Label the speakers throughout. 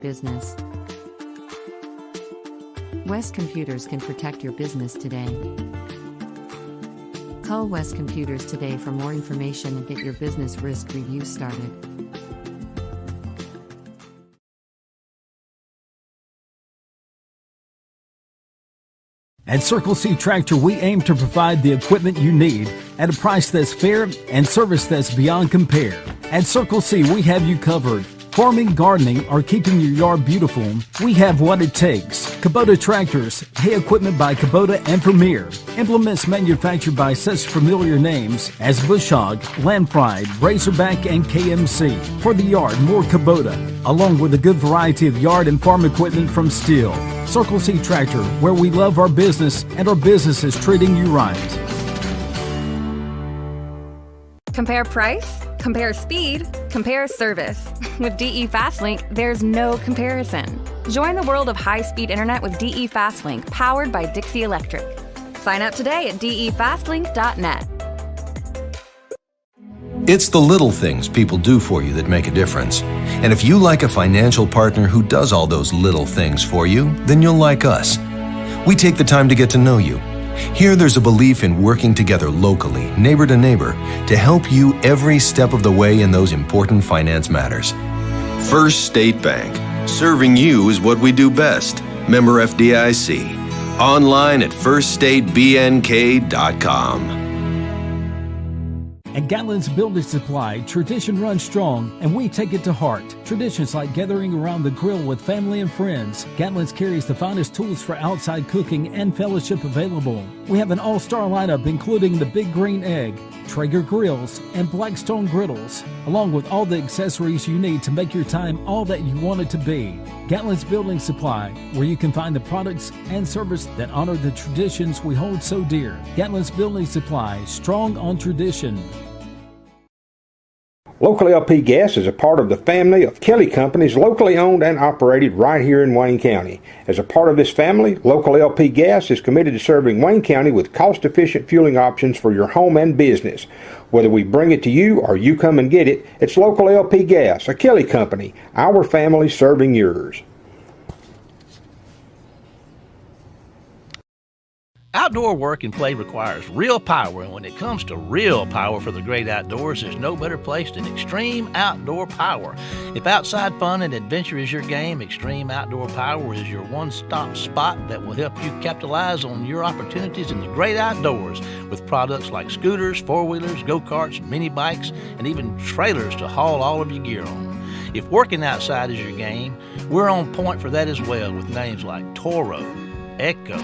Speaker 1: business. West Computers can protect your business today. Call West Computers today for more information and get your business risk review started.
Speaker 2: At Circle C Tractor, we aim to provide the equipment you need at a price that's fair and service that's beyond compare. At Circle C, we have you covered. Farming, gardening, or keeping your yard beautiful, we have what it takes. Kubota Tractors, hay equipment by Kubota and Premier. Implements manufactured by such familiar names as Bush Hog, Land Pride, Razorback, and KMC. For the yard, more Kubota, along with a good variety of yard and farm equipment from Steel. Circle C Tractor, where we love our business and our business is treating you right.
Speaker 3: Compare price, compare speed, compare service. With DE Fastlink, there's no comparison. Join the world of high-speed internet with DE Fastlink, powered by Dixie Electric. Sign up today at defastlink.net.
Speaker 4: It's the little things people do for you that make a difference. And if you like a financial partner who does all those little things for you, then you'll like us. We take the time to get to know you. Here there's a belief in working together locally, neighbor to neighbor, to help you every step of the way in those important finance matters. First State Bank. Serving you is what we do best. Member FDIC. Online at firststatebnk.com.
Speaker 2: At Gatlin's Building Supply, tradition runs strong, and we take it to heart. Traditions like gathering around the grill with family and friends. Gatlin's carries the finest tools for outside cooking and fellowship available. We have an all-star lineup including the Big Green Egg, Traeger grills, and Blackstone griddles, along with all the accessories you need to make your time all that you want it to be. Gatlin's Building Supply, where you can find the products and service that honor the traditions we hold so dear. Gatlin's Building Supply, strong on tradition.
Speaker 5: Local LP Gas is a part of the family of Kelly Companies locally owned and operated right here in Wayne County. As a part of this family, Local LP Gas is committed to serving Wayne County with cost-efficient fueling options for your home and business. Whether we bring it to you or you come and get it, it's Local LP Gas, a Kelly Company, our family serving yours.
Speaker 6: Outdoor work and play requires real power, and when it comes to real power for the great outdoors, there's no better place than Extreme Outdoor Power. If outside fun and adventure is your game, Extreme Outdoor Power is your one-stop spot that will help you capitalize on your opportunities in the great outdoors with products like scooters, four-wheelers, go-karts, mini bikes, and even trailers to haul all of your gear on. If working outside is your game, we're on point for that as well with names like Toro, Echo,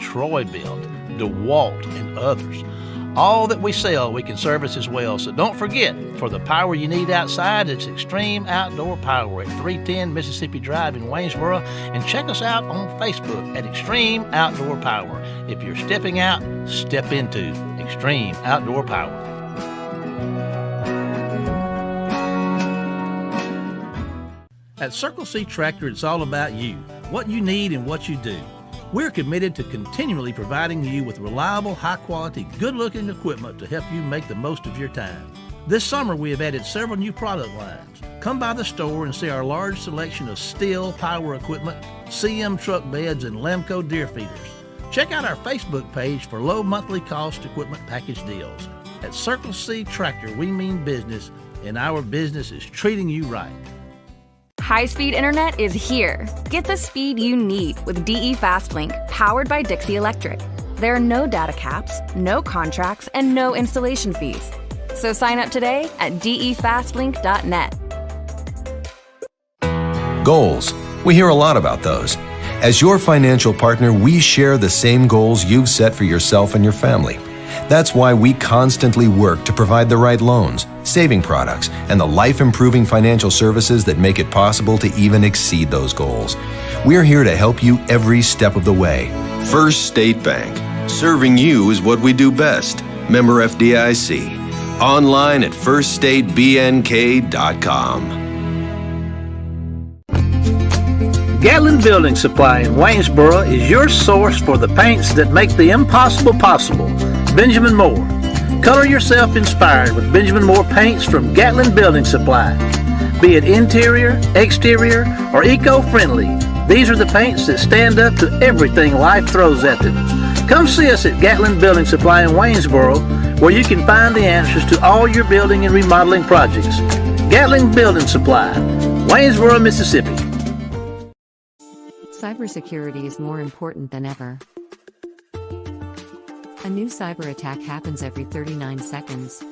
Speaker 6: Troy-Bilt, DeWalt, and others. All that we sell, we can service as well. So don't forget, for the power you need outside, it's Extreme Outdoor Power at 310 Mississippi Drive in Waynesboro. And check us out on Facebook at Extreme Outdoor Power. If you're stepping out, step into Extreme Outdoor Power. At Circle C Tractor, it's all about you, what you need and what you do. We're committed to continually providing you with reliable, high-quality, good-looking equipment to help you make the most of your time. This summer, we have added several new product lines. Come by the store and see our large selection of Stihl power equipment, CM truck beds, and Lemco deer feeders. Check out our Facebook page for low monthly cost equipment package deals. At Circle C Tractor, we mean business, and our business is treating you right.
Speaker 3: High-speed internet is here. Get the speed you need with DE Fastlink, powered by Dixie Electric. There are no data caps, no contracts, and no installation fees. So sign up today at defastlink.net.
Speaker 4: Goals. We hear a lot about those. As your financial partner, we share the same goals you've set for yourself and your family. That's why we constantly work to provide the right loans, saving products, and the life-improving financial services that make it possible to even exceed those goals. We're here to help you every step of the way. First State Bank. Serving you is what we do best. Member FDIC. Online at firststatebnk.com.
Speaker 6: Gatlin Building Supply in Waynesboro is your source for the paints that make the impossible possible. Benjamin Moore. Color yourself inspired with Benjamin Moore paints from Gatlin Building Supply. Be it interior, exterior, or eco-friendly, these are the paints that stand up to everything life throws at them. Come see us at Gatlin Building Supply in Waynesboro, where you can find the answers to all your building and remodeling projects. Gatlin Building Supply, Waynesboro, Mississippi.
Speaker 1: Cybersecurity is more important than ever. A new cyber attack happens every 39 seconds.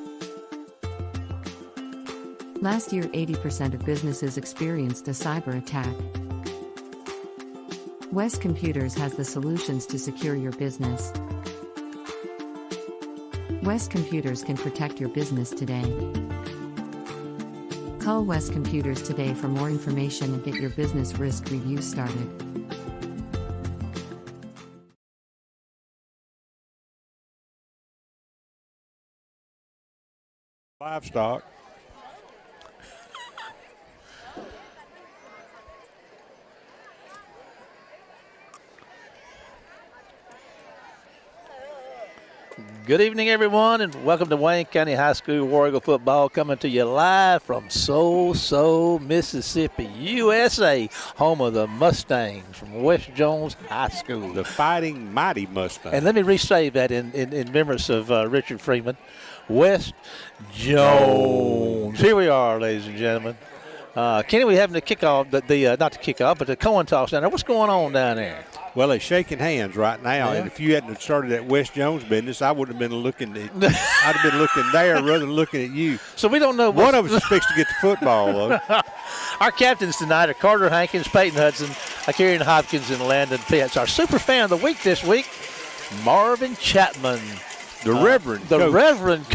Speaker 1: Last year, 80% of businesses experienced a cyber attack. West Computers has the solutions to secure your business. West Computers can protect your business today. Call West Computers today for more information and get your business risk review started.
Speaker 5: Livestock.
Speaker 6: Good evening, everyone, and welcome to Wayne County High School War Eagle football, coming to you live from Soul, Mississippi, USA, home of the Mustangs from West Jones High School.
Speaker 5: The Fighting Mighty Mustangs.
Speaker 6: And let me resave that in remembrance of Richard Freeman. West Jones. Here we are, ladies and gentlemen. Kenny, we having the kickoff, not the kickoff, but the coin toss down there. What's going on down there?
Speaker 5: Well, they're shaking hands right now, and if you hadn't started that West Jones business, I would have been looking at. I'd have been looking there rather than looking at you.
Speaker 6: So we don't know.
Speaker 5: One of us is fixed to get the football, though.
Speaker 6: Our captains tonight are Carter Hankins, Peyton Hudson, Kieran Hopkins, and Landon Pitts. Our super fan of the week this week, Marvin Chapman.
Speaker 5: The Reverend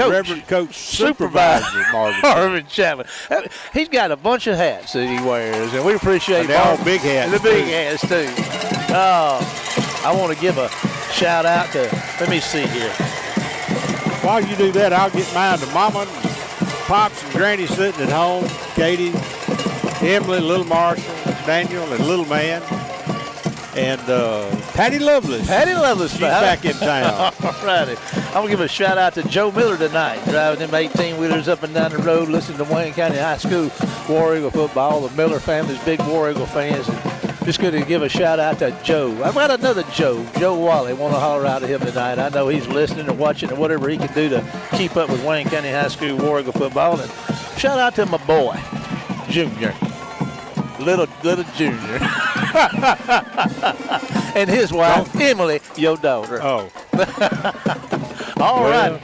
Speaker 5: Coach Supervisor
Speaker 6: Marvin Chapman. He's got a bunch of hats that he wears, and we appreciate
Speaker 5: they're all big hats.
Speaker 6: The big hats, too. I want to give a shout out to, let me see here.
Speaker 5: While you do that, I'll get mine to Mama and Pops and Granny sitting at home, Katie, Emily, Little Marshall, Daniel, and Little Man. And Patty Lovelace. She's back in town.
Speaker 6: All righty. I'm going to give a shout out to Joe Miller tonight, driving them 18-wheelers up and down the road, listening to Wayne County High School War Eagle football. The Miller family's big War Eagle fans. And just going to give a shout out to Joe. I've got another Joe Wally. Want to holler out to him tonight. I know he's listening or watching or whatever he can do to keep up with Wayne County High School War Eagle football. And shout out to my boy, Junior. Little Junior. And his wife, Emily, your daughter.
Speaker 5: Oh.
Speaker 6: All right.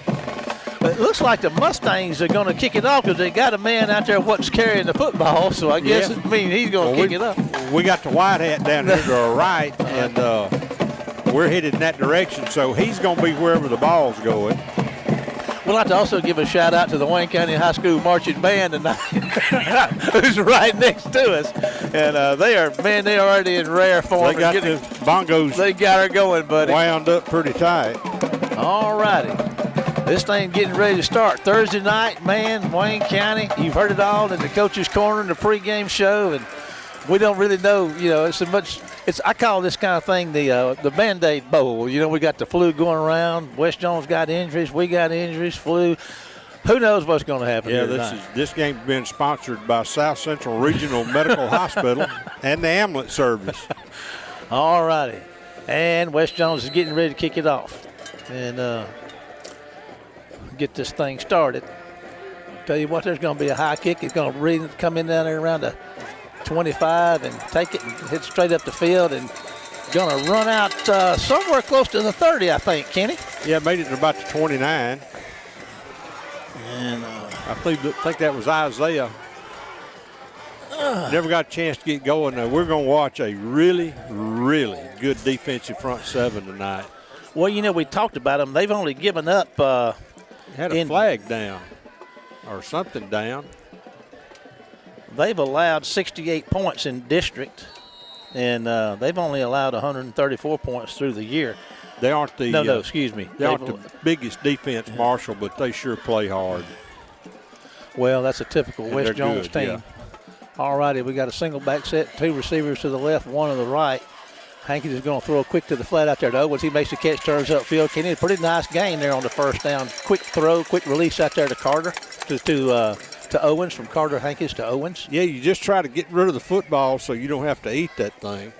Speaker 6: It looks like the Mustangs are going to kick it off because they got a man out there what's carrying the football, so I guess it means he's going to kick it up.
Speaker 5: We got the white hat down here to our right, and we're headed in that direction, so he's going to be wherever the ball's going.
Speaker 6: We'd like to also give a shout out to the Wayne County High School Marching Band tonight, who's right next to us. And they're already in rare form.
Speaker 5: They got the bongos.
Speaker 6: They got her going, buddy.
Speaker 5: Wound up pretty tight.
Speaker 6: All righty. This thing getting ready to start. Thursday night, man, Wayne County. You've heard it all in the Coach's Corner in the pregame show. And we don't really know, it's so much. I call this kind of thing the Band-Aid Bowl. We got the flu going around. West Jones got injuries. We got injuries, flu. Who knows what's going to happen here tonight?
Speaker 5: This game's been sponsored by South Central Regional Medical Hospital and the ambulance service.
Speaker 6: All righty. And West Jones is getting ready to kick it off and get this thing started. Tell you what, there's going to be a high kick. It's going to come in down there around the 25 and take it and hit straight up the field and going to run out somewhere close to the 30, I think, Kenny.
Speaker 5: Yeah, made it to about the 29. And I think that was Isaiah. Never got a chance to get going. We're going to watch a really, really good defensive front seven tonight.
Speaker 6: Well, we talked about them. They've only given up.
Speaker 5: Had a flag down or something down.
Speaker 6: They've allowed 68 points in district, and they've only allowed 134 points through the year.
Speaker 5: They aren't the
Speaker 6: excuse me.
Speaker 5: They aren't the biggest defense, Marshall, but they sure play hard.
Speaker 6: Well, that's a typical West Jones team. Yeah. All righty, we got a single back set, two receivers to the left, one to the right. Hankins is going to throw a quick to the flat out there to Owens. He makes the catch, turns upfield. Kenny, a pretty nice gain there on the first down. Quick throw, quick release out there to Carter to to Owens, from Carter Hankins to Owens.
Speaker 7: Yeah, you just try to get rid of the football so you don't have to eat that thing.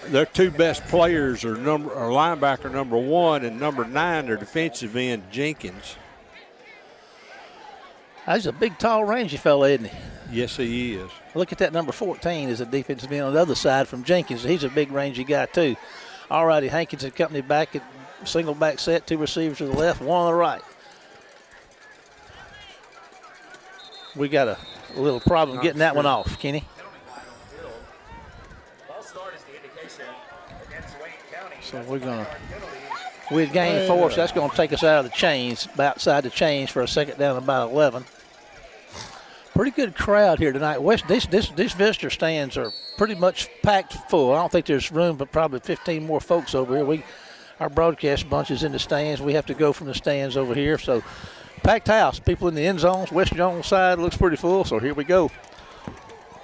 Speaker 7: Their two best players are linebacker number 1 and number 9, their defensive end, Jenkins.
Speaker 6: He's a big, tall, rangy fella, isn't he?
Speaker 7: Yes, he is.
Speaker 6: Look at that number 14 is a defensive end on the other side from Jenkins. He's a big, rangy guy, too. All righty, Hankins and company back at single back set, 2 receivers to the left, 1 on the right. We got a little problem getting that one off, Kenny. So we had gained 4, so that's going to take us out of the chains, outside the chains for a second down, about 11. Pretty good crowd here tonight. These visitor stands are pretty much packed full. I don't think there's room, but probably 15 more folks over here. Our broadcast bunch is in the stands. We have to go from the stands over here. So packed house. People in the end zones. West Jones side looks pretty full, so here we go.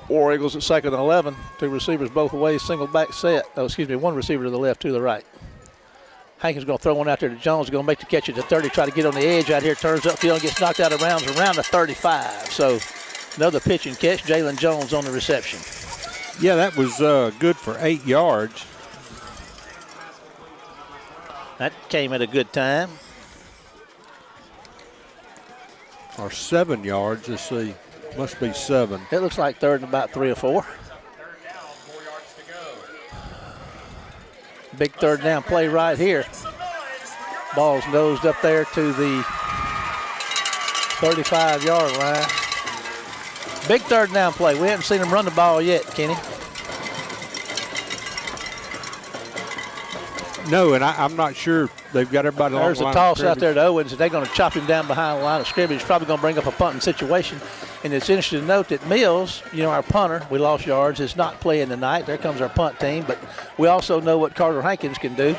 Speaker 6: War Eagles at 2nd and 11. 2 receivers both ways, single back set. 1 receiver to the left, 2 to the right. Hankins going to throw one out there to Jones. Going to make the catch at the 30, try to get on the edge out here. Turns upfield and gets knocked out of bounds around the 35. So another pitch and catch. Jalen Jones on the reception.
Speaker 7: Yeah, that was good for 8 yards.
Speaker 6: That came at a good time.
Speaker 7: Or 7 yards. Let's see. Must be 7.
Speaker 6: It looks like 3rd and about 3 or 4. Big 3rd down play right here. Ball's nosed up there to the 35-yard line. Big 3rd down play. We haven't seen him run the ball yet, Kenny.
Speaker 7: No, and I'm not sure they've got everybody on the line.
Speaker 6: There's a toss out there to Owens, and they're going to chop him down behind the line of scrimmage. Probably going to bring up a punting situation. And it's interesting to note that Mills, our punter, we lost yards, is not playing tonight. There comes our punt team. But we also know what Carter Hankins can do.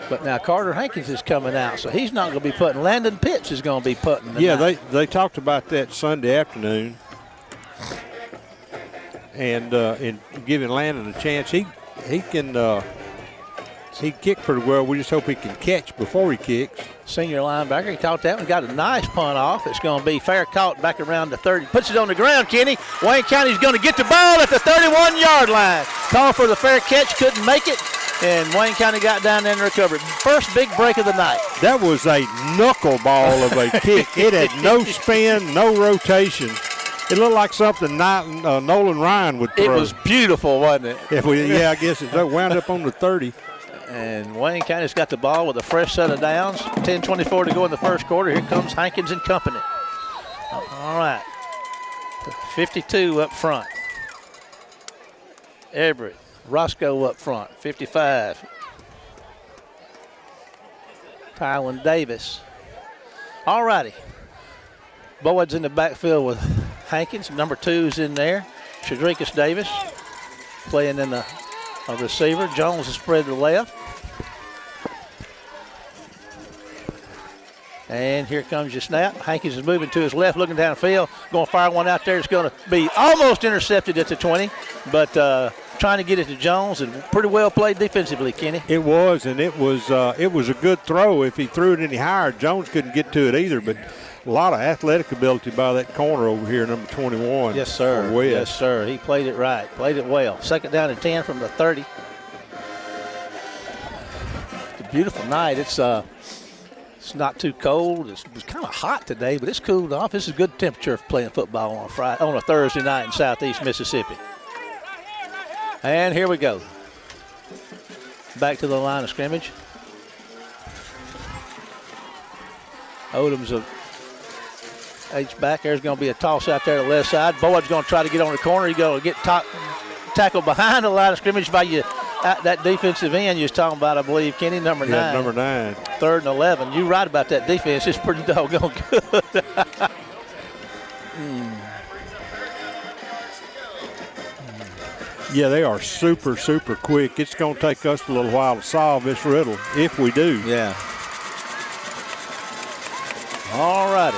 Speaker 6: But now Carter Hankins is coming out, so he's not going to be putting. Landon Pitts is going to be putting tonight.
Speaker 7: Yeah, they talked about that Sunday afternoon. And in giving Landon a chance, he can he kicked pretty well. We just hope he can catch before he kicks.
Speaker 6: Senior linebacker, he caught that one, got a nice punt off. It's going to be fair caught back around the 30. Puts it on the ground, Kenny. Wayne County's going to get the ball at the 31-yard line. Call for the fair catch, couldn't make it, and Wayne County got down there and recovered. First big break of the night.
Speaker 7: That was a knuckleball of a kick. It had no spin, no rotation. It looked like something Nolan Ryan would throw.
Speaker 6: It was beautiful, wasn't it?
Speaker 7: I guess it wound up on the 30.
Speaker 6: And Wayne County's got the ball with a fresh set of downs. 10:24 to go in the first quarter. Here comes Hankins and company. All right. 52 up front. Everett. Roscoe up front. 55. Tylen Davis. All righty. Boyd's in the backfield with Hankins. Number 2's in there. Shadrikus Davis playing in the receiver. Jones is spread to the left. And here comes your snap. Hankins is moving to his left, looking downfield. Going to fire one out there. It's going to be almost intercepted at the 20, but trying to get it to Jones, and pretty well played defensively, Kenny.
Speaker 7: It was, and it was a good throw. If he threw it any higher, Jones couldn't get to it either, but a lot of athletic ability by that corner over here, number 21.
Speaker 6: Yes, sir. Yes, sir. He played it right. Played it well. 2nd down and 10 from the 30. It's a beautiful night. It's not too cold. It's kind of hot today, but it's cooled off. This is a good temperature for playing football on a Thursday night in southeast Mississippi. And here we go. Back to the line of scrimmage. Odom's a H-back. There's going to be a toss out there to the left side. Boyd's going to try to get on the corner. He's going to get tackled behind the line of scrimmage by that defensive end you was talking about, I believe, Kenny, number 9.
Speaker 7: Yeah, number 9.
Speaker 6: 3rd and 11. You're right about that defense. It's pretty doggone good.
Speaker 7: Yeah, they are super, super quick. It's going to take us a little while to solve this riddle, if we do.
Speaker 6: Yeah. All righty.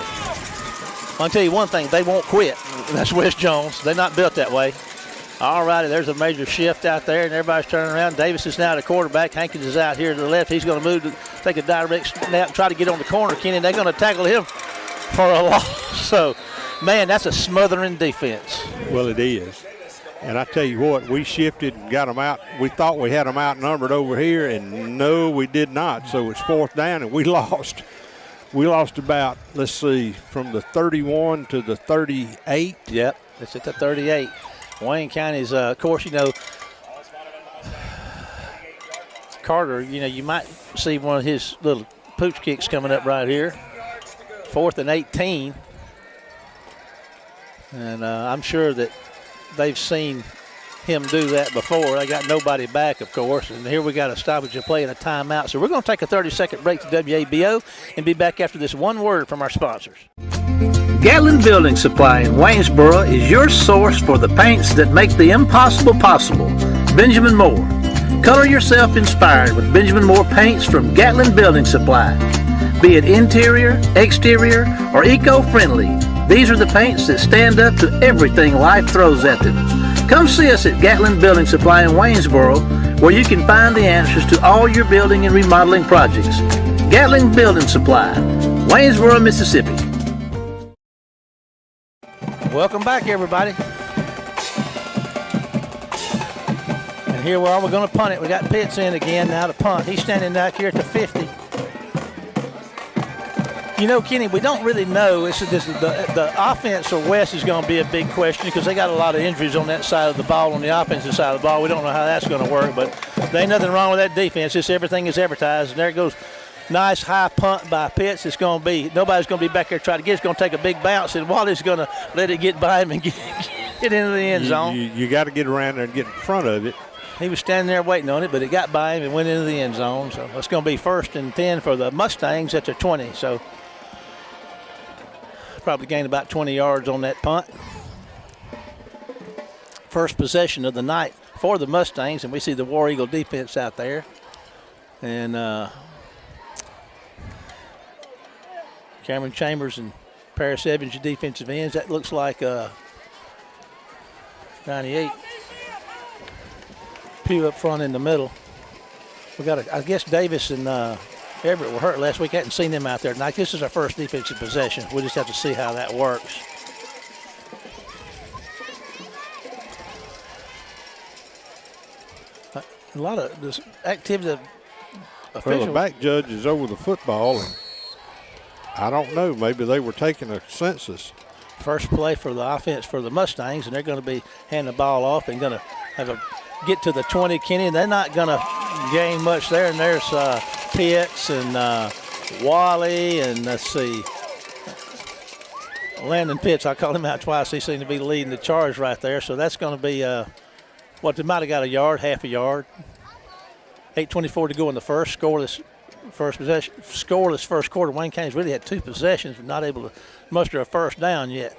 Speaker 6: I'll tell you one thing, they won't quit. That's West Jones. They're not built that way. All righty, there's a major shift out there, and everybody's turning around. Davis is now the quarterback. Hankins is out here to the left. He's going to move to take a direct snap and try to get on the corner, Kenny. They're going to tackle him for a loss. So, man, that's a smothering defense.
Speaker 7: Well, it is. And I tell you what, we shifted and got them out. We thought we had them outnumbered over here, and no, we did not. So it's 4th down, and we lost. We lost about, let's see, from the 31 to the 38.
Speaker 6: Yep, it's at the 38. Wayne County's, of course, you know, Carter, you know, you might see one of his little pooch kicks coming up right here. 4th and 18. And I'm sure that they've seen him do that before. They got nobody back, of course, and here we got a stoppage of play and a timeout. So we're going to take a 30-second break to WABO and be back after this one word from our sponsors.
Speaker 8: Gatlin Building Supply in Waynesboro is your source for the paints that make the impossible possible. Benjamin Moore. Color yourself inspired with Benjamin Moore paints from Gatlin Building Supply. Be it interior, exterior, or eco-friendly, these are the paints that stand up to everything life throws at them. Come see us at Gatlin Building Supply in Waynesboro, where you can find the answers to all your building and remodeling projects. Gatlin Building Supply, Waynesboro, Mississippi.
Speaker 6: Welcome back, everybody. And here we are. We're going to punt it. We got Pitts in again now to punt. He's standing back here at the 50. You know, Kenny, we don't really know. The offense for West is going to be a big question because they got a lot of injuries on that side of the ball, on the offensive side of the ball. We don't know how that's going to work, but there ain't nothing wrong with that defense. Just everything is advertised. And there it goes. Nice high punt by Pitts. It's going to be, nobody's going to be back there trying to get it. It's going to take a big bounce, and Wally's going to let it get by him and get into the end zone.
Speaker 7: You got to get around there and get in front of it.
Speaker 6: He was standing there waiting on it, but it got by him and went into the end zone. So it's going to be 1st and 10 for the Mustangs at their 20. So probably gained about 20 yards on that punt. First possession of the night for the Mustangs, and we see the War Eagle defense out there. And Cameron Chambers and Paris Evans, your defensive ends. That looks like 98. Pugh up front in the middle. We got, I guess Davis and Everett were hurt last week. I hadn't seen them out there tonight. This is our first defensive possession. We'll just have to see how that works. A lot of this activity.
Speaker 7: Well, the back judge is over the football, and I don't know. Maybe they were taking a census.
Speaker 6: First play for the offense for the Mustangs, and they're going to be handing the ball off and going to have a get to the 20, Kenny, and they're not going to gain much there. And there's Pitts and Wally, and let's see, Landon Pitts. I called him out twice. He seemed to be leading the charge right there. So that's going to be they might have got a yard, half a yard. 8:24 to go in the first. Scoreless first quarter. Wayne County's really had 2 possessions, but not able to muster a first down yet.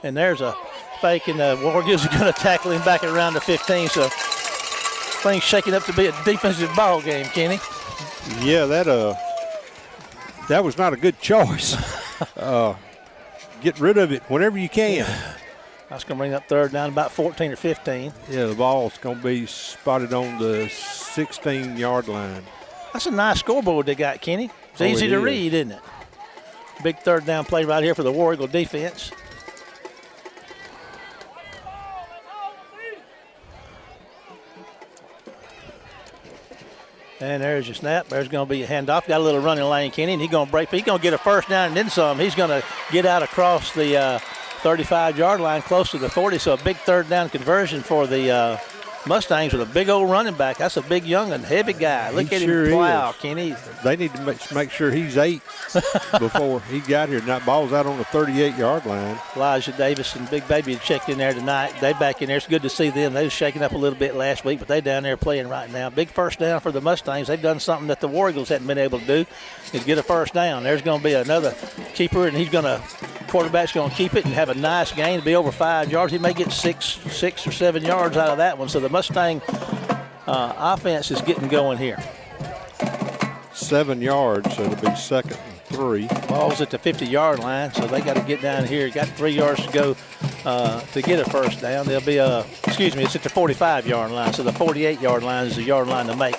Speaker 6: And there's a fake, and the War Eagles are going to tackle him back around the 15. So things shaking up to be a defensive ball game, Kenny.
Speaker 7: Yeah, that was not a good choice. Get rid of it whenever you can.
Speaker 6: That's going to bring up 3rd down, about 14 or 15.
Speaker 7: Yeah, the ball's going to be spotted on the 16-yard line.
Speaker 6: That's a nice scoreboard they got, Kenny. It's easy to read, isn't it? Big 3rd down play right here for the War Eagle defense. And there's your snap. There's going to be a handoff. Got a little running lane, Kenny, and he's going to break. He's going to get a first down and then some. He's going to get out across the 35-yard line, close to the 40. So a big 3rd down conversion for the Mustangs with a big old running back. That's a big, young, and heavy guy. Look at him plow, Kenny.
Speaker 7: They need to make sure he's 8 before he got here. And that ball's out on the 38-yard line.
Speaker 6: Elijah Davis and Big Baby checked in there tonight. They back in there. It's good to see them. They was shaking up a little bit last week, but they down there playing right now. Big first down for the Mustangs. They've done something that the War Eagles hadn't been able to do, is get a first down. There's going to be another keeper, and quarterback's going to keep it and have a nice gain to be over 5 yards. He may get 6 or 7 yards out of that one. So the Mustang offense is getting going here.
Speaker 7: 7 yards, so it'll be 2nd and 3.
Speaker 6: Ball's at the 50-yard line, so they got to get down here. Got 3 yards to go to get a first down. They'll be, it's at the 45-yard line, so the 48-yard line is the yard line to make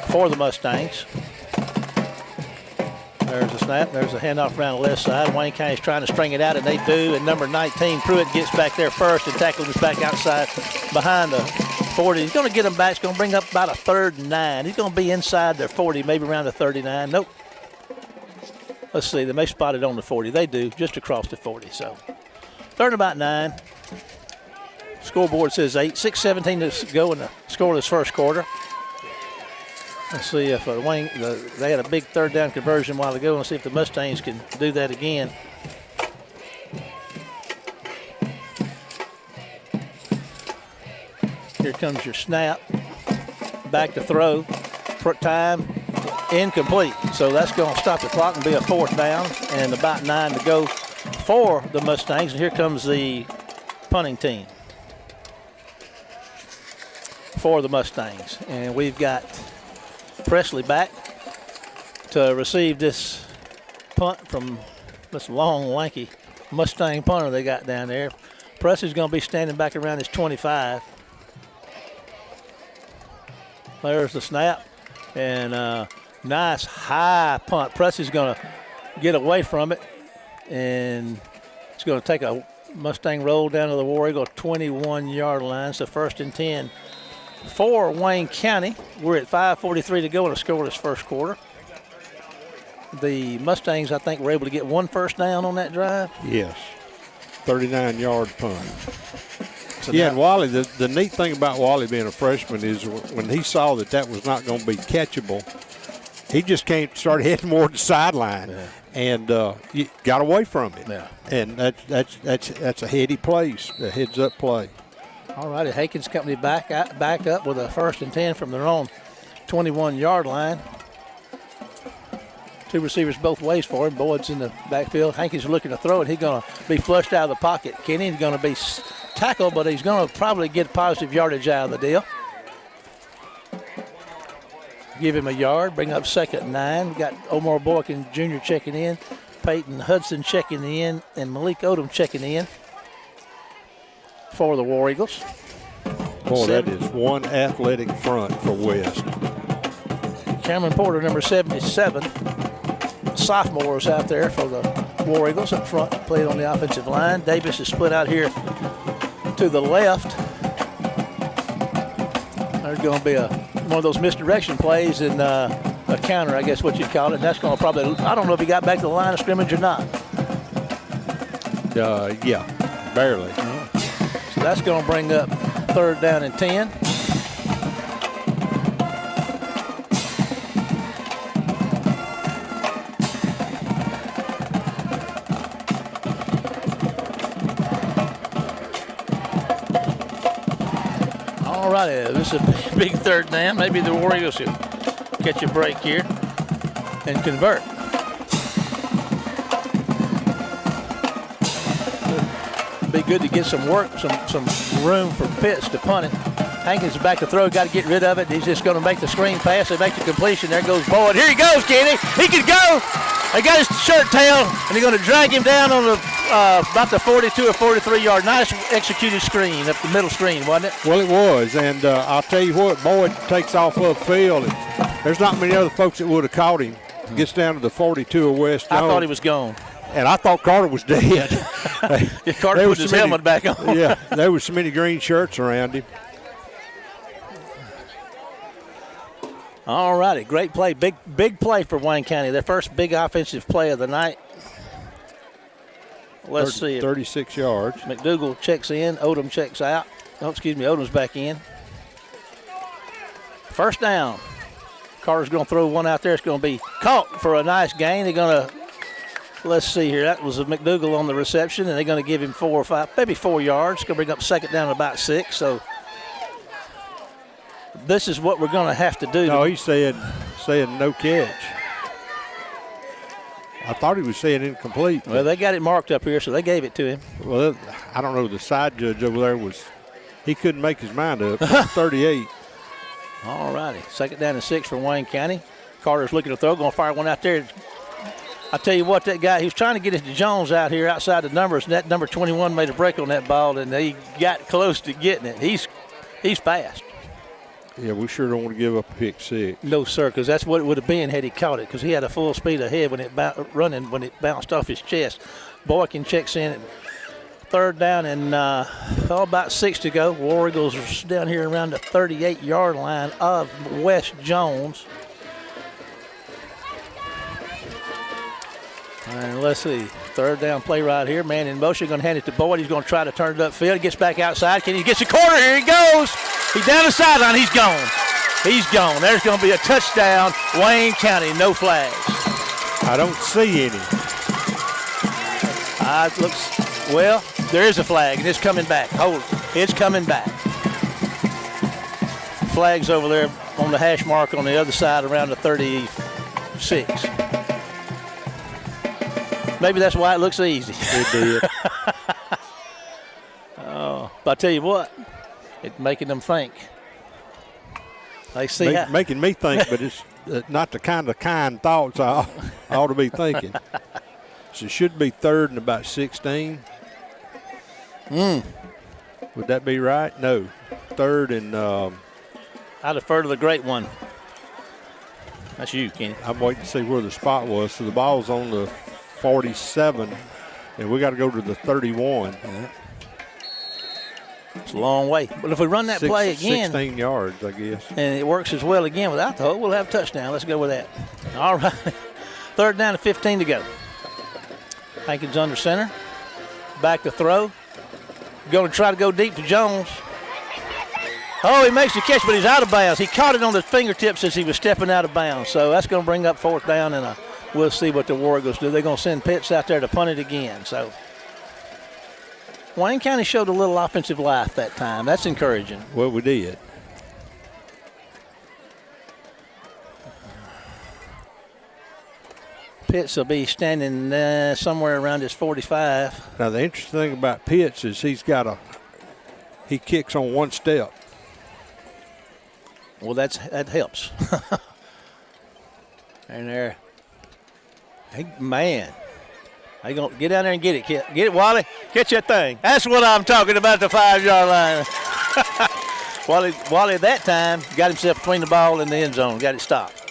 Speaker 6: for the Mustangs. There's a snap. There's a handoff around the left side. Wayne County's trying to string it out, and they do. And number 19, Pruitt, gets back there first and tackles us back outside behind the 40. He's going to get them back. He's going to bring up about a 3rd and 9. He's going to be inside their 40, maybe around the 39. Nope. Let's see. They may spot it on the 40. They do, just across the 40. So 3rd and about 9. Scoreboard says 8. 6:17 to go in the scoreless first quarter. Let's see if they had a big 3rd down conversion a while ago. Let's see if the Mustangs can do that again. Here comes your snap. Back to throw. Time incomplete. So that's going to stop the clock and be a 4th down. And about 9 to go for the Mustangs. And here comes the punting team for the Mustangs. And we've got Presley back to receive this punt from this long, lanky Mustang punter they got down there. Presley's going to be standing back around his 25. There's the snap. And nice high punt. Presley's going to get away from it. And it's going to take a Mustang roll down to the War Eagle 21-yard line. So 1st and 10 for Wayne County. We're at 5:43 to go in a scoreless first quarter. The Mustangs, I think, were able to get 1 first down on that drive.
Speaker 7: Yes, 39-yard punt.
Speaker 6: So
Speaker 7: yeah, and Wally, the neat thing about Wally being a freshman is when he saw that was not going to be catchable, he just started heading toward the sideline and got away from it.
Speaker 6: Yeah.
Speaker 7: And that's a heady place, a heads-up play.
Speaker 6: All righty, Hankins Company back up with a 1st and 10 from their own 21-yard line. 2 receivers both ways for him. Boyd's in the backfield. Hankins looking to throw it. He's going to be flushed out of the pocket. Kenny is going to be tackled, but he's going to probably get positive yardage out of the deal. Give him a yard, bring up 2nd and 9. We've got Omar Boykin Jr. checking in, Peyton Hudson checking in, and Malik Odom checking in for the War Eagles.
Speaker 7: Boy, that is one athletic front for West.
Speaker 6: Cameron Porter, number 77. Sophomores out there for the War Eagles up front, played on the offensive line. Davis is split out here to the left. There's going to be one of those misdirection plays and a counter, I guess what you'd call it. And that's going to probably, I don't know if he got back to the line of scrimmage or not.
Speaker 7: Yeah, barely.
Speaker 6: So that's going to bring up 3rd down and 10. All righty, this is a big 3rd down. Maybe the War Eagles will catch a break here and convert. Be good to get some work, some room for Pitts to punt it. Hankins is back to throw, got to get rid of it. He's just going to make the screen pass. They make the completion. There goes Boyd. Here he goes, Kenny. He can go. They got his shirt tail, and they're going to drag him down on the about the 42 or 43-yard. Nice executed screen up the middle screen, wasn't it?
Speaker 7: Well, it was, and I'll tell you what, Boyd takes off upfield. And there's not many other folks that would have caught him. Gets down to the 42 of West Jones.
Speaker 6: I thought he was gone.
Speaker 7: And I thought Carter was dead.
Speaker 6: Carter put his helmet back on.
Speaker 7: Yeah, there was so many green shirts around him.
Speaker 6: All righty, great play. Big play for Wayne County. Their first big offensive play of the night. Let's see.
Speaker 7: 36 yards.
Speaker 6: McDougal checks in. Odom checks out. Oh, excuse me. Odom's back in. 1st down. Carter's going to throw one out there. It's going to be caught for a nice gain. They're going to, let's see here. That was a McDougal on the reception, and they're going to give him 4 or 5, maybe 4 yards. It's going to bring up 2nd down to about 6. So this is what we're going to have to do.
Speaker 7: No, he's saying no catch. I thought he was saying incomplete.
Speaker 6: Well, they got it marked up here, so they gave it to him.
Speaker 7: Well, I don't know. The side judge over there he couldn't make his mind up. 38.
Speaker 6: All righty. 2nd down and 6 for Wayne County. Carter's looking to throw, going to fire one out there. I tell you what, that guy, he was trying to get it to Jones out here outside the numbers, and that number 21 made a break on that ball, and he got close to getting it. He's fast.
Speaker 7: Yeah, we sure don't want to give up a pick six.
Speaker 8: No, sir, because that's what it would have been had he caught it, because he had a full speed ahead when it bounced off his chest. Boykin checks in at third down and about 6 to go. War Eagles are down here around the 38-yard line of West Jones. And let's see, third down play right here. Man in motion, going to hand it to Boyd. He's going to try to turn it upfield. He gets back outside. He gets the corner? Here he goes. He's down the sideline. He's gone. He's gone. There's going to be a touchdown, Wayne County. No flags.
Speaker 7: I don't see any.
Speaker 8: It looks, well, there is a flag, and it's coming back. Hold it. It's coming back. Flag's over there on the hash mark on the other side around the 36. Maybe that's why it looks easy.
Speaker 7: It did.
Speaker 8: Oh, but I tell you what, it's making them think. They see
Speaker 7: making me think, but it's not the kind thoughts I ought to be thinking. So it should be third and about 16. Would that be right? No. Third and
Speaker 8: I defer to the great one. That's you, Kenny.
Speaker 7: I'm waiting to see where the spot was. So the ball's on the 47, and we got to go to the 31.
Speaker 8: It's a long way. But if we run that play again,
Speaker 7: 16 yards, I guess,
Speaker 8: and it works as well again without the hole, we'll have a touchdown. Let's go with that. All right. Third down and 15 to go. Hankins under center. Back to throw. Going to try to go deep to Jones. Oh, he makes the catch, but he's out of bounds. He caught it on the fingertips as he was stepping out of bounds. So that's going to bring up fourth down, and we'll see what the War Eagles do. They're going to send Pitts out there to punt it again. So Wayne County showed a little offensive life that time. That's encouraging.
Speaker 7: Well, we did.
Speaker 8: Pitts will be standing somewhere around his 45.
Speaker 7: Now, the interesting thing about Pitts is he kicks on one step.
Speaker 8: Well, that helps. And there. Hey, man. They going to get down there and get it. Get it, Wally. Catch that thing. That's what I'm talking about, the 5-yard line. Wally that time got himself between the ball and the end zone. Got it stopped.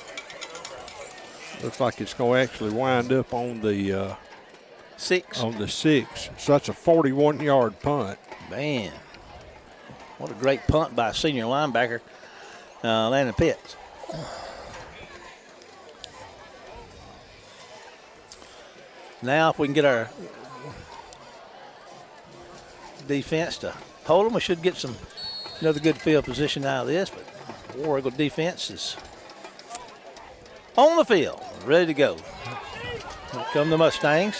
Speaker 7: Looks like it's going to actually wind up on the
Speaker 8: 6.
Speaker 7: On the 6. So that's a 41-yard punt.
Speaker 8: Man. What a great punt by a senior linebacker, Landon Pitts. Now if we can get our defense to hold them, we should get another good field position out of this. But War Eagle defense is on the field, ready to go. Here come the Mustangs.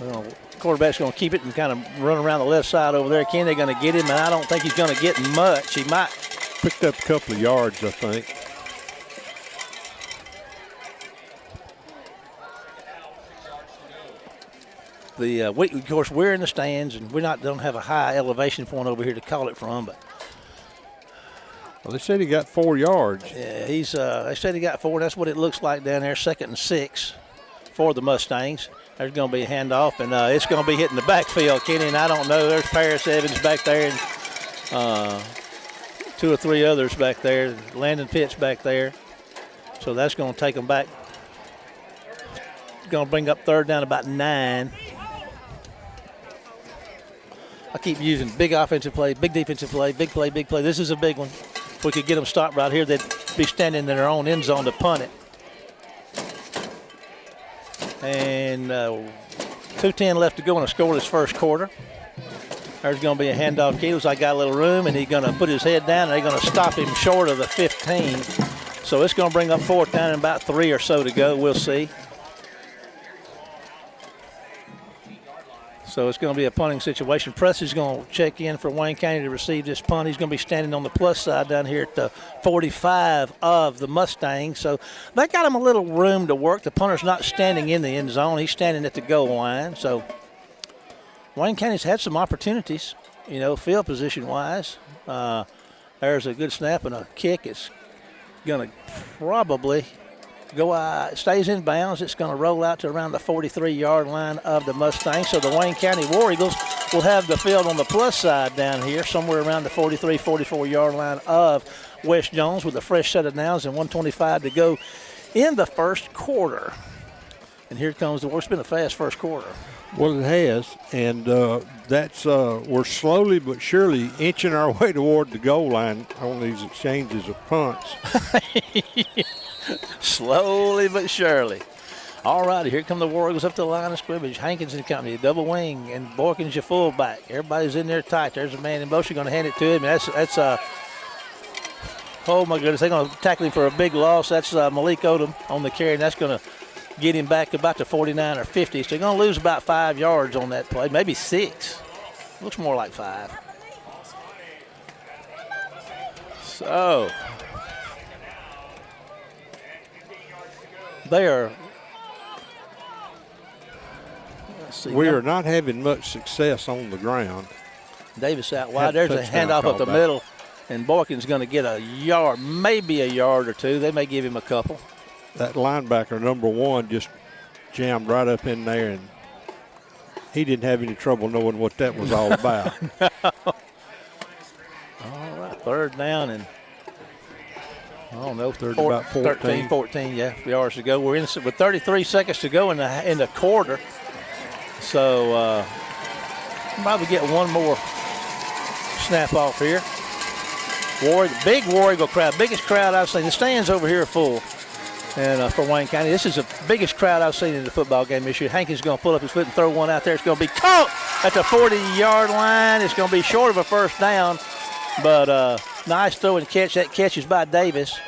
Speaker 8: Well, quarterback's going to keep it and kind of run around the left side over there. They're going to get him, and I don't think he's going to get much. He might.
Speaker 7: Picked up a couple of yards, I think.
Speaker 8: Of course, we're in the stands, and we don't have a high elevation point over here to call it from. But
Speaker 7: well, they said he got 4 yards.
Speaker 8: Yeah, they said he got 4. And that's what it looks like down there. 2nd and 6 for the Mustangs. There's going to be a handoff, and it's going to be hitting the backfield, Kenny. And I don't know. There's Paris Evans back there, and 2 or 3 others back there. Landon Pitts back there. So that's going to take them back. Going to bring up third down about 9. I keep using big offensive play, big defensive play, big play, big play. This is a big one. If we could get them stopped right here, they'd be standing in their own end zone to punt it. And 2:10 left to go in a scoreless first quarter. There's going to be a handoff. Keelos, I got a little room, and he's going to put his head down, and they're going to stop him short of the 15. So it's going to bring up fourth down and about 3 or so to go. We'll see. So it's going to be a punting situation. Press is going to check in for Wayne County to receive this punt. He's going to be standing on the plus side down here at the 45 of the Mustangs. So they got him a little room to work. The punter's not standing in the end zone. He's standing at the goal line. So Wayne County's had some opportunities, field position-wise. There's a good snap and a kick. It's going to probably go stays in bounds. It's going to roll out to around the 43-yard line of the Mustangs. So the Wayne County War Eagles we'll have the field on the plus side down here, somewhere around the 43, 44-yard line of West Jones with a fresh set of downs and 1:25 to go in the first quarter. And here comes the work. It's been a fast first quarter.
Speaker 7: Well, it has, and that's we're slowly but surely inching our way toward the goal line on these exchanges of punts.
Speaker 8: Slowly but surely. All righty, here come the War Eagles up to the line of scrimmage. Hankins and company, double wing, and Borkins your fullback. Everybody's in there tight. There's a man in motion, going to hand it to him. That's oh my goodness, they're going to tackle him for a big loss. That's Malik Odom on the carry, and that's going to get him back about to 49 or 50. So they're going to lose about 5 yards on that play, maybe 6. Looks more like 5. So they are.
Speaker 7: We are not having much success on the ground.
Speaker 8: Davis out wide. There's a handoff up the middle, and Boykin's going to get a yard, maybe a yard or two. They may give him a couple.
Speaker 7: That linebacker, number 1, just jammed right up in there, and he didn't have any trouble knowing what that was all about.
Speaker 8: All right, third down, and I don't know,
Speaker 7: about 14.
Speaker 8: 14, yeah, yards to go. We're in with 33 seconds to go in the quarter. So probably get one more snap off here. Big War Eagle crowd, biggest crowd I've seen. The stands over here are full. And for Wayne County, this is the biggest crowd I've seen in the football game this year. Hankins going to pull up his foot and throw one out there. It's going to be caught at the 40-yard line. It's going to be short of a first down, but nice throw and catch. That catch is by Davis.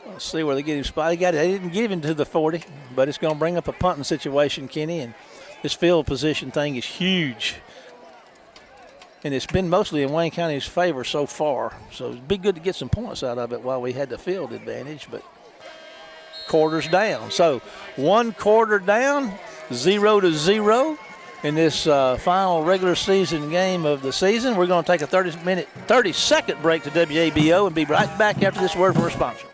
Speaker 8: Let's see where they get him spotted. They didn't give him to the 40, but it's going to bring up a punting situation, Kenny, and this field position thing is huge. And it's been mostly in Wayne County's favor so far. So it'd be good to get some points out of it while we had the field advantage, but quarters down. So 1 quarter down, 0-0 in this final regular season game of the season. We're going to take a 30-second break to WABO and be right back after this word from our sponsor.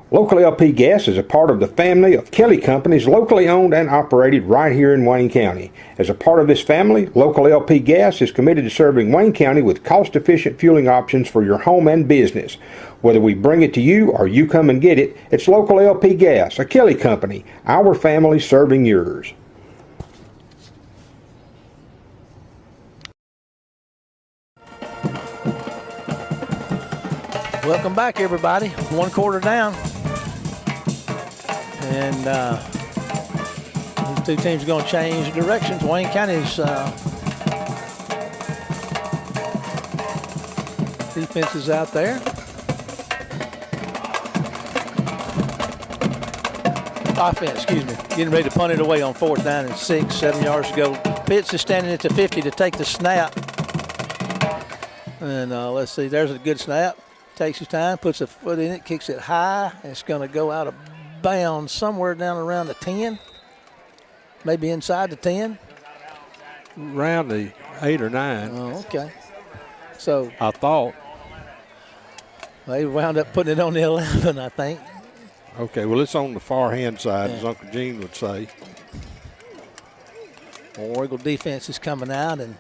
Speaker 5: Local LP Gas is a part of the family of Kelly Companies, locally owned and operated right here in Wayne County. As a part of this family, Local LP Gas is committed to serving Wayne County with cost-efficient fueling options for your home and business. Whether we bring it to you or you come and get it, it's Local LP Gas, a Kelly Company, our family serving yours.
Speaker 8: Welcome back, everybody. 1 quarter down. And these two teams are going to change directions. Wayne County's defense is out there. Offense, getting ready to punt it away on 4th down and 6, 7 yards to go. Pitts is standing at the 50 to take the snap. And let's see, there's a good snap. Takes his time, puts a foot in it, kicks it high, and it's going to go out of bounds somewhere down around the 10, maybe inside the 10.
Speaker 7: Around the 8 or 9.
Speaker 8: Oh, okay. So
Speaker 7: I thought.
Speaker 8: They wound up putting it on the 11, I think.
Speaker 7: Okay, well, it's on the far hand side, as Uncle Gene would say.
Speaker 8: War Eagle defense is coming out, and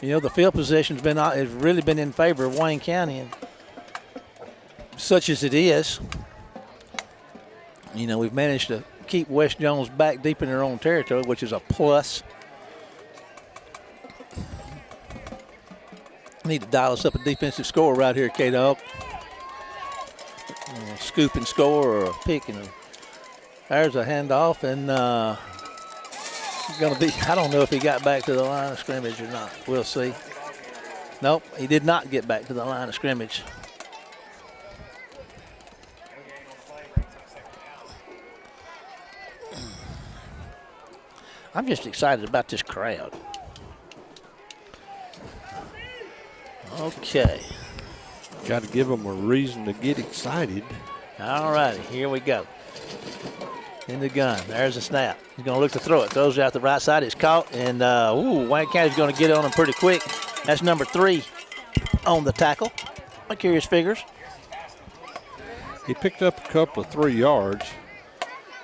Speaker 8: you know the field position has really been in favor of Wayne County, and such as it is, you know, we've managed to keep West Jones back deep in their own territory, which is a plus. Need to dial us up a defensive score right here, K-Dog. Scoop and score or a pick. And there's a handoff, and going to be, I don't know if he got back to the line of scrimmage or not. We'll see. Nope, he did not get back to the line of scrimmage. I'm just excited about this crowd. Okay.
Speaker 7: Got to give them a reason to get excited.
Speaker 8: All righty, here we go. In the gun, there's a snap. He's going to look to throw it. Throws it out the right side. It's caught, and Wayne County's going to get on him pretty quick. That's number 3 on the tackle. I'm curious figures.
Speaker 7: He picked up a couple of 3 yards.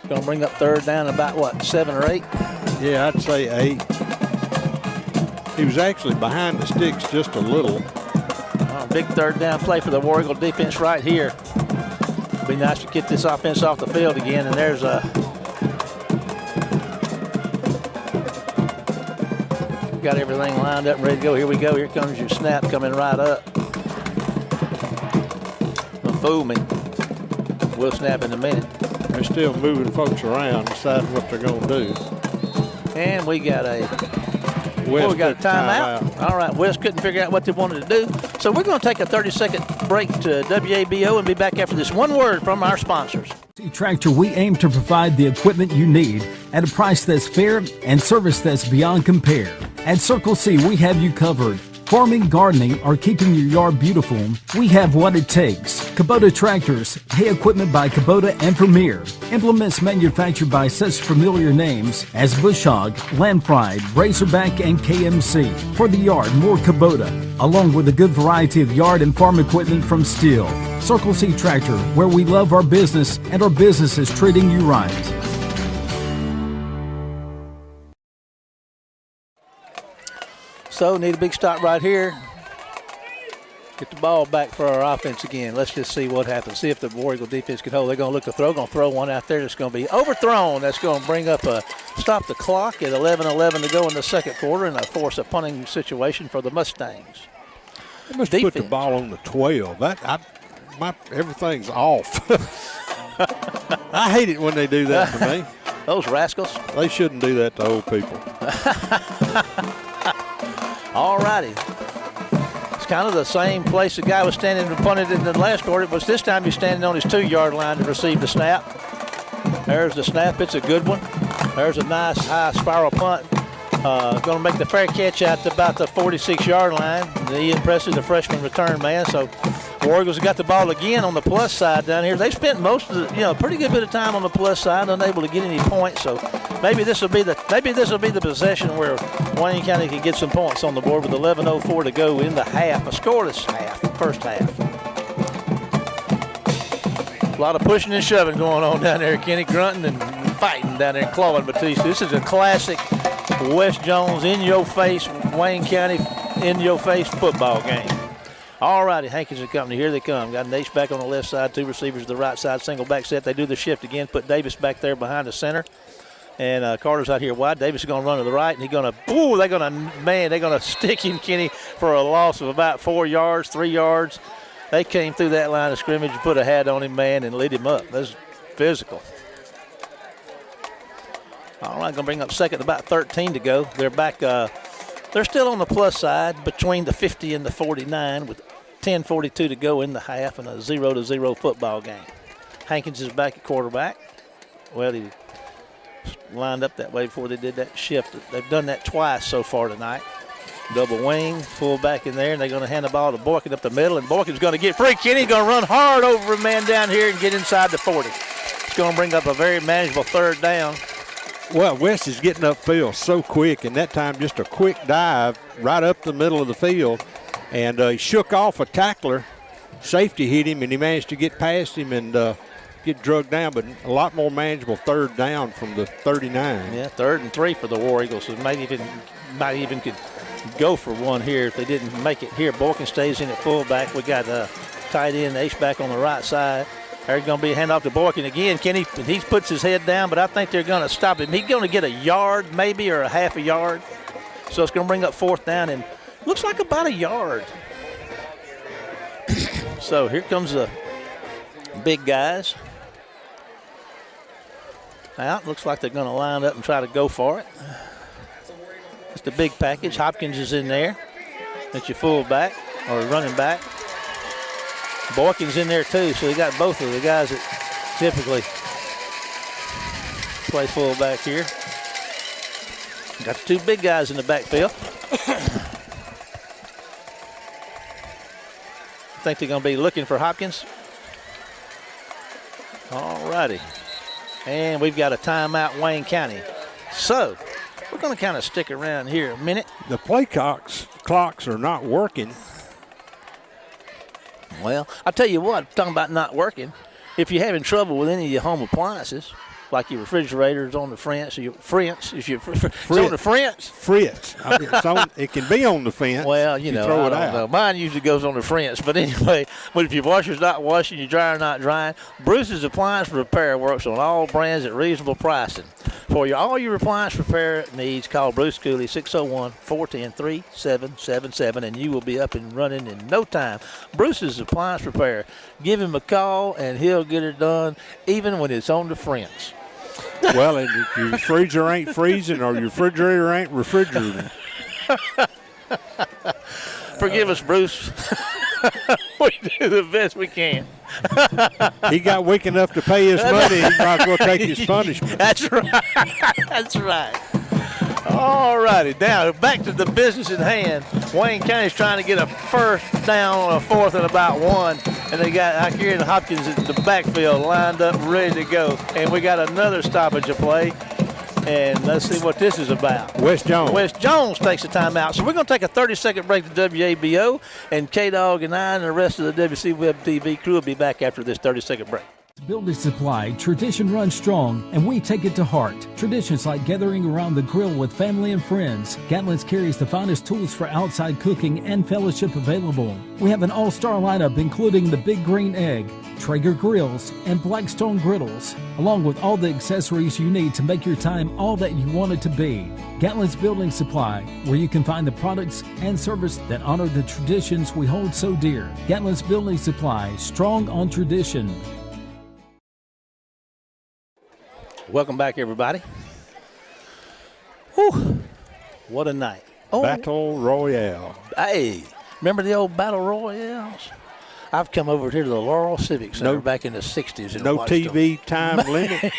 Speaker 8: Going to bring up third down about, what, 7 or 8?
Speaker 7: Yeah, I'd say 8. He was actually behind the sticks just a little.
Speaker 8: Big third down play for the War Eagle defense right here. It'd be nice to get this offense off the field again, and there's a got everything lined up and ready to go. Here we go. Here comes your snap coming right up. Don't fool me. We'll snap in a minute.
Speaker 7: They're still moving folks around, deciding what they're going to do.
Speaker 8: And we got a
Speaker 7: West
Speaker 8: got a timeout. All right, West couldn't figure out what they wanted to do. So we're going to take a 30-second break to WABO and be back after this one word from our sponsors.
Speaker 2: Tractor, we aim to provide the equipment you need at a price that's fair and service that's beyond compare. At Circle C, we have you covered. Farming, gardening, or keeping your yard beautiful, we have what it takes. Kubota Tractors, hay equipment by Kubota and Premier. Implements manufactured by such familiar names as Bush Hog, Land Pride, Razorback, and KMC. For the yard, more Kubota, along with a good variety of yard and farm equipment from Steel. Circle C Tractor, where we love our business and our business is treating you right.
Speaker 8: So need a big stop right here. Get the ball back for our offense again. Let's just see what happens. See if the War Eagle defense can hold. They're going to look to throw. Going to throw one out there that's going to be overthrown. That's going to bring up a stop the clock at 11:11 to go in the second quarter and force a punting situation for the Mustangs.
Speaker 7: They must put the ball on the 12. Everything's off. I hate it when they do that to me.
Speaker 8: Those rascals.
Speaker 7: They shouldn't do that to old people.
Speaker 8: All righty. It's kind of the same place the guy was standing and punted in the last quarter, but this time he's standing on his 2-yard line to receive the snap. There's the snap. It's a good one. There's a nice high spiral punt. Going to make the fair catch out to about the 46-yard line. He impresses the freshman return man. So War Eagles have got the ball again on the plus side down here. They spent most of the, pretty good bit of time on the plus side, unable to get any points. So maybe this will be the possession where Wayne County can get some points on the board with 11:04 to go in the half, a scoreless half, first half. A lot of pushing and shoving going on down there, Kenny, grunting and fighting down there, clawing Batista. This is a classic West Jones in-your-face, Wayne County in-your-face football game. All righty, Hankins and company, here they come. Got an H-back on the left side, 2 receivers to the right side, single back set. They do the shift again, put Davis back there behind the center. And Carter's out here wide. Davis is going to run to the right, and they're going to stick him, Kenny, for a loss of about 4 yards, 3 yards. They came through that line of scrimmage and put a hat on him, man, and lit him up. That's physical. All right, going to bring up second, about 13 to go. They're back. They're still on the plus side between the 50 and the 49 with 10:42 to go in the half and a 0-0 football game. Hankins is back at quarterback. Well, he lined up that way before they did that shift. They've done that twice so far tonight. Double wing, fullback in there, and they're going to hand the ball to Boykin up the middle, and Boykin's going to get free. Kenny's going to run hard over a man down here and get inside the 40. It's going to bring up a very manageable third down.
Speaker 7: Well, West is getting upfield so quick, and that time just a quick dive right up the middle of the field, and he shook off a tackler. Safety hit him, and he managed to get past him and get drugged down, but a lot more manageable third down from the 39.
Speaker 8: Yeah, 3rd and 3 for the War Eagles. So might even could go for one here if they didn't make it here. Boykin stays in at fullback. We got tight end H-back on the right side. There's going to be a handoff to Boykin again. Kenny, he puts his head down, but I think they're going to stop him. He's going to get a yard maybe or a half a yard. So it's going to bring up 4th down, and looks like about a yard. So here comes the big guys. Out. Looks like they're going to line up and try to go for it. It's the big package. Hopkins is in there. That's your fullback or running back. Boykin's in there too, so they got both of the guys that typically play fullback here. Got the 2 big guys in the backfield. I think they're going to be looking for Hopkins. All righty. And we've got a timeout, Wayne County. So we're going to kind of stick around here a minute.
Speaker 7: The play clocks are not working.
Speaker 8: Well, I'll tell you what, talking about not working, if you're having trouble with any of your home appliances,
Speaker 6: like your refrigerator's on the fence, or your fence. If it's on the fence.
Speaker 7: Fritz. It can be on the fence.
Speaker 6: Well,
Speaker 7: you throw it out.
Speaker 6: Know. Mine usually goes on the fence. But anyway, if your washer's not washing, your dryer not drying, Bruce's Appliance Repair works on all brands at reasonable pricing. For all your appliance repair needs, call Bruce Cooley, 601-410-3777, and you will be up and running in no time. Bruce's Appliance Repair. Give him a call, and he'll get it done, even when it's on the fence.
Speaker 7: Well, and if your freezer ain't freezing or your refrigerator ain't refrigerating.
Speaker 6: Forgive us, Bruce. We do the best we can.
Speaker 7: He got weak enough to pay his money. He might as well take his punishment.
Speaker 6: That's right. That's right. All righty. Now, back to the business at hand. Wayne County's trying to get a first down on a 4th and about 1. And they got Akira and Hopkins at the backfield lined up, ready to go. And we got another stoppage of play. And let's see what this is about.
Speaker 7: West Jones
Speaker 6: takes a timeout. So we're going to take a 30-second break to WABO. And K-Dog and I and the rest of the WC Web TV crew will be back after this 30-second break.
Speaker 2: Building Supply, tradition runs strong, and we take it to heart. Traditions like gathering around the grill with family and friends. Gatlin's carries the finest tools for outside cooking and fellowship available. We have an all-star lineup including the Big Green Egg, Traeger grills, and Blackstone griddles, along with all the accessories you need to make your time all that you want it to be. Gatlin's Building Supply, where you can find the products and service that honor the traditions we hold so dear. Gatlin's Building Supply, strong on tradition.
Speaker 6: Welcome back, everybody. Whew, what a night.
Speaker 7: Battle Royale.
Speaker 6: Hey, remember the old Battle Royales? I've come over here to the Laurel Civic Center back in the 60s. And
Speaker 7: no TV time limit.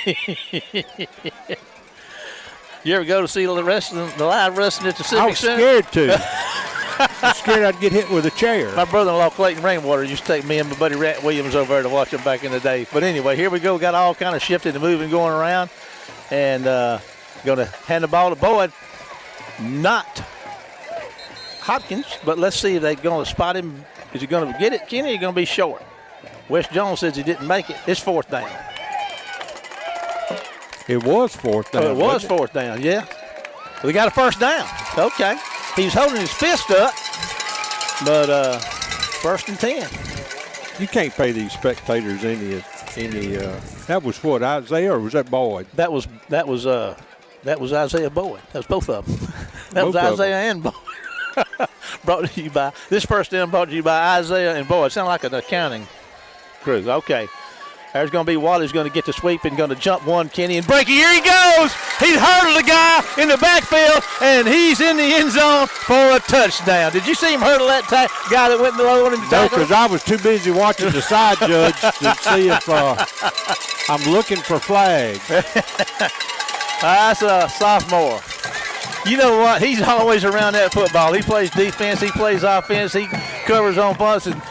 Speaker 6: You ever go to see the live wrestling at the Civic Center?
Speaker 7: I was scared to. I was scared I'd get hit with a chair.
Speaker 6: My brother-in-law, Clayton Rainwater, used to take me and my buddy Rat Williams over there to watch them back in the day. But anyway, here we go. Got all kind of shifting and moving going around. And going to hand the ball to Boyd. Not Hopkins, but let's see if they're going to spot him. Is he going to get it, Kenny, or is he going to be short? West Jones says he didn't make it. It's 4th down.
Speaker 7: It was 4th down.
Speaker 6: Oh, it was 4th down, yeah. We got a first down. Okay. He's holding his fist up, but 1st and 10.
Speaker 7: You can't pay these spectators any. That was what, Isaiah, or was that Boyd?
Speaker 6: That was Isaiah Boyd. That was both of them. That was Isaiah and Boyd. Brought to you by this first down. Brought to you by Isaiah and Boyd. Sound like an accounting crew. Okay. There's going to be Wally's going to get the sweep and going to jump one, Kenny, and break it. Here he goes. He hurdled a guy in the backfield, and he's in the end zone for a touchdown. Did you see him hurdle that guy that went below him?
Speaker 7: No, because I was too busy watching the side judge to see if I'm looking for flags.
Speaker 6: That's a sophomore. You know what? He's always around that football. He plays defense. He plays offense. He covers on punts, and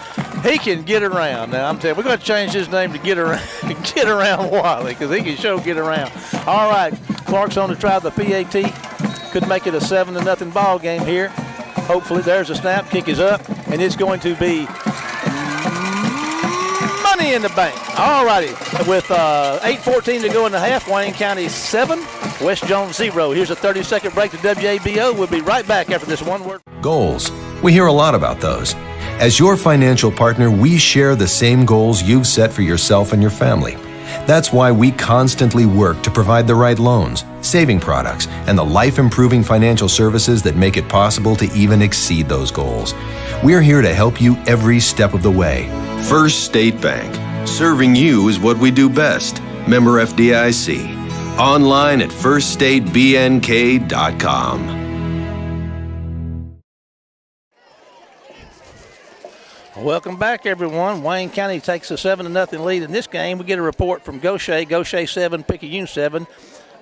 Speaker 6: he can get around. Now, I'm telling you, we're going to change his name to Get Around Wally, because he can sure get around. All right, Clark's on to try the PAT. Could make it a 7-0 ball game here. Hopefully, there's a snap. Kick is up, and it's going to be money in the bank. All righty, with 8:14 to go in the half, Wayne County 7, West Jones 0. Here's a 30-second break to WABO. We'll be right back after this one word.
Speaker 4: Goals. We hear a lot about those. As your financial partner, we share the same goals you've set for yourself and your family. That's why we constantly work to provide the right loans, saving products, and the life-improving financial services that make it possible to even exceed those goals. We're here to help you every step of the way. First State Bank. Serving you is what we do best. Member FDIC. Online at firststatebnk.com.
Speaker 6: Welcome back, everyone. Wayne County takes a 7-0 lead in this game. We get a report from Gaucher. Gaucher 7, Picayune 7.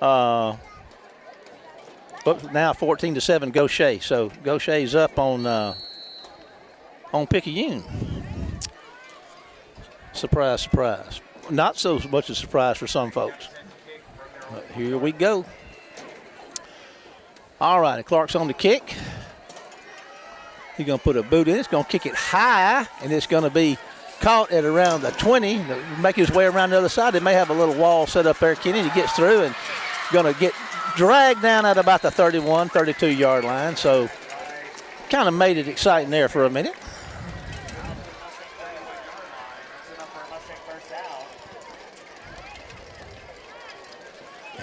Speaker 6: Now 14-7 Gaucher. So Gaucher's up on Picayune. Surprise, surprise. Not so much a surprise for some folks. But here we go. All right, Clark's on the kick. He's going to put a boot in. It's going to kick it high, and it's going to be
Speaker 8: caught at around the 20, make his way around the other side. They may have a little wall set up there, Kenny. He gets through and going to get dragged down at about the 31, 32-yard line. So kind of made it exciting there for a minute.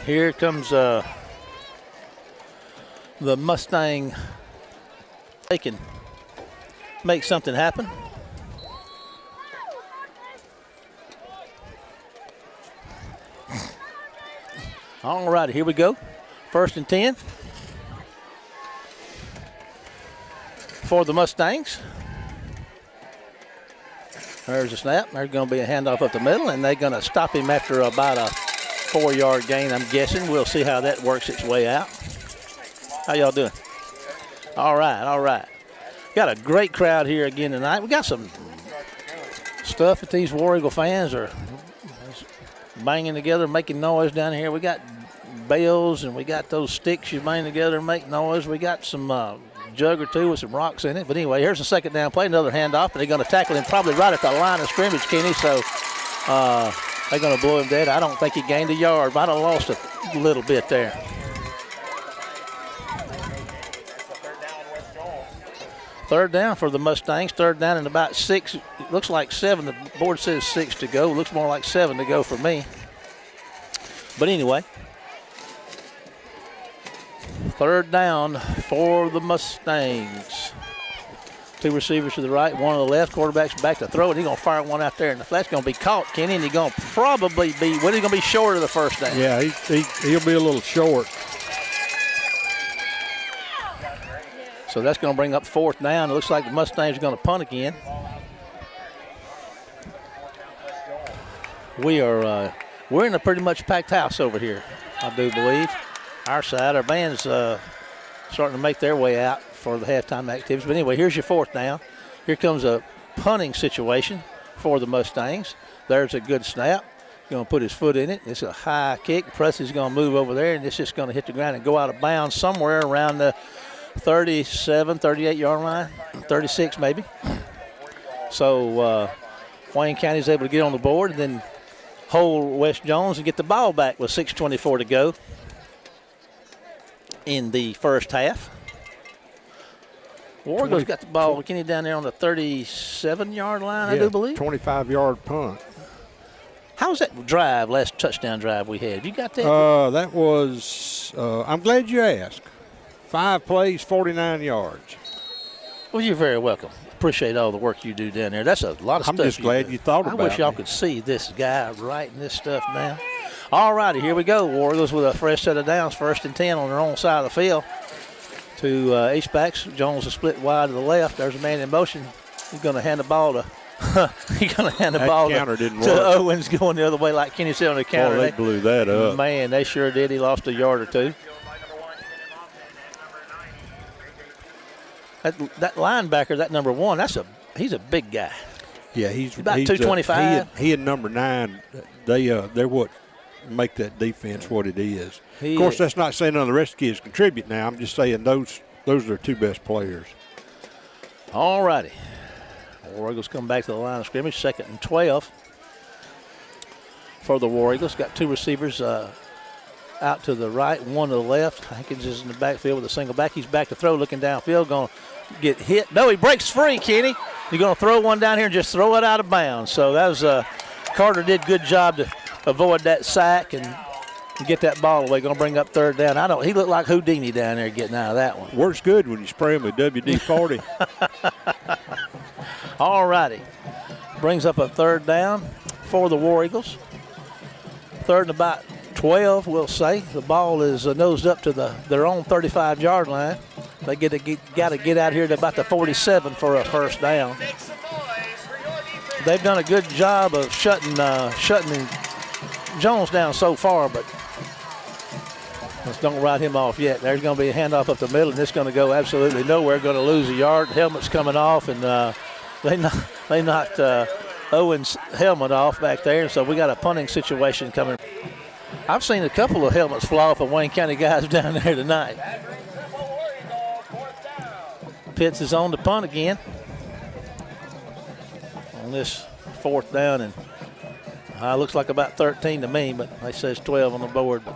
Speaker 8: Here comes the Mustang. They can make something happen. All right, here we go. 1st and 10 for the Mustangs. There's a snap. There's going to be a handoff up the middle, and they're going to stop him after about a 4-yard gain, I'm guessing. We'll see how that works its way out. How y'all doing? All right, all right. Got a great crowd here again tonight. We got some stuff that these War Eagle fans are banging together, making noise down here. We got bells and we got those sticks you bang together and make noise. We got some jug or two with some rocks in it. But anyway, here's a 2nd down play, another handoff, and they're going to tackle him probably right at the line of scrimmage, Kenny. So they're going to blow him dead. I don't think he gained a yard, but I lost a little bit there. Third down for the Mustangs. 3rd down and about 6. It looks like 7. The board says 6 to go. Looks more like 7 to go for me. But anyway, 3rd down for the Mustangs. 2 receivers to the right, 1 on the left. Quarterback's back to throw, and he's going to fire one out there in the flat. It's going to be caught, Kenny, and he's going to probably be, he's going to be short of the 1st down.
Speaker 7: Yeah, he'll be a little short.
Speaker 8: So that's going to bring up 4th down. It looks like the Mustangs are going to punt again. We're in a pretty much packed house over here, I do believe. Our side, our band's starting to make their way out for the halftime activities. But anyway, here's your 4th down. Here comes a punting situation for the Mustangs. There's a good snap. Going to put his foot in it. It's a high kick. Presley's going to move over there, and it's just going to hit the ground and go out of bounds somewhere around the 37, 38-yard line, 36 maybe. So Wayne County's able to get on the board and then hold West Jones and get the ball back with 6:24 to go in the 1st half. War Eagles got the ball, Kenny, down there on the 37-yard line, I do believe.
Speaker 7: 25-yard punt.
Speaker 8: How was that drive, last touchdown drive we had? You got that?
Speaker 7: That was, I'm glad you asked. 5 plays, 49 yards.
Speaker 8: Well, you're very welcome. Appreciate all the work you do down there. That's a lot of stuff.
Speaker 7: I'm just glad you thought about it.
Speaker 8: I wish y'all could see this guy writing this stuff down. All righty, here we go. War Eagles with a fresh set of downs, 1st and 10 on their own side of the field. To H-backs. Jones is split wide to the left. There's a man in motion. He's going to hand the ball to to Owens going the other way like Kenny said on the counter.
Speaker 7: Oh, they blew that up.
Speaker 8: Man, they sure did. He lost a yard or two. That linebacker, that number 1, he's a big guy.
Speaker 7: Yeah, he's
Speaker 8: about 225.
Speaker 7: He and number 9, they're what make that defense what it is. Of course, that's not saying none of the rest of the kids contribute now. I'm just saying those are their 2 best players.
Speaker 8: All righty. War Eagles come back to the line of scrimmage, 2nd and 12 for the War Eagles. Got 2 receivers out to the right, 1 to the left. Hankins is in the backfield with a single back. He's back to throw, looking downfield, going to get hit. No, he breaks free, Kenny. You're going to throw one down here and just throw it out of bounds. So that was Carter did a good job to avoid that sack and get that ball away. Going to bring up 3rd down. He looked like Houdini down there getting out of that one.
Speaker 7: Works good when you spray him with WD-40.
Speaker 8: All righty. Brings up a 3rd down for the War Eagles. 3rd and about 12, we'll say. The ball is nosed up to their own 35-yard line. They got to get out here to about the 47 for a 1st down. They've done a good job of shutting Jones down so far, but let's don't write him off yet. There's going to be a handoff up the middle, and it's going to go absolutely nowhere. Going to lose a yard. Helmet's coming off, and they knocked Owens' helmet off back there, and so we got a punting situation coming. I've seen a couple of helmets fly off of Wayne County guys down there tonight. Pitts is on the punt again on this 4th down, and looks like about 13 to me, but it says 12 on the board. But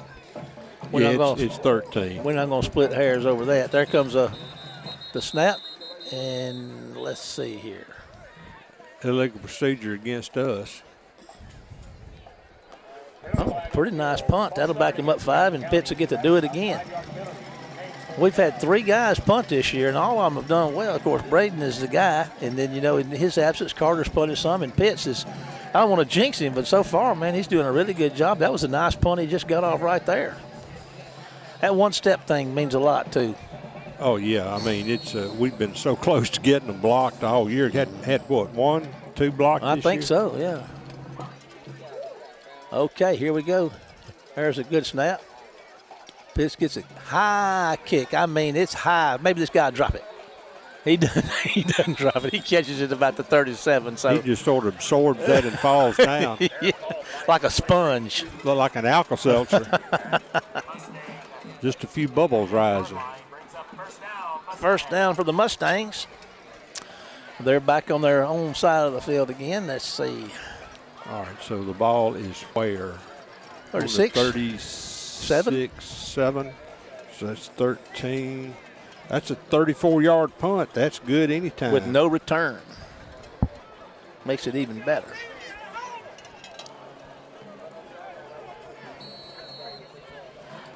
Speaker 7: it's 13.
Speaker 8: We're not going to split hairs over that. There comes the snap, and let's see here.
Speaker 7: Illegal procedure against us.
Speaker 8: Oh, pretty nice punt. That'll back him up 5, and Pitts will get to do it again. We've had 3 guys punt this year, and all of them have done well. Of course, Braden is the guy, and then, in his absence, Carter's punted some, and Pitts is, I don't want to jinx him, but so far, man, he's doing a really good job. That was a nice punt he just got off right there. That one-step thing means a lot, too.
Speaker 7: Oh, yeah. I mean, it's we've been so close to getting them blocked all year. Had what, 1, 2 blocked
Speaker 8: I
Speaker 7: this
Speaker 8: think
Speaker 7: year?
Speaker 8: so, yeah. Okay, here we go. There's a good snap. Pitts gets a high kick. I mean, it's high. Maybe this guy will drop it. He doesn't drop it. He catches it about the 37. So
Speaker 7: he just sort of absorbs that and falls down.
Speaker 8: Yeah, like a sponge.
Speaker 7: Look like an Alka-Seltzer. Just a few bubbles rising.
Speaker 8: First down for the Mustangs. They're back on their own side of the field again. Let's see.
Speaker 7: All right, so the ball is where?
Speaker 8: 36?
Speaker 7: 36, 7. So that's 13. That's a 34-yard punt. That's good anytime.
Speaker 8: With no return. Makes it even better.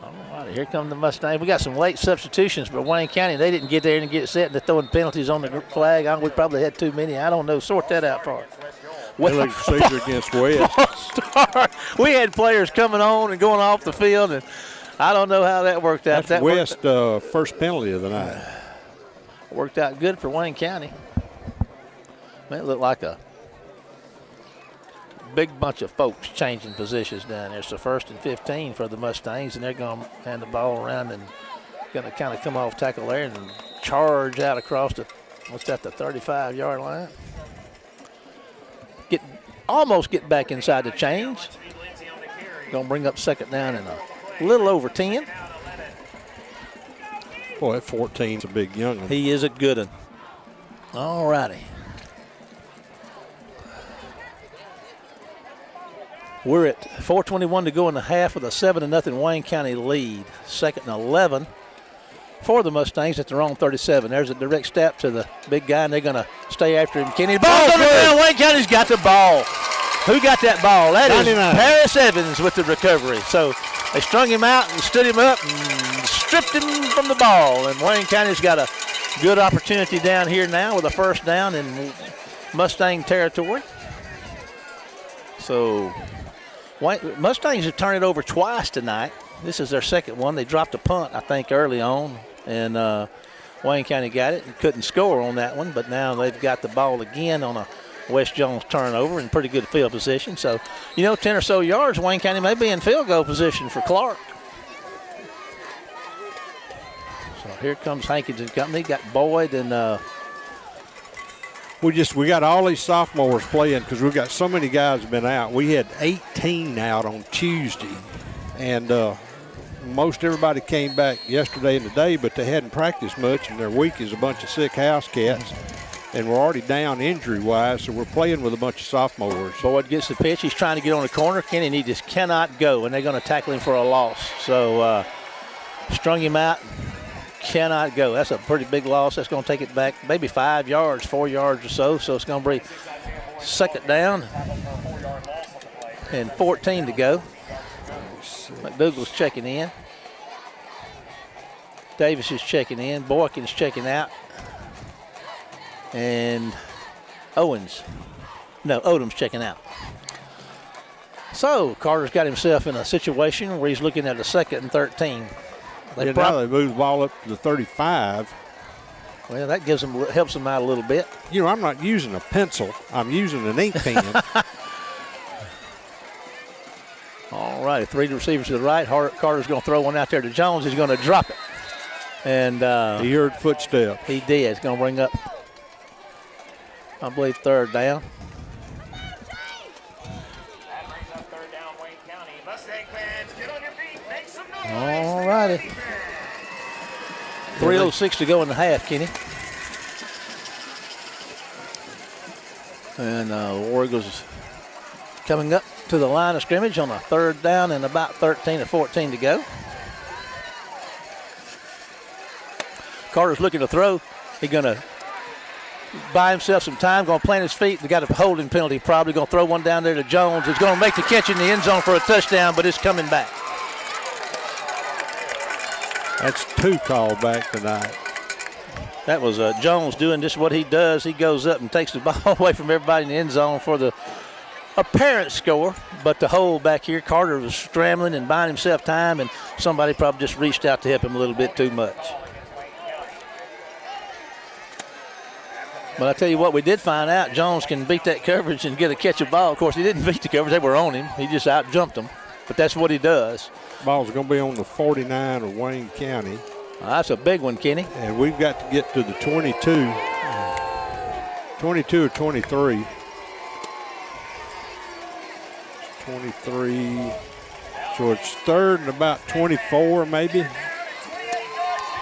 Speaker 8: All right, here come the Mustangs. We got some late substitutions, but Wayne County, they didn't get there and get it set, and they're throwing penalties on the flag. We probably had too many. I don't know. Sort that out for us.
Speaker 7: Illegal procedure against West.
Speaker 8: We had players coming on and going off the field, and I don't know how that worked out.
Speaker 7: That's West first penalty of the night.
Speaker 8: Worked out good for Wayne County. Man, it looked like a big bunch of folks changing positions down there. So 1st and 15 for the Mustangs, and they're going to hand the ball around and going to kind of come off tackle there and charge out across the 35-yard line. Almost get back inside the change. Going to bring up 2nd down and a little over 10.
Speaker 7: Boy, that 14's a big young one.
Speaker 8: He is a good one. All righty. We're at 4:21 to go in the half with a 7-0 Wayne County lead. 2nd and 11 for the Mustangs at their own 37. There's a direct step to the big guy, and they're going to stay after him. Kenny, ball on the ground. Wayne County's got the ball. Who got that ball? That 99. Is Paris Evans with the recovery. So they strung him out and stood him up and stripped him from the ball. And Wayne County's got a good opportunity down here now with a 1st down in Mustang territory. So Mustangs have turned it over twice tonight. This is their 2nd one. They dropped a punt, I think, early on, and Wayne County got it and couldn't score on that one. But now they've got the ball again on a West Jones turnover in pretty good field position. So, 10 or so yards, Wayne County may be in field goal position for Clark. So here comes Hankins and company. Got Boyd and
Speaker 7: we got all these sophomores playing because we've got so many guys have been out. We had 18 out on Tuesday, and most everybody came back yesterday and today, but they hadn't practiced much, and their week is a bunch of sick house cats. And we're already down injury-wise, so we're playing with a bunch of sophomores.
Speaker 8: Boyd gets the pitch. He's trying to get on the corner. Kenny, and he just cannot go, and they're going to tackle him for a loss. So strung him out. Cannot go. That's a pretty big loss. That's going to take it back maybe 5 yards, 4 yards or so. So it's going to be 2nd down and 14 to go. McDougal's checking in. Davis is checking in. Boykin's checking out. And Odom's checking out. So Carter's got himself in a situation where he's looking at a 2nd and 13.
Speaker 7: Now they move the ball up to the 35.
Speaker 8: Well, that helps them out a little bit.
Speaker 7: I'm not using a pencil. I'm using an ink pen.
Speaker 8: All right, 3 receivers to the right. Carter's going to throw one out there to Jones. He's going to drop it. And
Speaker 7: he heard footsteps.
Speaker 8: He did. It's going to bring up, I believe, 3rd down. All righty. 3:06 to go in the half, Kenny. And the War Eagles coming up to the line of scrimmage on a 3rd down and about 13 or 14 to go. Carter's looking to throw. He's going to buy himself some time, going to plant his feet. They got a holding penalty, probably going to throw one down there to Jones. He's going to make the catch in the end zone for a touchdown, but it's coming back.
Speaker 7: That's 2 called back tonight.
Speaker 8: That was Jones doing just what he does. He goes up and takes the ball away from everybody in the end zone for the apparent score, but the hold back here, Carter was scrambling and buying himself time, and somebody probably just reached out to help him a little bit too much. But I tell you what, we did find out Jones can beat that coverage and get a catch of ball. Of course, he didn't beat the coverage. They were on him. He just out-jumped them. But that's what he does.
Speaker 7: Ball's going to be on the 49 of Wayne County.
Speaker 8: That's a big one, Kenny.
Speaker 7: And we've got to get to the 22. 22 or 23. 23. So it's 3rd and about 24 maybe.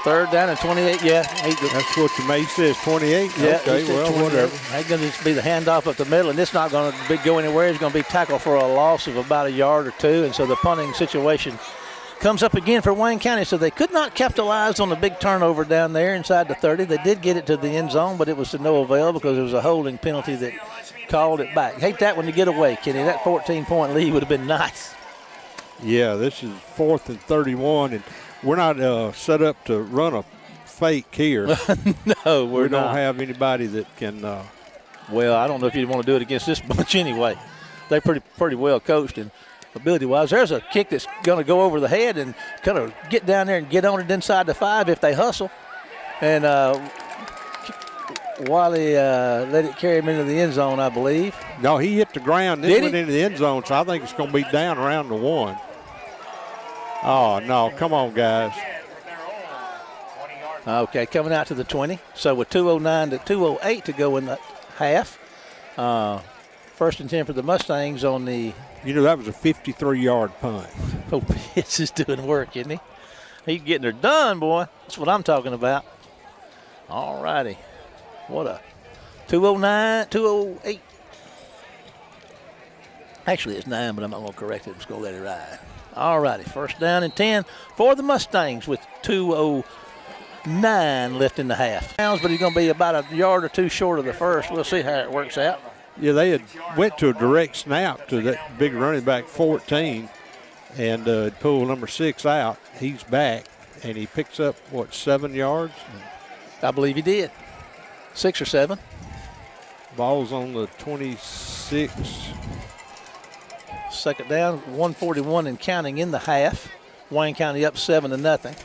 Speaker 8: 3rd down and 28, yeah.
Speaker 7: That's what the May says, 28?
Speaker 8: Yeah,
Speaker 7: okay, well,
Speaker 8: 28.
Speaker 7: whatever.
Speaker 8: They're going to be the handoff up the middle, and it's not going to go anywhere. It's going to be tackled for a loss of about a yard or 2, and so the punting situation comes up again for Wayne County. So they could not capitalize on the big turnover down there inside the 30. They did get it to the end zone, but it was to no avail because it was a holding penalty that called it back. Hate that one to get away, Kenny. That 14-point lead would have been nice.
Speaker 7: Yeah, this is 4th and 31, and we're not set up to run a fake here.
Speaker 8: No,
Speaker 7: we don't have anybody that can.
Speaker 8: Well, I don't know if you'd want to do it against this bunch anyway. They're pretty well coached and ability-wise. There's a kick that's going to go over the head and kind of get down there and get on it inside the 5 if they hustle. And Wiley let it carry him into the end zone, I believe.
Speaker 7: No, he hit the ground, then went into the end zone, so I think it's going to be down around the 1. Oh, no, come on, guys.
Speaker 8: Okay, coming out to the 20. So with 2:09 to 2:08 to go in the half. 1st and 10 for the Mustangs on the.
Speaker 7: You know, that was a 53-yard punt.
Speaker 8: Oh, Pitts is doing work, isn't he? He's getting her done, boy. That's what I'm talking about. All righty. What a 2:09, 2:08. Actually, it's 9, but I'm not going to correct it. I'm just going to let it ride. All righty. 1st down and 10 for the Mustangs with 2:09 left in the half. But he's going to be about a yard or 2 short of the first. We'll see how it works out.
Speaker 7: Yeah, they had went to a direct snap to that big running back 14 and pulled number 6 out. He's back, and he picks up, 7 yards?
Speaker 8: I believe he did. 6 or 7.
Speaker 7: Ball's on the 26.
Speaker 8: 2nd down, 1:41 and counting in the half. Wayne County up 7-0.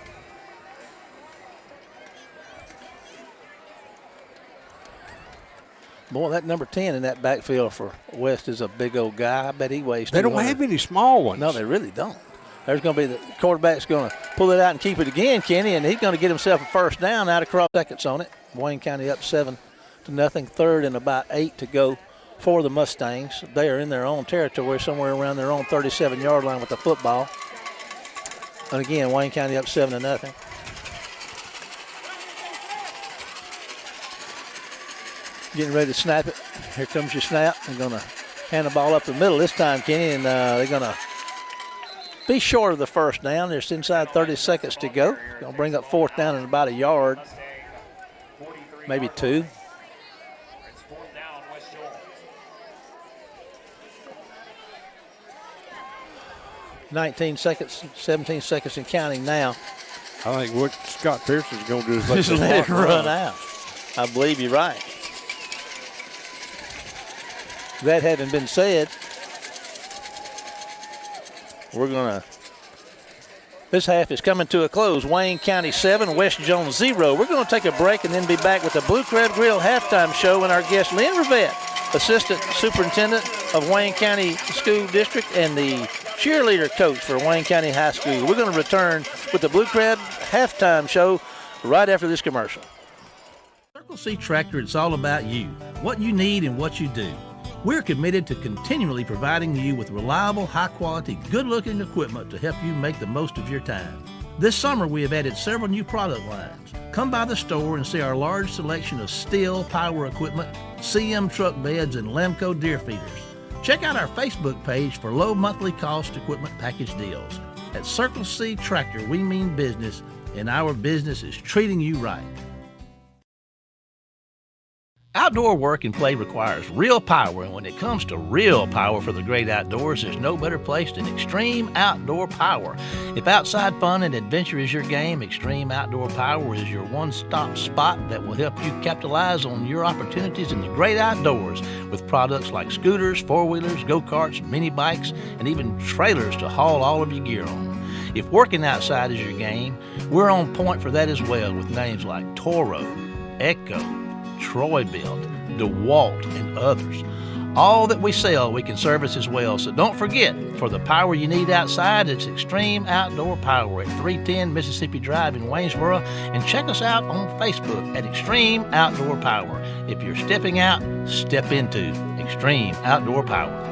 Speaker 8: Boy, that number 10 in that backfield for West is a big old guy. I bet he weighs 200.
Speaker 7: They don't have any small ones.
Speaker 8: No, they really don't. There's going to be the quarterback's going to pull it out and keep it again, Kenny, and he's going to get himself a 1st down out across seconds on it. Wayne County up 7-0. 3rd and about 8 to go for the Mustangs. They are in their own territory, somewhere around their own 37-yard line with the football. And again, Wayne County up 7-0. Getting ready to snap it. Here comes your snap. They're going to hand the ball up the middle this time, Kenny, and they're going to be short of the 1st down. There's inside 30 seconds to go. Going to bring up 4th down and about a yard, maybe 2. (19 seconds, 17 seconds and counting now.
Speaker 7: I think what Scott Pearson's going to do is
Speaker 8: just let it run out. I believe you're right. That having been said, this half is coming to a close. Wayne County 7, West Jones 0. We're going to take a break and then be back with the Blue Crab Grill halftime show and our guest Lynn Rivette, Assistant Superintendent of Wayne County School District and the cheerleader coach for Wayne County High School. We're going to return with the Blue Crab halftime show right after this commercial.
Speaker 6: Circle C Tractor, it's all about you, what you need and what you do. We're committed to continually providing you with reliable, high-quality, good-looking equipment to help you make the most of your time. This summer, we have added several new product lines. Come by the store and see our large selection of Stihl power equipment, CM truck beds, and Lemco deer feeders. Check out our Facebook page for low monthly cost equipment package deals. At Circle C Tractor, we mean business, and our business is treating you right. Outdoor work and play requires real power, and when it comes to real power for the great outdoors, there's no better place than Extreme Outdoor Power. If outside fun and adventure is your game, Extreme Outdoor Power is your one-stop spot that will help you capitalize on your opportunities in the great outdoors with products like scooters, four-wheelers, go-karts, mini bikes, and even trailers to haul all of your gear on. If working outside is your game, we're on point for that as well with names like Toro, Echo, Troy-Bilt, DeWalt, and others. All that we sell, we can service as well. So don't forget, for the power you need outside, it's Extreme Outdoor Power at 310 Mississippi Drive in Waynesboro. And check us out on Facebook at Extreme Outdoor Power. If you're stepping out, step into Extreme Outdoor Power.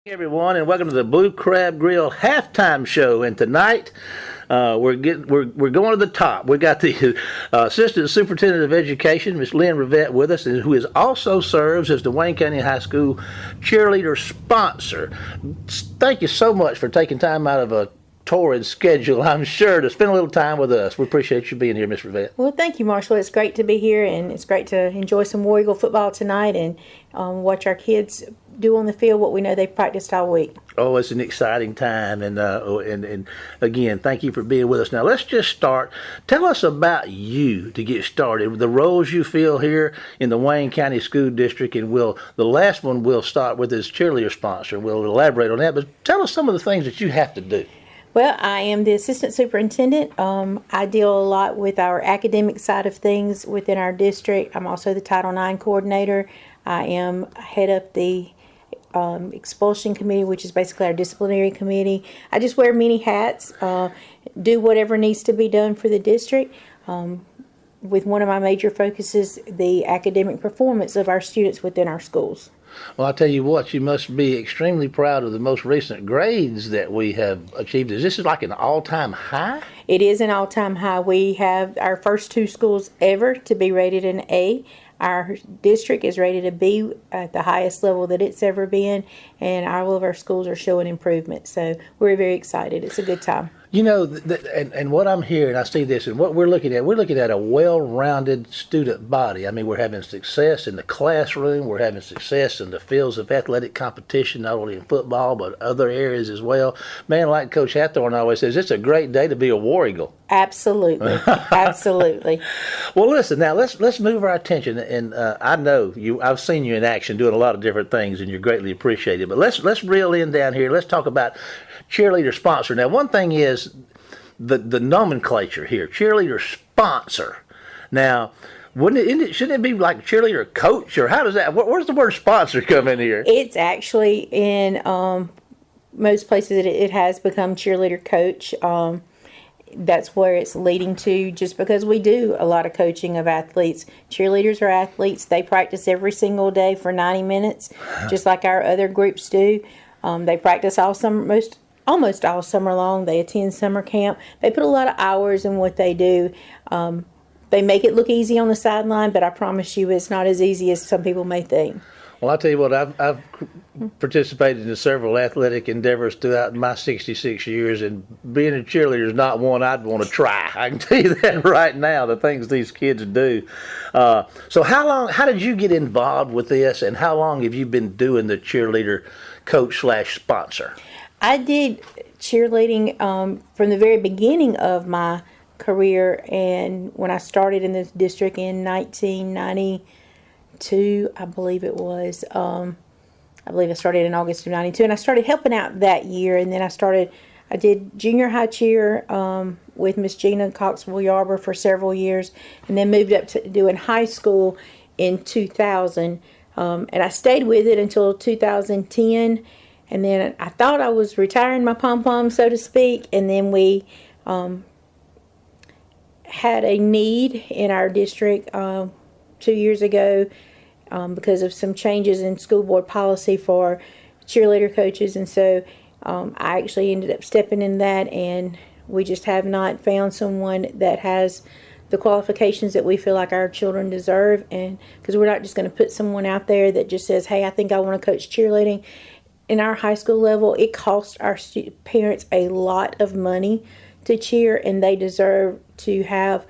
Speaker 8: Hey everyone, and welcome to the Blue Crab Grill halftime show. And tonight, we're going to the top. We got the Assistant Superintendent of Education, Miss Lynn Rivette, with us, and who also serves as the Wayne County High School cheerleader sponsor. Thank you so much for taking time out of a torrid schedule, I'm sure, to spend a little time with us. We appreciate you being here, Miss Rivette.
Speaker 9: Well, thank you, Marshall. It's great to be here, and it's great to enjoy some War Eagle football tonight and watch our kids do on the field what we know they've practiced all week.
Speaker 8: Oh, it's an exciting time, and again, thank you for being with us. Now, let's just start. Tell us about you to get started, the roles you fill here in the Wayne County School District, and the last one we'll start with is cheerleader sponsor. We'll elaborate on that, but tell us some of the things that you have to do.
Speaker 9: Well, I am the assistant superintendent. I deal a lot with our academic side of things within our district. I'm also the Title IX coordinator. I am head of the expulsion committee, which is basically our disciplinary committee. I just wear many hats, do whatever needs to be done for the district, with one of my major focuses, the academic performance of our students within our schools.
Speaker 8: Well, I'll tell you what, you must be extremely proud of the most recent grades that we have achieved. Is this like an all-time high?
Speaker 9: It is an all-time high. We have our first two schools ever to be rated an A. Our district is rated a B at the highest level that it's ever been, and all of our schools are showing improvement. So we're very excited. It's a good time.
Speaker 8: You know, and what I'm hearing, I see this, and what we're looking at a well-rounded student body. I mean, we're having success in the classroom. We're having success in the fields of athletic competition, not only in football, but other areas as well. Man, like Coach Hathorne always says, it's a great day to be a War Eagle.
Speaker 9: Absolutely. Absolutely.
Speaker 8: Well, listen, now let's move our attention, and I know I've seen you in action doing a lot of different things, and you're greatly appreciated. But let's reel in down here. Let's talk about cheerleader sponsor. Now, one thing is the nomenclature here, cheerleader sponsor. Now, shouldn't it be like cheerleader coach, or how does that? Where's the word sponsor come in here?
Speaker 9: It's actually in most places it has become cheerleader coach. That's where it's leading to, just because we do a lot of coaching of athletes. Cheerleaders are athletes. They practice every single day for 90 minutes, just like our other groups do. They practice all summer, almost all summer long. They attend summer camp. They put a lot of hours in what they do. They make it look easy on the sideline, but I promise you it's not as easy as some people may think.
Speaker 8: Well, I'll tell you what, I've participated in several athletic endeavors throughout my 66 years, and being a cheerleader is not one I'd want to try. I can tell you that right now, the things these kids do. So how did you get involved with this, and how long have you been doing the cheerleader coach/sponsor?
Speaker 9: I did cheerleading from the very beginning of my career, and when I started in this district in 1992, I believe it was. I believe I started in August of 92, and I started helping out that year, and then I did junior high cheer with Miss Gina Coxwell-Yarber for several years, and then moved up to doing high school in 2000, and I stayed with it until 2010, and then I thought I was retiring my pom-pom, so to speak, and then we had a need in our district 2 years ago, because of some changes in school board policy for cheerleader coaches. And so I actually ended up stepping in that, and we just have not found someone that has the qualifications that we feel like our children deserve. And because we're not just going to put someone out there that just says, hey, I think I want to coach cheerleading. In our high school level, it costs our parents a lot of money to cheer, and they deserve to have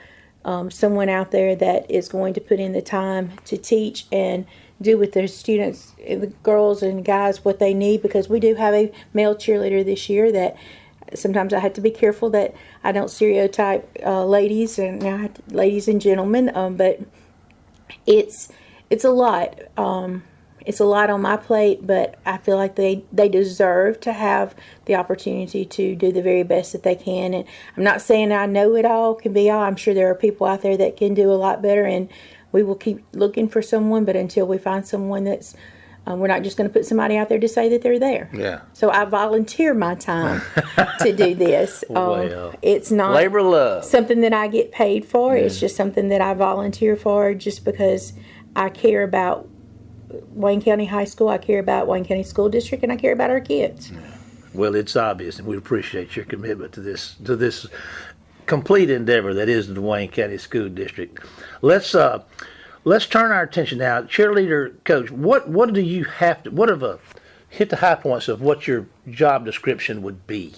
Speaker 9: someone out there that is going to put in the time to teach and do with their students, the girls and guys, what they need. Because we do have a male cheerleader this year that sometimes I have to be careful that I don't stereotype ladies and gentlemen, but it's a lot. It's a lot on my plate, but I feel like they deserve to have the opportunity to do the very best that they can. And I'm not saying I know it all, can be all. I'm sure there are people out there that can do a lot better, and we will keep looking for someone. But until we find someone that's, we're not just going to put somebody out there to say that they're there.
Speaker 8: Yeah.
Speaker 9: So I volunteer my time to do this.
Speaker 8: Well,
Speaker 9: it's not
Speaker 8: labor of love.
Speaker 9: Something that I get paid for. Yeah. It's just something that I volunteer for, just because I care about Wayne County High School, I care about Wayne County School District, and I care about our kids.
Speaker 8: Yeah. Well, it's obvious, and we appreciate your commitment to this complete endeavor that is the Wayne County School District. Let's turn our attention now. Cheerleader coach, what do you have to? What are hit the high points of what your job description would be?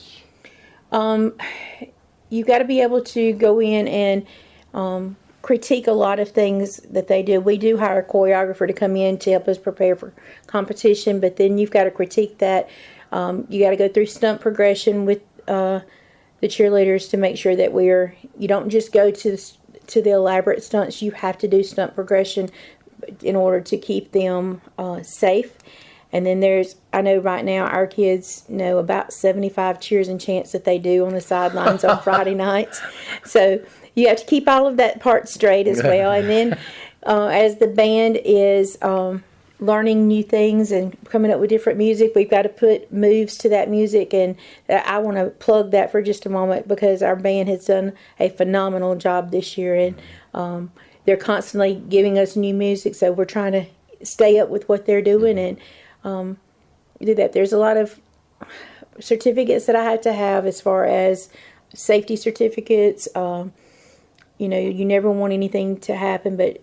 Speaker 9: You've got to be able to go in and critique a lot of things that they do. We do hire a choreographer to come in to help us prepare for competition, but then you've got to critique that. You got to go through stunt progression with the cheerleaders to make sure that you don't just go to the elaborate stunts. You have to do stunt progression in order to keep them safe. And then I know right now our kids know about 75 cheers and chants that they do on the sidelines on Friday nights. So you have to keep all of that part straight as well. And then as the band is learning new things and coming up with different music, we've got to put moves to that music. And I want to plug that for just a moment, because our band has done a phenomenal job this year. And they're constantly giving us new music, so we're trying to stay up with what they're doing and do that. There's a lot of certificates that I have to have as far as safety certificates. You never want anything to happen, but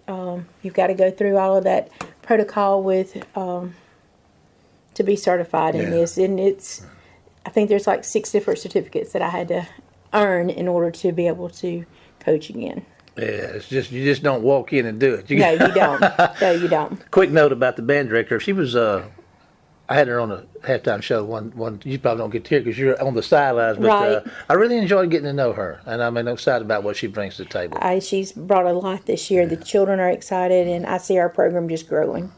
Speaker 9: you've got to go through all of that protocol with to be certified in this. And I think there's like 6 different certificates that I had to earn in order to be able to coach again.
Speaker 8: Yeah, it's just you just don't walk in and do it.
Speaker 9: No, you don't. No, you don't.
Speaker 8: Quick note about the band director. She was I had her on a halftime show. One you probably don't get to hear because you're on the sidelines, but
Speaker 9: right.
Speaker 8: I really enjoyed getting to know her, and I'm excited about what she brings to the table.
Speaker 9: She's brought a lot this year. The children are excited, and I see our program just growing.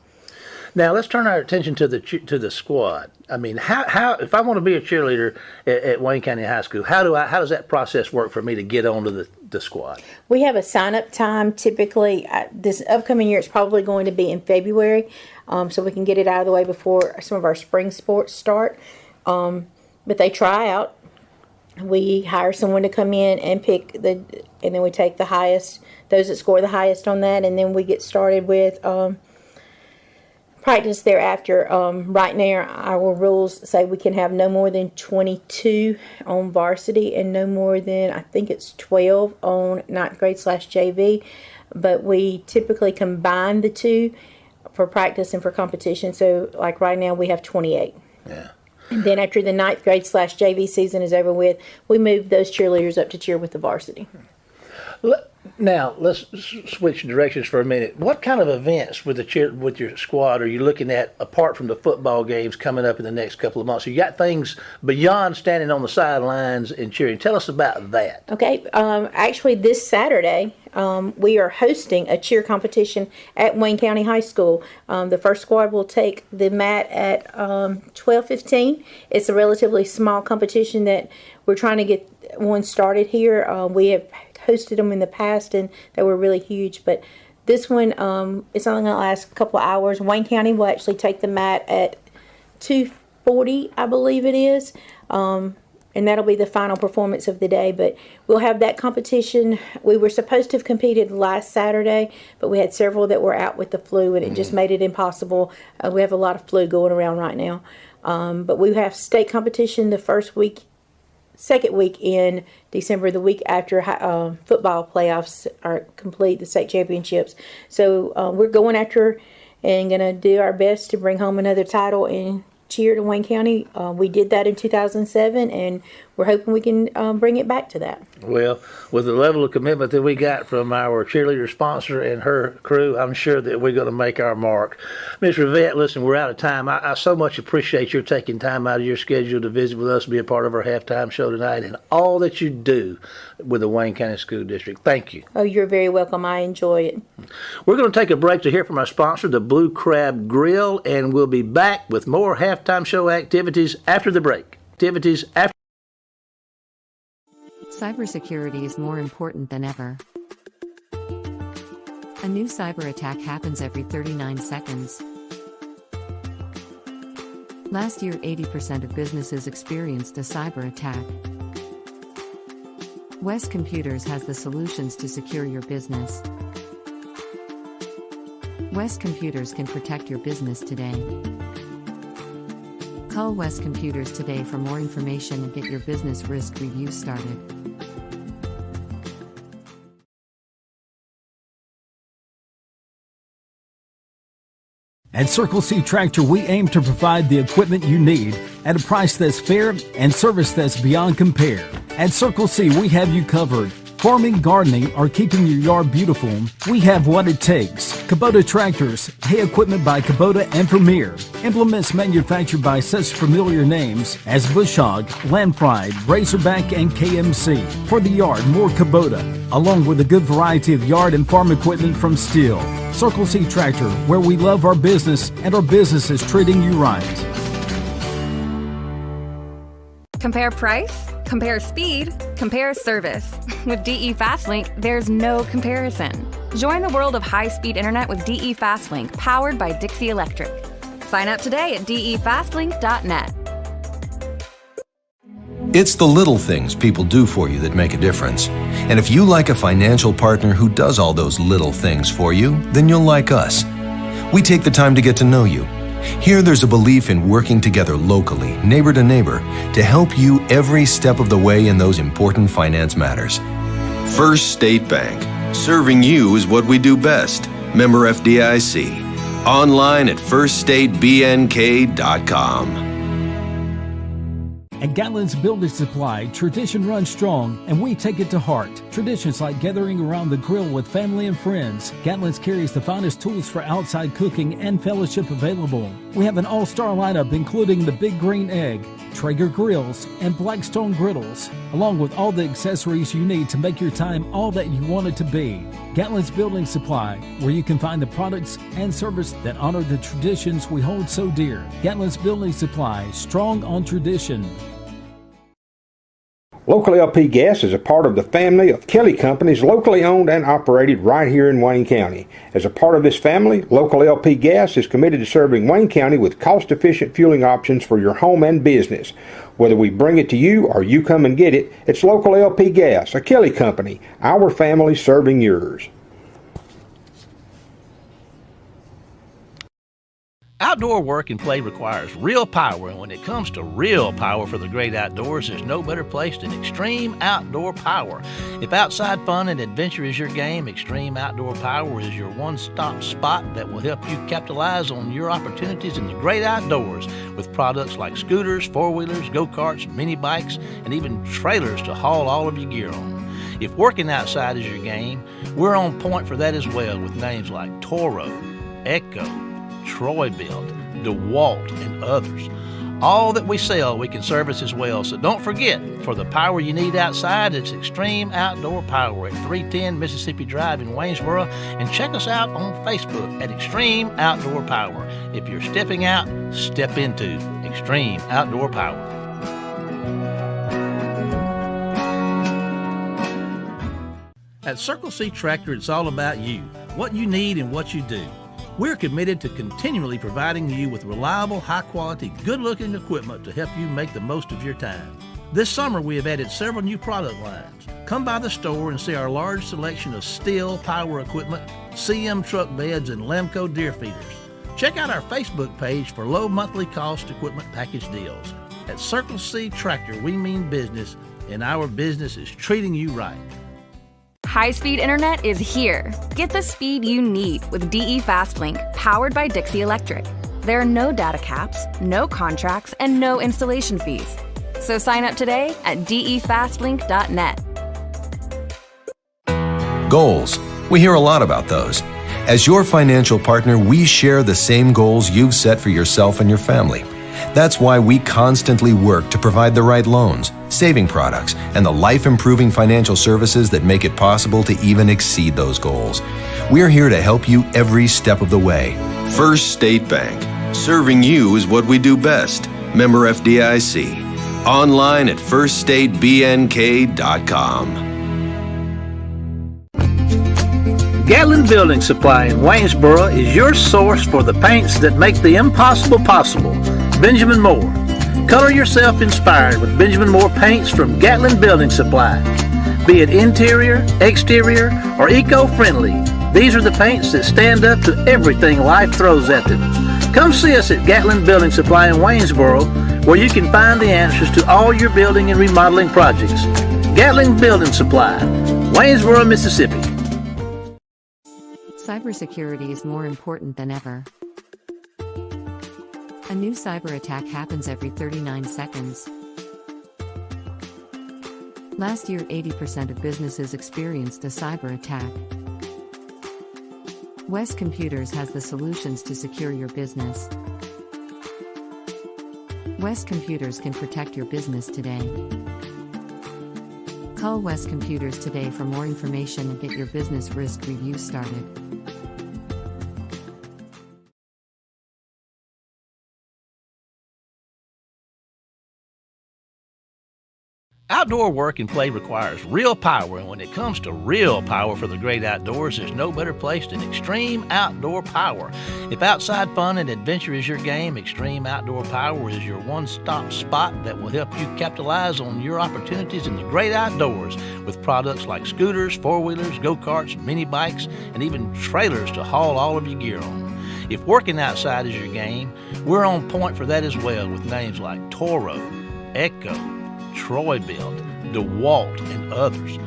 Speaker 8: Now let's turn our attention to the squad. I mean, how if I want to be a cheerleader at Wayne County High School, how does that process work for me to get onto the squad? We
Speaker 9: have a sign-up time. Typically, this upcoming year, it's probably going to be in February, so we can get it out of the way before some of our spring sports start. But they try out. We hire someone to come in and pick and then we take the highest, those that score the highest on that, and then we get started with practice thereafter. Right now, our rules say we can have no more than 22 on varsity and no more than, I think it's 12 on 9th grade / JV. But we typically combine the two for practice and for competition. So, like right now, we have 28.
Speaker 8: Yeah.
Speaker 9: And then after the 9th grade / JV season is over with, we move those cheerleaders up to cheer with the varsity.
Speaker 8: Now, let's switch directions for a minute. What kind of events with your squad are you looking at, apart from the football games coming up in the next couple of months? You got things beyond standing on the sidelines and cheering. Tell us about that. Okay.
Speaker 9: Actually, this Saturday, we are hosting a cheer competition at Wayne County High School. The first squad will take the mat at 12:15. It's a relatively small competition that we're trying to get one started here. We have hosted them in the past and they were really huge, but this one it's only going to last a couple of hours. Wayne County will actually take the mat at 2:40, I believe it is, and that'll be the final performance of the day. But we'll have that competition. We were supposed to have competed last Saturday, but we had several that were out with the flu, and it just made it impossible. We have a lot of flu going around right now. But we have state competition the second week in December, the week after football playoffs are complete, the state championships. So we're going after and going to do our best to bring home another title and cheer to Wayne County. We did that in 2007, and we're hoping we can bring it back to that.
Speaker 8: Well, with the level of commitment that we got from our cheerleader sponsor and her crew, I'm sure that we're going to make our mark. Ms. Rivette, listen, we're out of time. I so much appreciate your taking time out of your schedule to visit with us, be a part of our halftime show tonight, and all that you do with the Wayne County School District. Thank you.
Speaker 9: Oh, you're very welcome. I enjoy it.
Speaker 8: We're going to take a break to hear from our sponsor, the Blue Crab Grill, and we'll be back with more halftime show activities after the break.
Speaker 1: Cybersecurity is more important than ever. A new cyber attack happens every 39 seconds. Last year, 80% of businesses experienced a cyber attack. West Computers has the solutions to secure your business. West Computers can protect your business today. Call West Computers today for more information and get your business risk review started.
Speaker 2: At Circle C Tractor, we aim to provide the equipment you need at a price that's fair and service that's beyond compare. At Circle C, we have you covered. Farming, gardening, or keeping your yard beautiful, we have what it takes. Kubota tractors, hay equipment by Kubota and Premier. Implements manufactured by such familiar names as Bush Hog, Land Pride, Razorback, and KMC. For the yard, more Kubota, along with a good variety of yard and farm equipment from Steel. Circle C Tractor, where we love our business and our business is treating you right.
Speaker 3: Compare price, compare speed, compare service. With DE Fastlink, there's no comparison. Join the world of high-speed internet with DE Fastlink, powered by Dixie Electric. Sign up today at defastlink.net.
Speaker 4: It's the little things people do for you that make a difference. And if you like a financial partner who does all those little things for you, then you'll like us. We take the time to get to know you. Here there's a belief in working together locally, neighbor to neighbor, to help you every step of the way in those important finance matters. First State Bank. Serving you is what we do best. Member FDIC. Online at firststatebnk.com.
Speaker 2: At Gatlin's Building Supply, tradition runs strong, and we take it to heart. Traditions like gathering around the grill with family and friends. Gatlin's carries the finest tools for outside cooking and fellowship available. We have an all-star lineup including the Big Green Egg, Traeger grills, and Blackstone griddles, along with all the accessories you need to make your time all that you want it to be. Gatlin's Building Supply, where you can find the products and service that honor the traditions we hold so dear. Gatlin's Building Supply, strong on tradition.
Speaker 5: Local LP Gas is a part of the family of Kelly Companies locally owned and operated right here in Wayne County. As a part of this family, Local LP Gas is committed to serving Wayne County with cost-efficient fueling options for your home and business. Whether we bring it to you or you come and get it, it's Local LP Gas, a Kelly Company, our family serving yours.
Speaker 6: Outdoor work and play requires real power, and when it comes to real power for the great outdoors, there's no better place than Extreme Outdoor Power. If outside fun and adventure is your game, Extreme Outdoor Power is your one-stop spot that will help you capitalize on your opportunities in the great outdoors with products like scooters, four-wheelers, go-karts, mini bikes, and even trailers to haul all of your gear on. If working outside is your game, we're on point for that as well with names like Toro, Echo, Troy-Bilt, DeWalt, and others. All that we sell, we can service as well. So don't forget, for the power you need outside, it's Extreme Outdoor Power at 310 Mississippi Drive in Waynesboro. And check us out on Facebook at Extreme Outdoor Power. If you're stepping out, step into Extreme Outdoor Power. At Circle C Tractor, it's all about you, what you need and what you do. We're committed to continually providing you with reliable, high-quality, good-looking equipment to help you make the most of your time. This summer, we have added several new product lines. Come by the store and see our large selection of Stihl power equipment, CM truck beds, and Lemco deer feeders. Check out our Facebook page for low monthly cost equipment package deals. At Circle C Tractor, we mean business, and our business is treating you right.
Speaker 3: High-speed internet is here. Get the speed you need with DE FastLink, powered by Dixie Electric. There are no data caps, no contracts, and no installation fees. So sign up today at defastlink.net.
Speaker 4: Goals. We hear a lot about those. As your financial partner, we share the same goals you've set for yourself and your family. That's why we constantly work to provide the right loans, saving products, and the life-improving financial services that make it possible to even exceed those goals. We're here to help you every step of the way. First State Bank. Serving you is what we do best. Member FDIC. Online at firststatebnk.com.
Speaker 8: Gatlin Building Supply in Waynesboro is your source for the paints that make the impossible possible. Benjamin Moore. Color yourself inspired with Benjamin Moore paints from Gatlin Building Supply. Be it interior, exterior, or eco-friendly, these are the paints that stand up to everything life throws at them. Come see us at Gatlin Building Supply in Waynesboro, where you can find the answers to all your building and remodeling projects. Gatlin Building Supply, Waynesboro, Mississippi.
Speaker 1: Cybersecurity is more important than ever. A new cyber attack happens every 39 seconds. Last year, 80% of businesses experienced a cyber attack. West Computers has the solutions to secure your business. West Computers can protect your business today. Call West Computers today for more information and get your business risk review started.
Speaker 6: Outdoor work and play requires real power, and when it comes to real power for the great outdoors, there's no better place than Extreme Outdoor Power. If outside fun and adventure is your game, Extreme Outdoor Power is your one-stop spot that will help you capitalize on your opportunities in the great outdoors with products like scooters, four-wheelers, go-karts, mini bikes, and even trailers to haul all of your gear on. If working outside is your game, we're on point for that as well with names like Toro, Echo, Troy-Bilt, DeWalt, and others.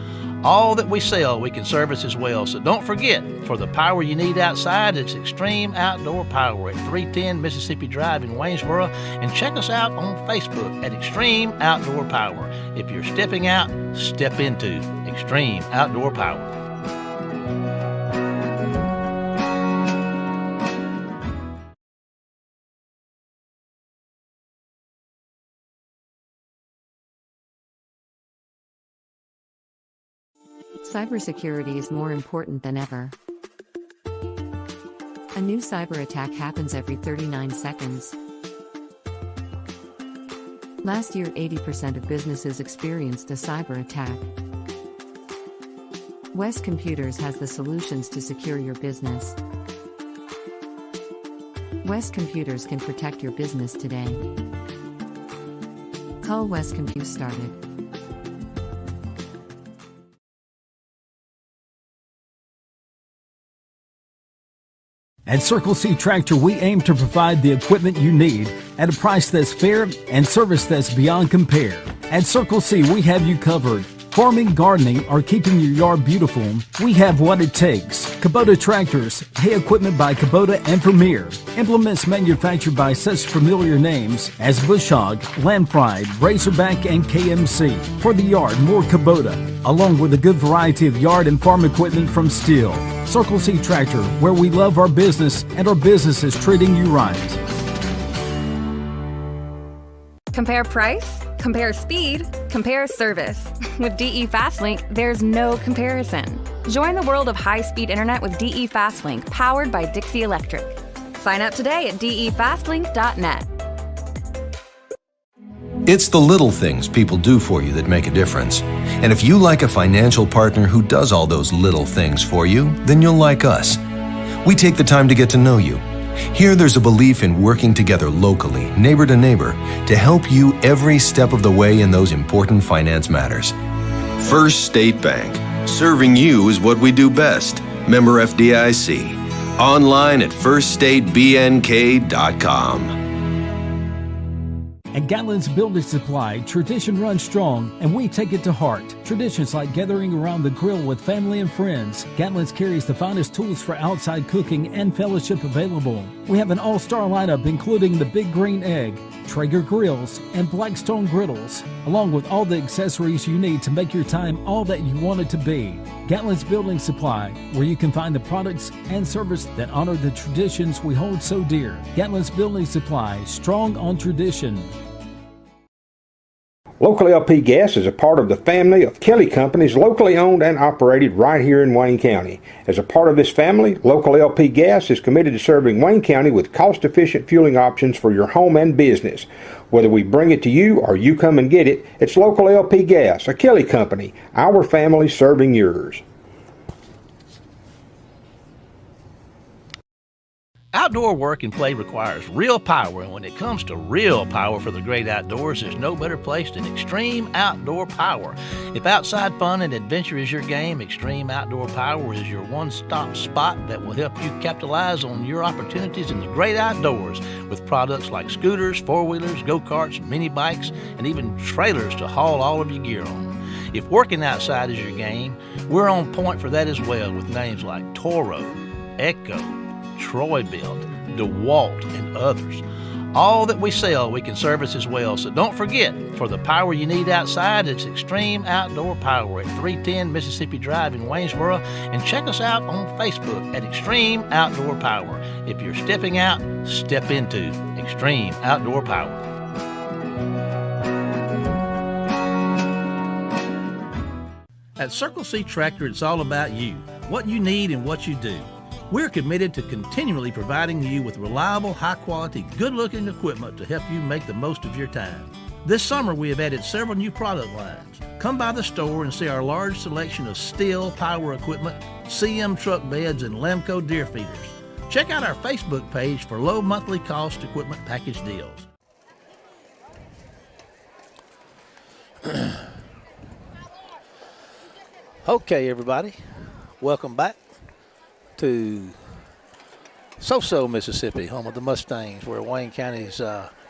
Speaker 6: All that we sell, we can service as well. So don't forget, for the power you need outside, it's Extreme Outdoor Power at 310 Mississippi Drive in Waynesboro. And check us out on Facebook at Extreme Outdoor Power. If you're stepping out, step into Extreme Outdoor Power.
Speaker 1: Cybersecurity is more important than ever. A new cyber attack happens every 39 seconds. Last year, 80% of businesses experienced a cyber attack. West Computers has the solutions to secure your business. West Computers can protect your business today. Call West Computers started.
Speaker 2: At Circle C Tractor, we aim to provide the equipment you need at a price that's fair and service that's beyond compare. At Circle C, we have you covered. Farming, gardening, or keeping your yard beautiful, we have what it takes. Kubota tractors, hay equipment by Kubota and Premier. Implements manufactured by such familiar names as Bush Hog, Land Pride, Razorback, and KMC. For the yard, more Kubota, along with a good variety of yard and farm equipment from Stihl. Circle C Tractor, where we love our business and our business is treating you right.
Speaker 3: Compare price, compare speed, compare service. With DE FastLink, there's no comparison. Join the world of high-speed internet with DE FastLink, powered by Dixie Electric. Sign up today at defastlink.net.
Speaker 4: It's the little things people do for you that make a difference. And if you like a financial partner who does all those little things for you, then you'll like us. We take the time to get to know you. Here there's a belief in working together locally, neighbor to neighbor, to help you every step of the way in those important finance matters. First State Bank. Serving you is what we do best. Member FDIC. Online at firststatebnk.com.
Speaker 2: At Gatlin's Building Supply, tradition runs strong, and we take it to heart. Traditions like gathering around the grill with family and friends. Gatlin's carries the finest tools for outside cooking and fellowship available. We have an all-star lineup including the Big Green Egg, Traeger grills, and Blackstone griddles, along with all the accessories you need to make your time all that you want it to be. Gatlin's Building Supply, where you can find the products and service that honor the traditions we hold so dear. Gatlin's Building Supply, strong on tradition.
Speaker 5: Local LP Gas is a part of the family of Kelly Companies locally owned and operated right here in Wayne County. As a part of this family, Local LP Gas is committed to serving Wayne County with cost-efficient fueling options for your home and business. Whether we bring it to you or you come and get it, it's Local LP Gas, a Kelly Company, our family serving yours.
Speaker 6: Outdoor work and play requires real power, and when it comes to real power for the great outdoors, there's no better place than Extreme Outdoor Power. If outside fun and adventure is your game, Extreme Outdoor Power is your one-stop spot that will help you capitalize on your opportunities in the great outdoors with products like scooters, four-wheelers, go-karts, mini bikes, and even trailers to haul all of your gear on. If working outside is your game, we're on point for that as well with names like Toro, Echo, Troy-Bilt, DeWalt, and others. All that we sell, we can service as well. So don't forget, for the power you need outside, it's Extreme Outdoor Power at 310 Mississippi Drive in Waynesboro. And check us out on Facebook at Extreme Outdoor Power. If you're stepping out, step into Extreme Outdoor Power. At Circle C Tractor, it's all about you, what you need and what you do. We're committed to continually providing you with reliable, high-quality, good-looking equipment to help you make the most of your time. This summer, we have added several new product lines. Come by the store and see our large selection of Stihl power equipment, CM truck beds, and Lemco deer feeders. Check out our Facebook page for low monthly cost equipment package deals.
Speaker 8: Okay, everybody, welcome back to So-So, Mississippi, home of the Mustangs, where Wayne County's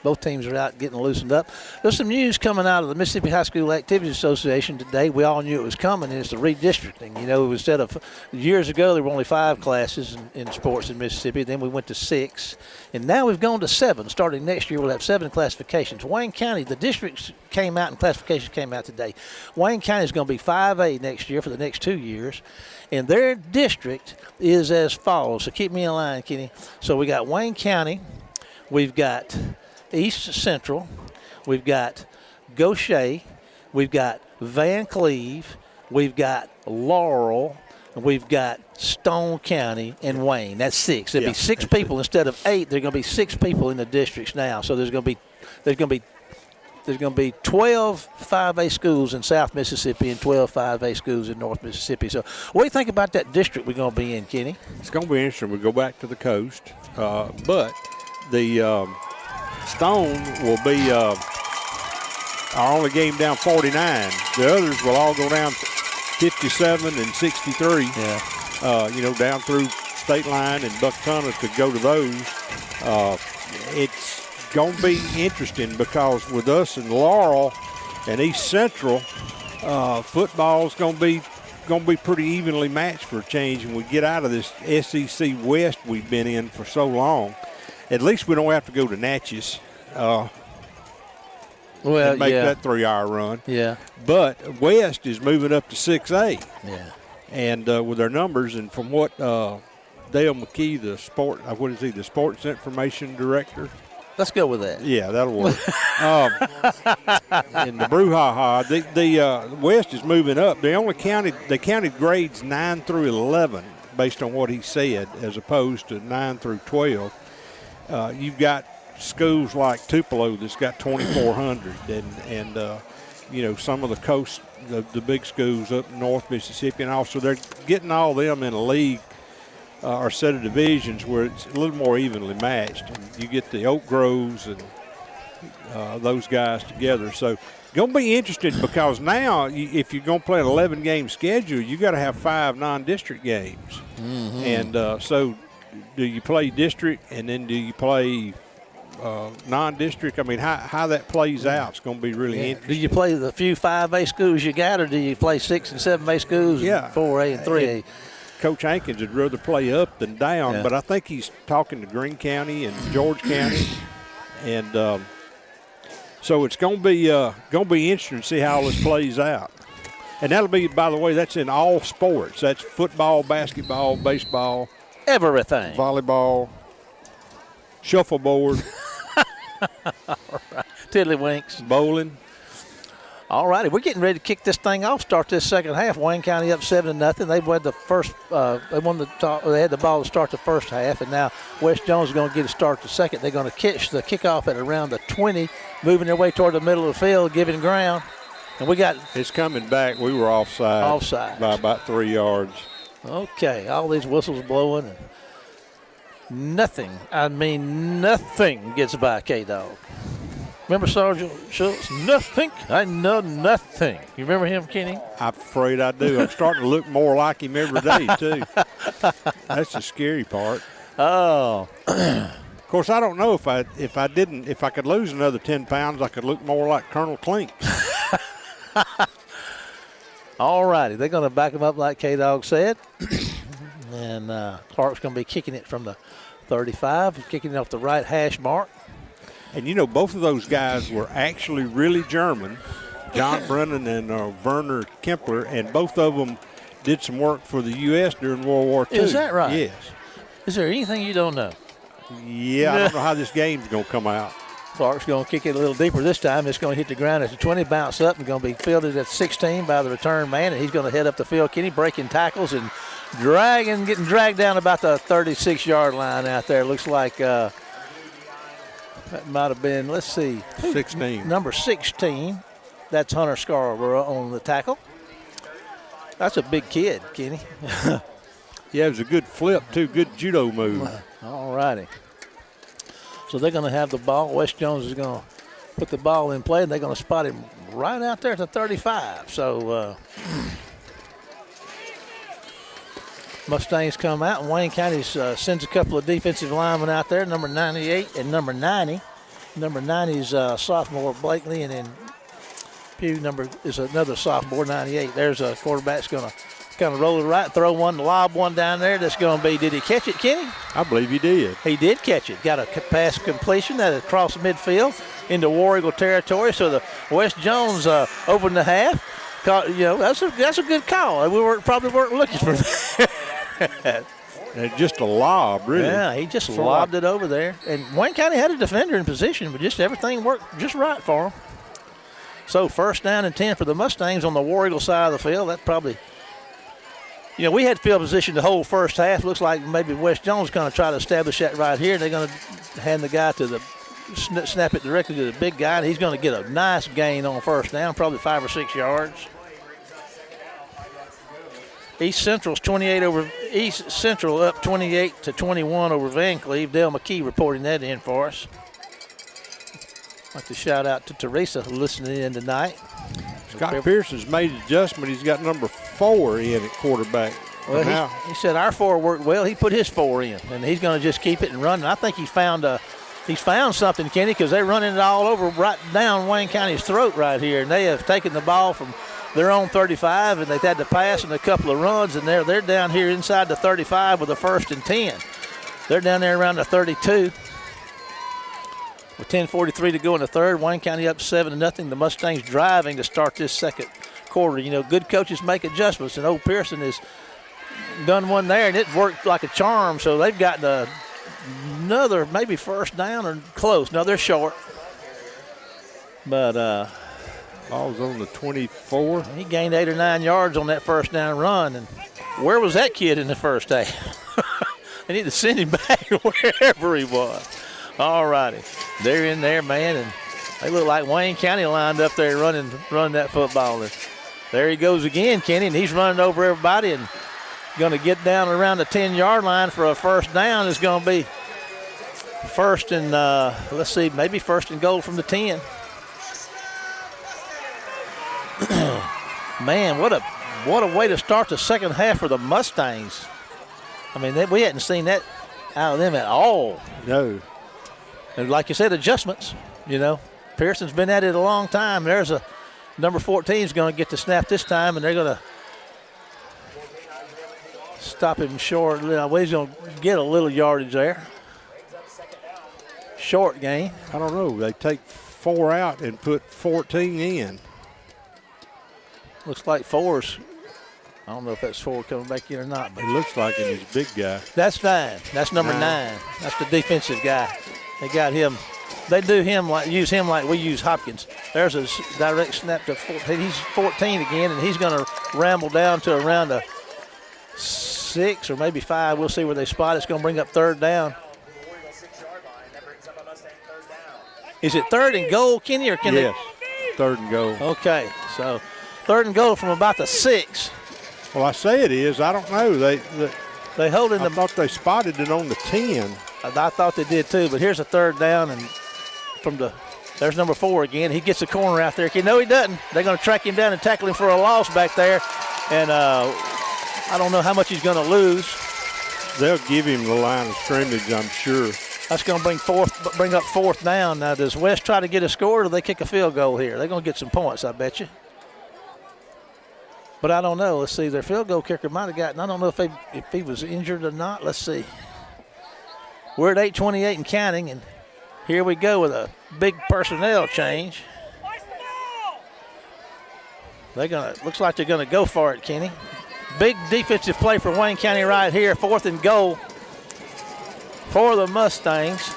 Speaker 8: both teams are out getting loosened up. There's some news coming out of the Mississippi High School Activities Association today. We all knew it was coming, and it's the redistricting. You know, instead of years ago, there were only 5 classes in sports in Mississippi. Then we went to 6, and now we've gone to 7. Starting next year, we'll have 7 classifications. Wayne County, the districts came out and classifications came out today. Wayne County is going to be 5A next year for the next 2 years. And their district is as follows. So keep me in line, Kenny. So we got Wayne County. We've got East Central. We've got Goshen. We've got Van Cleve. We've got Laurel. And we've got Stone County and Wayne. That's 6. There'll be 6 people instead of 8. There are going to be 6 people in the districts now. So there's going to be 12 5A schools in South Mississippi and 12 5A schools in North Mississippi. So what do you think about that district we're going to be in, Kenny?
Speaker 7: It's going to be interesting. We go back to the coast, but the Stone will be our only game down 49. The others will all go down 57 and 63. Yeah. Down through State Line and Bucktunnel to go to those. It's going to be interesting because with us and Laurel and East Central, football's going to be pretty evenly matched for a change, and we get out of this SEC West we've been in for so long. At least we don't have to go to Natchez and make that 3-hour run.
Speaker 8: Yeah.
Speaker 7: But West is moving up to 6A.
Speaker 8: Yeah.
Speaker 7: And with their numbers, and from what Dale McKee, the Sports Information Director.
Speaker 8: Let's go with that.
Speaker 7: Yeah, that'll work. And the brouhaha, the West is moving up. They counted grades 9 through 11 based on what he said, as opposed to 9 through 12. You've got schools like Tupelo that's got 2,400, and some of the coast, the big schools up in North Mississippi, and also they're getting all them in a league or set of divisions where it's a little more evenly matched. And you get the Oak Groves and those guys together. So going to be interesting because now if you're going to play an 11-game schedule, you got to have 5 non-district games. And so do you play district and then do you play non-district? I mean, how that plays out is going to be really interesting.
Speaker 8: Do you play the few 5A schools you got, or do you play 6 and 7A schools?
Speaker 7: Yeah,
Speaker 8: 4A and 3A.
Speaker 7: Coach Hankins would rather play up than down, but I think he's talking to Greene County and George County, and so it's going to be interesting to see how all this plays out. And that'll be, by the way, that's in all sports. That's football, basketball, baseball,
Speaker 8: everything,
Speaker 7: volleyball, shuffleboard.
Speaker 8: All right. Tiddlywinks.
Speaker 7: Bowling.
Speaker 8: All righty, we're getting ready to kick this thing off. Start this second half. Wayne County up 7-0. They've won the first. They won the top. They had the ball to start the first half, and now West Jones is going to get a start the second. They're going to catch the kickoff at around the 20, moving their way toward the middle of the field, giving ground. And we got.
Speaker 7: It's coming back. We were offside.
Speaker 8: Offside
Speaker 7: by about 3 yards.
Speaker 8: Okay, all these whistles blowing and nothing. I mean nothing gets by K-Dog. Remember Sergeant Schultz? Nothing. I know nothing. You remember him, Kenny?
Speaker 7: I'm afraid I do. I'm starting to look more like him every day, too. That's the scary part.
Speaker 8: Oh.
Speaker 7: Of course, I don't know if I could lose another 10 pounds, I could look more like Colonel Klink.
Speaker 8: All righty. They're going to back him up like K-Dog said. And Clark's going to be kicking it from the 35, kicking it off the right hash mark.
Speaker 7: And, you know, both of those guys were actually really German, John Brennan and Werner Kempler, and both of them did some work for the U.S. during World War II.
Speaker 8: Is that right?
Speaker 7: Yes.
Speaker 8: Is there anything you don't know?
Speaker 7: Yeah, I don't know how this game's going to come out.
Speaker 8: Clark's going to kick it a little deeper this time. It's going to hit the ground at the 20, bounce up, and going to be fielded at 16 by the return man, and he's going to head up the field. Kenny breaking tackles and getting dragged down about the 36-yard line out there. Looks like that might have been, let's see.
Speaker 7: 16.
Speaker 8: Number 16. That's Hunter Scarborough on the tackle. That's a big kid, Kenny.
Speaker 7: Yeah, it was a good flip, too. Good judo move.
Speaker 8: All righty. So they're going to have the ball. West Jones is going to put the ball in play, and they're going to spot him right out there at the 35. So Mustangs come out, and Wayne County sends a couple of defensive linemen out there, number 98 and number 90. Number 90 is sophomore Blakely, and then Pugh is another sophomore, 98. There's a quarterback that's going to kind of roll it right, throw one, lob one down there. That's going to be, did he catch it, Kenny?
Speaker 7: I believe he did.
Speaker 8: He did catch it. Got a pass completion that across midfield into War Eagle territory. So the West Jones opened the half. Caught, you know, that's a good call. We probably weren't looking for that.
Speaker 7: Just a lob, really.
Speaker 8: Yeah, he just lobbed it over there. And Wayne County had a defender in position, but just everything worked just right for him. So first down and 10 for the Mustangs on the War Eagle side of the field. That probably, you know, we had field position the whole first half. Looks like maybe West Jones going to try to establish that right here. They're going to hand the guy to the snap it directly to the big guy, and he's going to get a nice gain on first down, probably 5 or 6 yards. East Central's 28 over East Central up 28-21 over Van Cleve. Dale McKee reporting that in for us. I'd like to shout out to Teresa listening in tonight.
Speaker 7: Scott Pearson's made an adjustment. He's got number 4 in at quarterback.
Speaker 8: Well, he said our 4 worked well. He put his 4 in, and he's going to just keep it and run. And I think he's found something, Kenny, because they're running it all over right down Wayne County's throat right here, and they have taken the ball from their own 35, and they've had to pass and a couple of runs, and they're down here inside the 35 with a 1st and 10. They're down there around the 32. With 10:43 to go in the third, Wayne County up 7-0. The Mustangs driving to start this second quarter. You know, good coaches make adjustments, and old Pearson has done one there, and it worked like a charm. So they've got another maybe first down or close. No, they're short. But
Speaker 7: ball's on the 24.
Speaker 8: He gained 8 or 9 yards on that first down run. And where was that kid in the first half? They need to send him back wherever he was. All righty. They're in there, man, and they look like Wayne County lined up there running that football. And there he goes again, Kenny, and he's running over everybody. And going to get down around the 10-yard line for a first down. Is going to be first and, let's see, maybe first and goal from the 10. Man, what a way to start the second half for the Mustangs. I mean, we hadn't seen that out of them at all.
Speaker 7: No.
Speaker 8: And like you said, adjustments, you know. Pearson's been at it a long time. There's a number 14 is going to get the snap this time, and they're going to stop him short. He's going to get a little yardage there. Short gain.
Speaker 7: I don't know. They take 4 out and put 14 in.
Speaker 8: Looks like 4's. I don't know if that's 4 coming back in or not. But
Speaker 7: it looks like it. He's a big guy.
Speaker 8: That's 9. That's number 9. That's the defensive guy. They got him. They do him use him like we use Hopkins. There's a direct snap to 14. He's 14 again, and he's going to ramble down to around a 6 or maybe 5. We'll see where they spot. It's going to bring up third down. Is it third and goal, Kenny, or can
Speaker 7: yes, third and goal.
Speaker 8: Okay, so third and goal from about the 6.
Speaker 7: Well, I say it is. I don't know.
Speaker 8: They hold in
Speaker 7: I thought they spotted it on the 10.
Speaker 8: I thought they did too, but here's a third down, and there's number 4 again. He gets the corner out there. No, he doesn't. They're going to track him down and tackle him for a loss back there, and I don't know how much he's going to lose.
Speaker 7: They'll give him the line of scrimmage, I'm sure.
Speaker 8: That's going to bring up fourth down. Now, does West try to get a score, or do they kick a field goal here? They're going to get some points, I bet you. But I don't know. Let's see. Their field goal kicker might have gotten. I don't know if he was injured or not. Let's see. We're at 8:28 and counting, and here we go with a big personnel change. Looks like they're gonna go for it, Kenny. Big defensive play for Wayne County right here. 4th and goal for the Mustangs.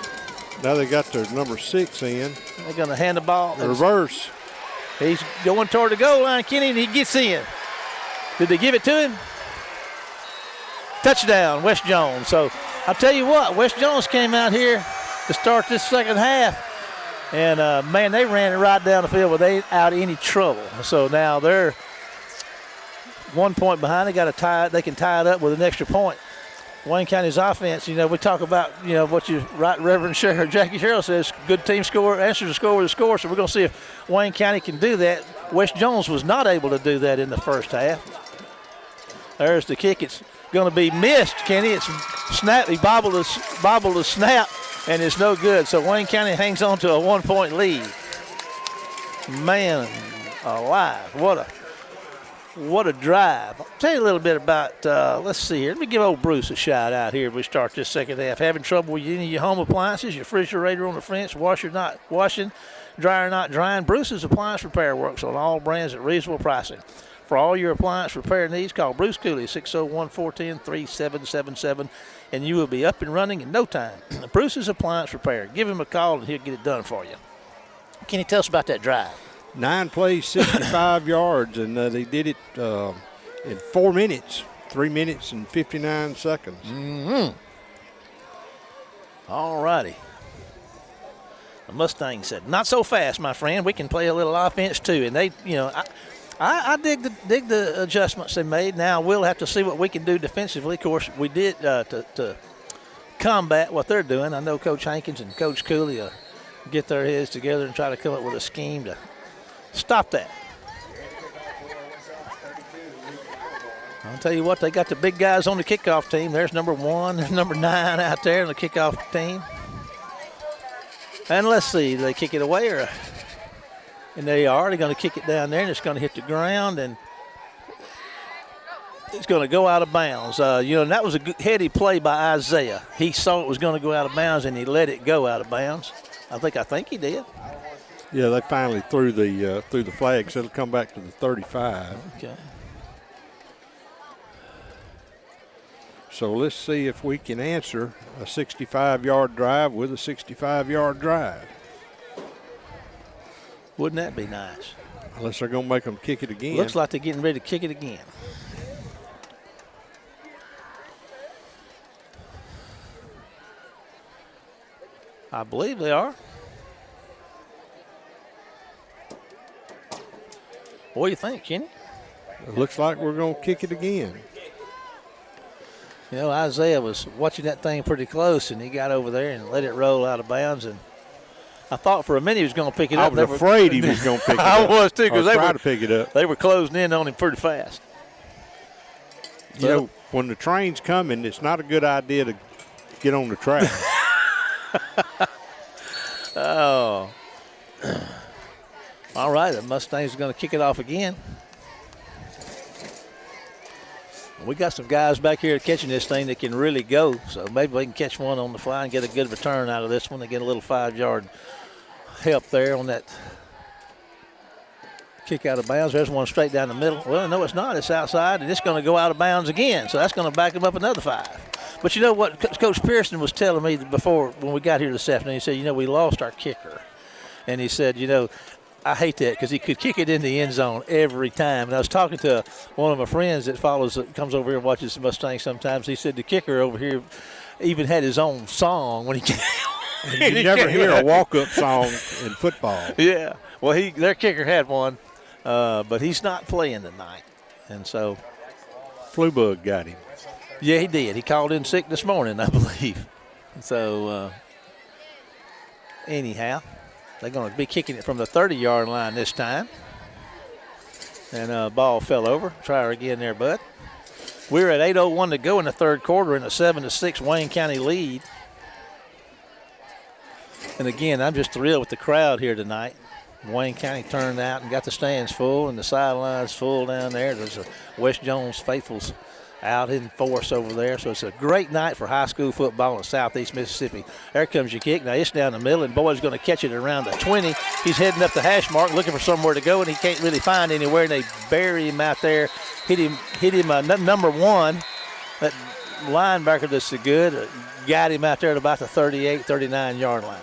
Speaker 7: Now they got their number 6 in.
Speaker 8: They're gonna hand the ball.
Speaker 7: Reverse.
Speaker 8: He's going toward the goal line, Kenny, and he gets in. Did they give it to him? Touchdown, West Jones. So I'll tell you what, West Jones came out here to start this second half, and man, they ran it right down the field without any trouble. So now they're 1 point behind. They can tie it up with an extra point. Wayne County's offense, we talk about, what Right Reverend Sheriff Jackie Sherrill says, good team score, answers the score with a score. So we're going to see if Wayne County can do that. West Jones was not able to do that in the first half. There's the kick. It's going to be missed, Kenny. It's snap. He bobbled the snap, and it's no good. So Wayne County hangs on to a 1-point lead. Man alive, what a drive. I'll tell you a little bit about, let's see here. Let me give old Bruce a shout out here as we start this second half. Having trouble with any of your home appliances, your refrigerator on the fence, washer not washing, dryer not drying, Bruce's Appliance Repair works on all brands at reasonable pricing. For all your appliance repair needs, call Bruce Cooley, 601-410-3777, and you will be up and running in no time. Bruce's Appliance Repair. Give him a call, and he'll get it done for you. Can you tell us about that drive?
Speaker 7: 9 plays, 65 yards, and they did it in 4 minutes, 3 minutes and 59 seconds.
Speaker 8: Mm-hmm. All righty. The Mustang said, not so fast, my friend. We can play a little offense, too. And they, I dig the adjustments they made. Now we'll have to see what we can do defensively. Of course, we did to combat what they're doing. I know Coach Hankins and Coach Cooley get their heads together and try to come up with a scheme to stop that. I'll tell you what, they got the big guys on the kickoff team. There's number 1, there's number 9 out there on the kickoff team. And let's see, do they kick it away or? And they are. They're going to kick it down there, and it's going to hit the ground, and it's going to go out of bounds. And that was a good, heady play by Isaiah. He saw it was going to go out of bounds, and he let it go out of bounds. I think he did.
Speaker 7: Yeah, they finally threw the flag, so it'll come back to the 35.
Speaker 8: Okay.
Speaker 7: So let's see if we can answer a 65-yard drive with a 65-yard drive.
Speaker 8: Wouldn't that be nice?
Speaker 7: Unless they're going to make them kick it again.
Speaker 8: Looks like they're getting ready to kick it again. I believe they are. What do you think, Kenny?
Speaker 7: It looks like we're going to kick it again.
Speaker 8: You know, Isaiah was watching that thing pretty close, and he got over there and let it roll out of bounds. And I thought for a minute he was going to pick it up.
Speaker 7: I was afraid he was going to pick it up.
Speaker 8: I was too, because
Speaker 7: to pick it up.
Speaker 8: They were closing in on him pretty fast.
Speaker 7: You know, when the train's coming, it's not a good idea to get on the track.
Speaker 8: Oh. All right, the Mustangs are going to kick it off again. We got some guys back here catching this thing that can really go, so maybe we can catch one on the fly and get a good return out of this one. They get a little 5-yard help there on that kick out of bounds. There's one straight down the middle. Well, no, it's not. It's outside, and it's going to go out of bounds again, so that's going to back them up another 5. But you know what Coach Pearson was telling me before when we got here this afternoon? He said, you know, we lost our kicker. And he said, you know, I hate that because he could kick it in the end zone every time. And I was talking to one of my friends that comes over here and watches the Mustangs sometimes. He said the kicker over here even had his own song when he came.
Speaker 7: You never hear a walk-up song in football.
Speaker 8: Yeah. Well, their kicker had one, but he's not playing tonight. And so.
Speaker 7: Flu bug got him.
Speaker 8: Yeah, he did. He called in sick this morning, I believe. So, anyhow. They're going to be kicking it from the 30-yard line this time. And ball fell over. Try her again there, bud. We're at 8:01 to go in the third quarter in a 7-6 Wayne County lead. And again, I'm just thrilled with the crowd here tonight. Wayne County turned out and got the stands full and the sidelines full down there. There's a West Jones faithfuls out in force over there. So it's a great night for high school football in southeast Mississippi. There comes your kick. Now it's down the middle, and Boyd's going to catch it around the 20. He's heading up the hash mark, looking for somewhere to go, and he can't really find anywhere, and they bury him out there. Hit him number 1. That linebacker that's so good got him out there at about the 38, 39-yard line.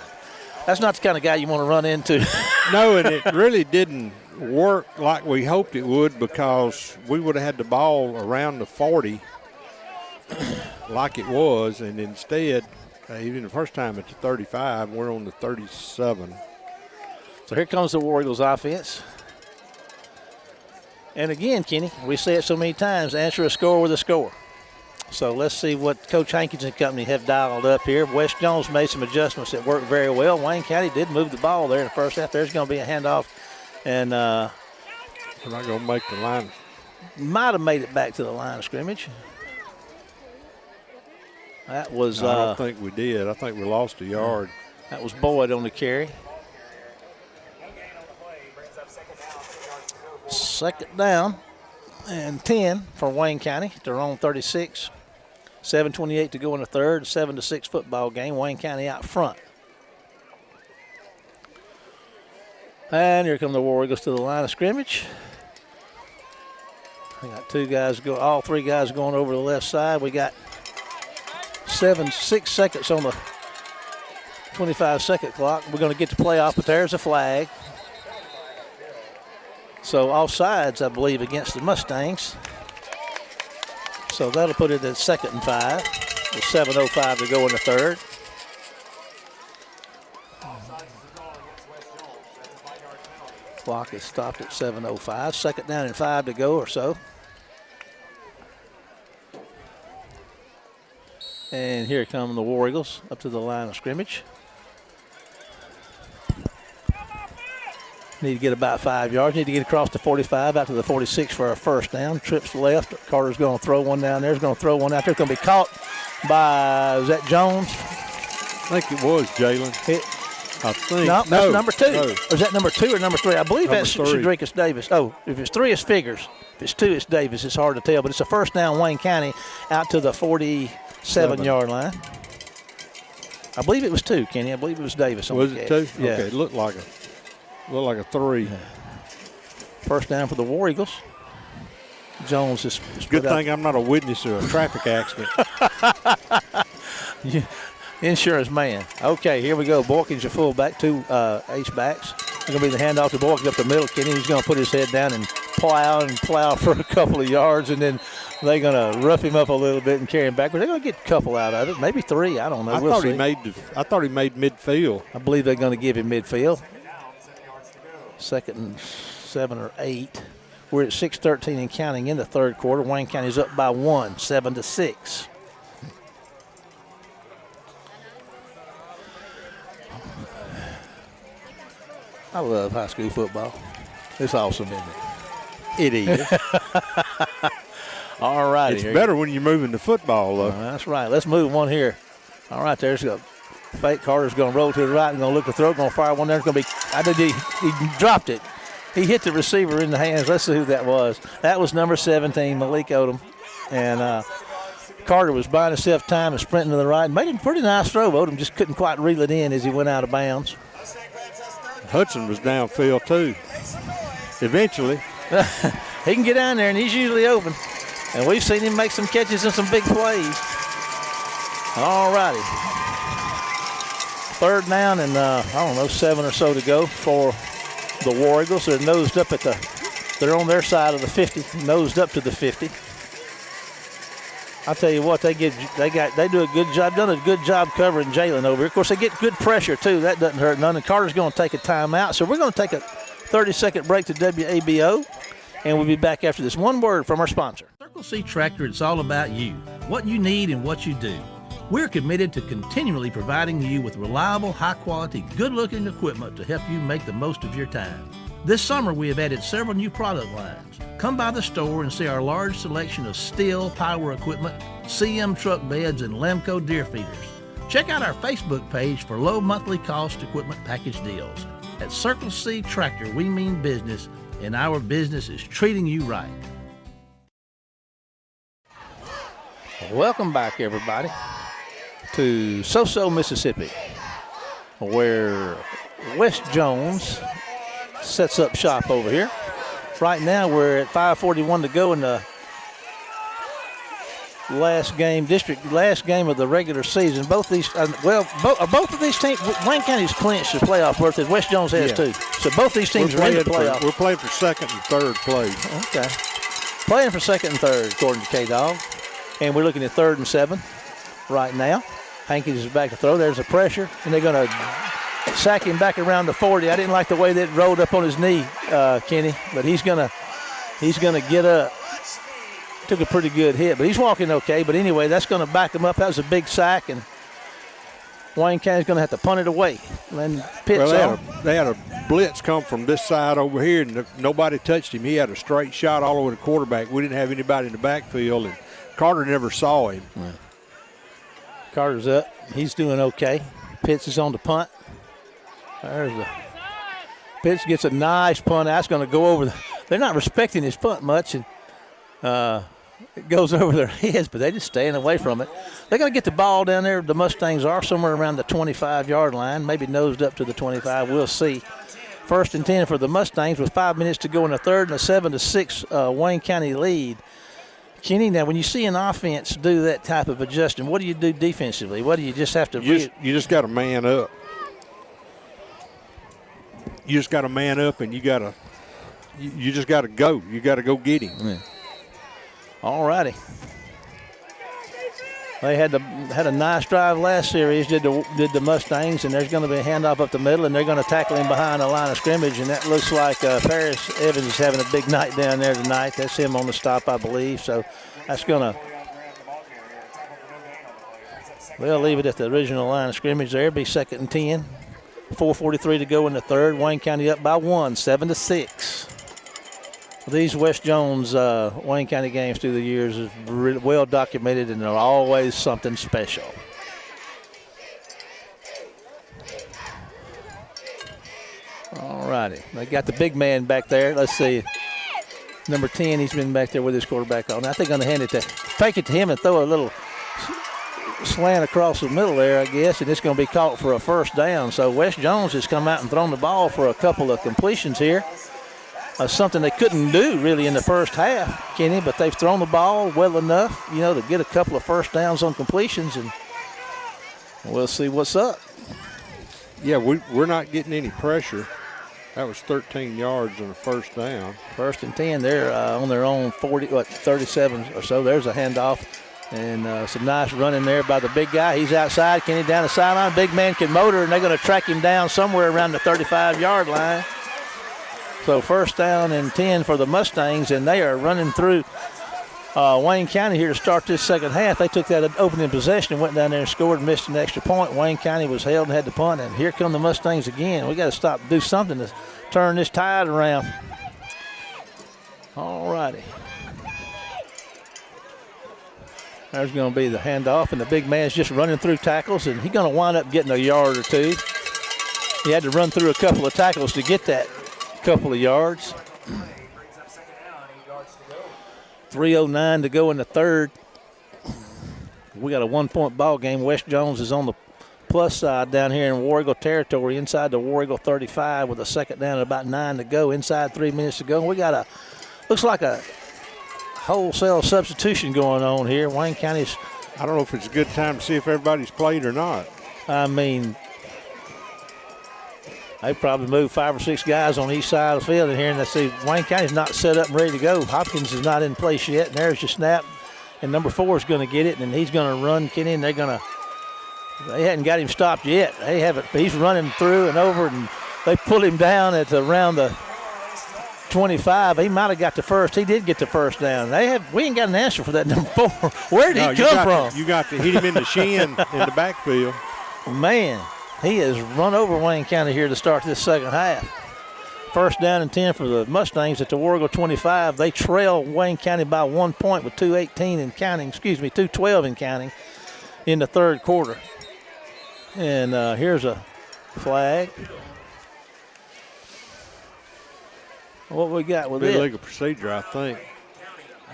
Speaker 8: That's not the kind of guy you want to run into.
Speaker 7: No, and it really didn't work like we hoped it would, because we would have had the ball around the 40 like it was, and instead, even the first time at the 35, we're on the 37.
Speaker 8: So here comes the War Eagles offense. And again, Kenny, we say it so many times, answer a score with a score. So let's see what Coach Hankins and company have dialed up here. West Jones made some adjustments that worked very well. Wayne County did move the ball there in the first half. There's going to be a handoff. And
Speaker 7: we're not going to make the line.
Speaker 8: Might have made it back to the line of scrimmage. That was.
Speaker 7: No, I don't think we did. I think we lost a yard.
Speaker 8: That was Boyd on the carry. Second down and 10 for Wayne County. They're on 36. 7:28 to go in the third. 7-6 football game. Wayne County out front. And here come the War Eagles to the line of scrimmage. We got all 3 guys going over the left side. We got 6 seconds on the 25-second clock. We're going to get the playoff, but there's a flag. So offsides, I believe, against the Mustangs. So that'll put it at 2nd and 5 with 7:05 to go in the third. Clock is stopped at 7:05. 2nd down and 5 to go or so. And here come the War Eagles up to the line of scrimmage. Need to get about 5 yards. Need to get across the 45 out to the 46 for a first down. Trips left. Carter's going to throw one down there. He's going to throw one out there. It's going to be caught by, is that Jones?
Speaker 7: I think it was Jalen. I think.
Speaker 8: No, that's number 2.
Speaker 7: No.
Speaker 8: Or is that number 2 or number 3? I believe that's Shadricus Davis. Oh, if it's 3, it's Figures. If it's 2, it's Davis. It's hard to tell. But it's a first down, Wayne County, out to the 47-yard line. I believe it was 2, Kenny. I believe it was Davis.
Speaker 7: Was it 2?
Speaker 8: Yeah.
Speaker 7: Okay, it looked like a 3.
Speaker 8: Yeah. First down for the War Eagles. Jones is
Speaker 7: good thing I'm not a witness to a traffic accident.
Speaker 8: Yeah. Insurance man. Okay, here we go. Borkins, your fullback, 2 H-backs. It's going to be the handoff to Borkins up the middle. Kenny, he's going to put his head down and plow for a couple of yards, and then they're going to rough him up a little bit and carry him backwards. They're going to get a couple out of it, maybe 3. I don't know.
Speaker 7: I thought he made midfield.
Speaker 8: I believe they're going to give him midfield. 2nd and 7 or 8. We're at 6:13 and counting in the third quarter. Wayne County's up by 1, 7-6. I love high school football. It's awesome, isn't it?
Speaker 7: It is.
Speaker 8: All right.
Speaker 7: It's better when you're moving the football, though.
Speaker 8: That's right. Let's move one here. All right, there's a fake. Carter's going to roll to the right and going to look to throw. Going to fire one there. It's going to be. I think he dropped it. He hit the receiver in the hands. Let's see who that was. That was number 17, Malik Odom. And Carter was buying himself time and sprinting to the right. Made a pretty nice throw. Odom just couldn't quite reel it in as he went out of bounds.
Speaker 7: Hudson was downfield, too. Eventually.
Speaker 8: He can get down there, and he's usually open. And we've seen him make some catches and some big plays. All righty. Third down and, 7 or so to go for the War Eagles. They're nosed up they're on their side of the 50, nosed up to the 50. I'll tell you what, they do a good job, done a good job covering Jalen over here. Of course, they get good pressure, too. That doesn't hurt none. And Carter's going to take a timeout. So we're going to take a 30-second break to WABO, and we'll be back after this. One word from our sponsor.
Speaker 6: Circle C Tractor, it's all about you, what you need and what you do. We're committed to continually providing you with reliable, high-quality, good-looking equipment to help you make the most of your time. This summer, we have added several new product lines. Come by the store and see our large selection of Stihl power equipment, CM truck beds, and Lemco deer feeders. Check out our Facebook page for low monthly cost equipment package deals. At Circle C Tractor, we mean business, and our business is treating you right.
Speaker 8: Welcome back, everybody, to Soso, Mississippi, where West Jones sets up shop over here. Right now, we're at 5:41 to go in the last game of the regular season. Both these, both of these teams, Wayne County's clinched the playoff berth, and West Jones has too. So both these teams are in the playoff.
Speaker 7: We're playing for second and third place.
Speaker 8: Okay. Playing for second and third, according to K-Dog. And we're looking at 3rd and 7 right now. Hankins is back to throw. There's a pressure, and they're going to sack him back around the 40. I didn't like the way that rolled up on his knee, Kenny, but he's gonna get up. Took a pretty good hit, but he's walking okay. But anyway, that's going to back him up. That was a big sack, and Wayne County's going to have to punt it away. And Pitts
Speaker 7: they had a blitz come from this side over here, and nobody touched him. He had a straight shot all over the quarterback. We didn't have anybody in the backfield, and Carter never saw him.
Speaker 8: Yeah. Carter's up. He's doing okay. Pitts is on the punt. Pitts gets a nice punt. That's going to go over. They're not respecting his punt much, and it goes over their heads, but they're just staying away from it. They're going to get the ball down there. The Mustangs are somewhere around the 25-yard line, maybe nosed up to the 25. We'll see. 1st and 10 for the Mustangs with 5 minutes to go in the third and a 7-6 Wayne County lead. Kenny, now when you see an offense do that type of adjustment, what do you do defensively? What do you just have to
Speaker 7: You just got to man up. You just got to man up, and you just got to go. You got to go get him.
Speaker 8: Yeah. All righty. They had a nice drive last series, did the Mustangs, and there's going to be a handoff up the middle, and they're going to tackle him behind the line of scrimmage, and that looks like Paris Evans is having a big night down there tonight. That's him on the stop, I believe. So that's going to – they'll leave it at the original line of scrimmage there. It'll be 2nd and 10. 4:43 to go in the third. Wayne County up by 1, 7-6. These West Jones Wayne County games through the years is really well documented, and they're always something special. All righty. They got the big man back there. Let's see. Number 10, he's been back there with his quarterback on. I think I'm going to fake it to him and throw a little slant across the middle there, I guess, and it's going to be caught for a 1st down. So West Jones has come out and thrown the ball for a couple of completions here. Something they couldn't do really in the first half, Kenny, but they've thrown the ball well enough, to get a couple of 1st downs on completions, and we'll see what's up.
Speaker 7: Yeah, we're not getting any pressure. That was 13 yards on a 1st down.
Speaker 8: 1st and 10, they're on their own 37 or so. There's a handoff, and some nice running there by the big guy. He's outside, Kenny down the sideline. Big man can motor, and they're going to track him down somewhere around the 35-yard line. So 1st down and 10 for the Mustangs, and they are running through Wayne County here to start this second half. They took that opening possession and went down there and scored and missed an extra point. Wayne County was held and had to punt, and here come the Mustangs again. We got to stop and do something to turn this tide around. All righty. There's going to be the handoff, and the big man's just running through tackles, and he's going to wind up getting a yard or two. He had to run through a couple of tackles to get that couple of yards. 3:09 to go in the third. We got a 1-point ball game. West Jones is on the plus side down here in War Eagle territory, inside the War Eagle 35 with a second down and about 9 to go, inside 3 minutes to go. And we got looks like a wholesale substitution going on here. Wayne County's.
Speaker 7: I don't know if it's a good time to see if everybody's played or not.
Speaker 8: I mean, they probably moved 5 or 6 guys on each side of the field in here, and they see Wayne County's not set up and ready to go. Hopkins is not in place yet, and there's your snap. And number 4 is going to get it, and he's going to run Kenny, and they hadn't got him stopped yet. They haven't. He's running through and over, and they pulled him down at around the 25. He might have got the first. He did get the first down. We ain't got an answer for that number 4. Where did he come from?
Speaker 7: You got to hit him in the shin in the backfield.
Speaker 8: Man. He has run over Wayne County here to start this second half. First down and 10 for the Mustangs at the War Eagle 25. They trail Wayne County by 1 point with 2:18 and counting, 2:12 and counting in the third quarter. And here's a flag. What we got with it?
Speaker 7: Illegal procedure, I think.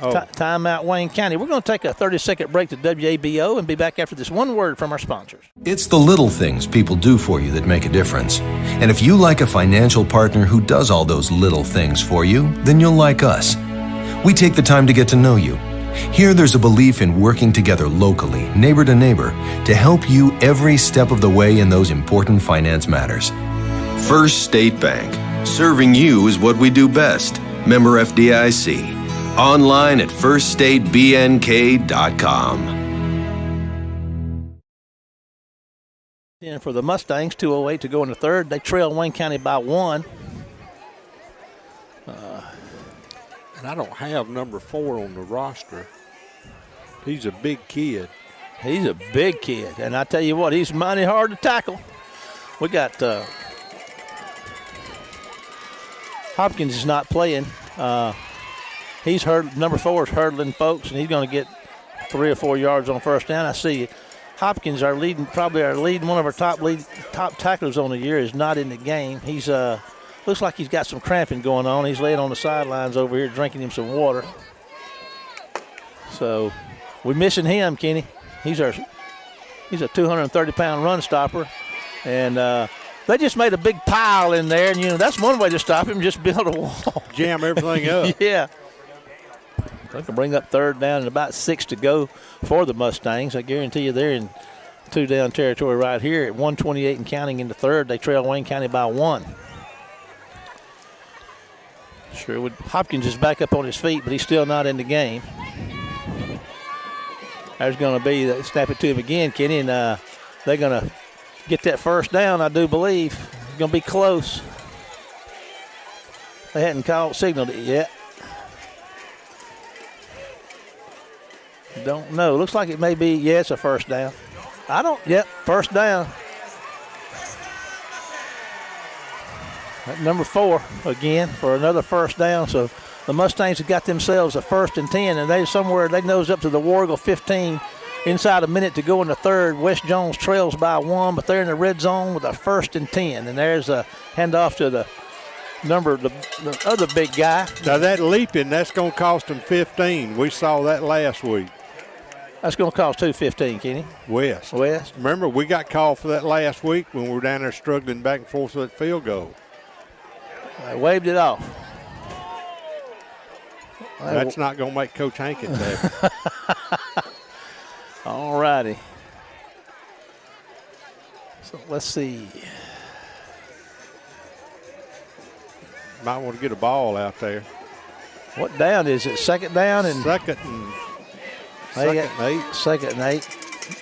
Speaker 8: Timeout Wayne County. We're going to take a 30-second break to WABO and be back after this one word from our sponsors.
Speaker 4: It's the little things people do for you that make a difference. And if you like a financial partner who does all those little things for you, then you'll like us. We take the time to get to know you. Here there's a belief in working together locally, neighbor to neighbor, to help you every step of the way in those important finance matters. First State Bank. Serving you is what we do best. Member FDIC. Online at firststatebnk.com.
Speaker 8: And for the Mustangs, 2:08 to go in the third. They trail Wayne County by 1.
Speaker 7: And I don't have number 4 on the roster. He's a big kid.
Speaker 8: He's a big kid. And I tell you what, he's mighty hard to tackle. We got Hopkins is not playing. He's number 4 is hurdling folks, and he's going to get 3 or 4 yards on first down. I see Hopkins, probably our leading, one of our top tacklers on the year, is not in the game. He's looks like he's got some cramping going on. He's laying on the sidelines over here drinking him some water. So we're missing him, Kenny. He's a 230-pound run stopper, and they just made a big pile in there, and that's one way to stop him, just build a wall.
Speaker 7: Jam everything up.
Speaker 8: Yeah. They can bring up third down and about 6 to go for the Mustangs. I guarantee you they're in 2-down territory right here at 1:28 and counting in the third. They trail Wayne County by 1. Hopkins is back up on his feet, but he's still not in the game. There's going to be, snap it to him again, Kenny, and they're going to get that first down, I do believe. It's going to be close. They hadn't signaled it yet. Don't know. Looks like it may be, it's a first down. First down. At number 4 again for another first down. So the Mustangs have got themselves a 1st and 10, and they nose up to the War Eagle 15. Inside a minute to go in the third. West Jones trails by 1, but they're in the red zone with a 1st and 10. And there's a handoff to the other big guy.
Speaker 7: Now that leaping, that's going to cost them 15. We saw that last week.
Speaker 8: That's going to cost 2.15, Kenny.
Speaker 7: West. Remember, we got called for that last week when we were down there struggling back and forth with that field goal.
Speaker 8: They waved it off.
Speaker 7: That's not going to make Coach Hankins happy.
Speaker 8: All righty. So let's see.
Speaker 7: Might want to get a ball out there.
Speaker 8: What down is it? Second down and
Speaker 7: second and 8.
Speaker 8: Second and 8.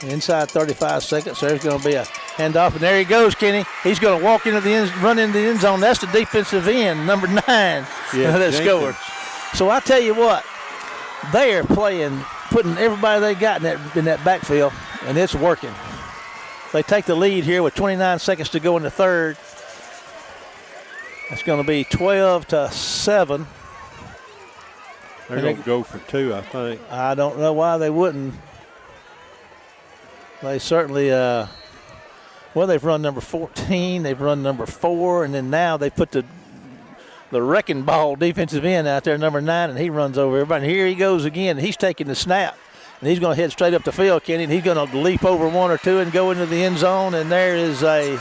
Speaker 8: Inside 35 seconds. There's going to be a handoff, and there he goes, Kenny. He's going to walk into the run into the end zone. That's the defensive end, number 9, that scored. So I tell you what, they are playing, putting everybody they got in that backfield, and it's working. They take the lead here with 29 seconds to go in the third. It's going to be 12-7.
Speaker 7: They're going to go for 2, I think.
Speaker 8: I don't know why they wouldn't. They certainly, they've run number 14, they've run number 4, and then now they put the wrecking ball defensive end out there, number 9, and he runs over everybody. And here he goes again. He's taking the snap, and he's going to head straight up the field, Kenny, and he's going to leap over 1 or 2 and go into the end zone, and there is a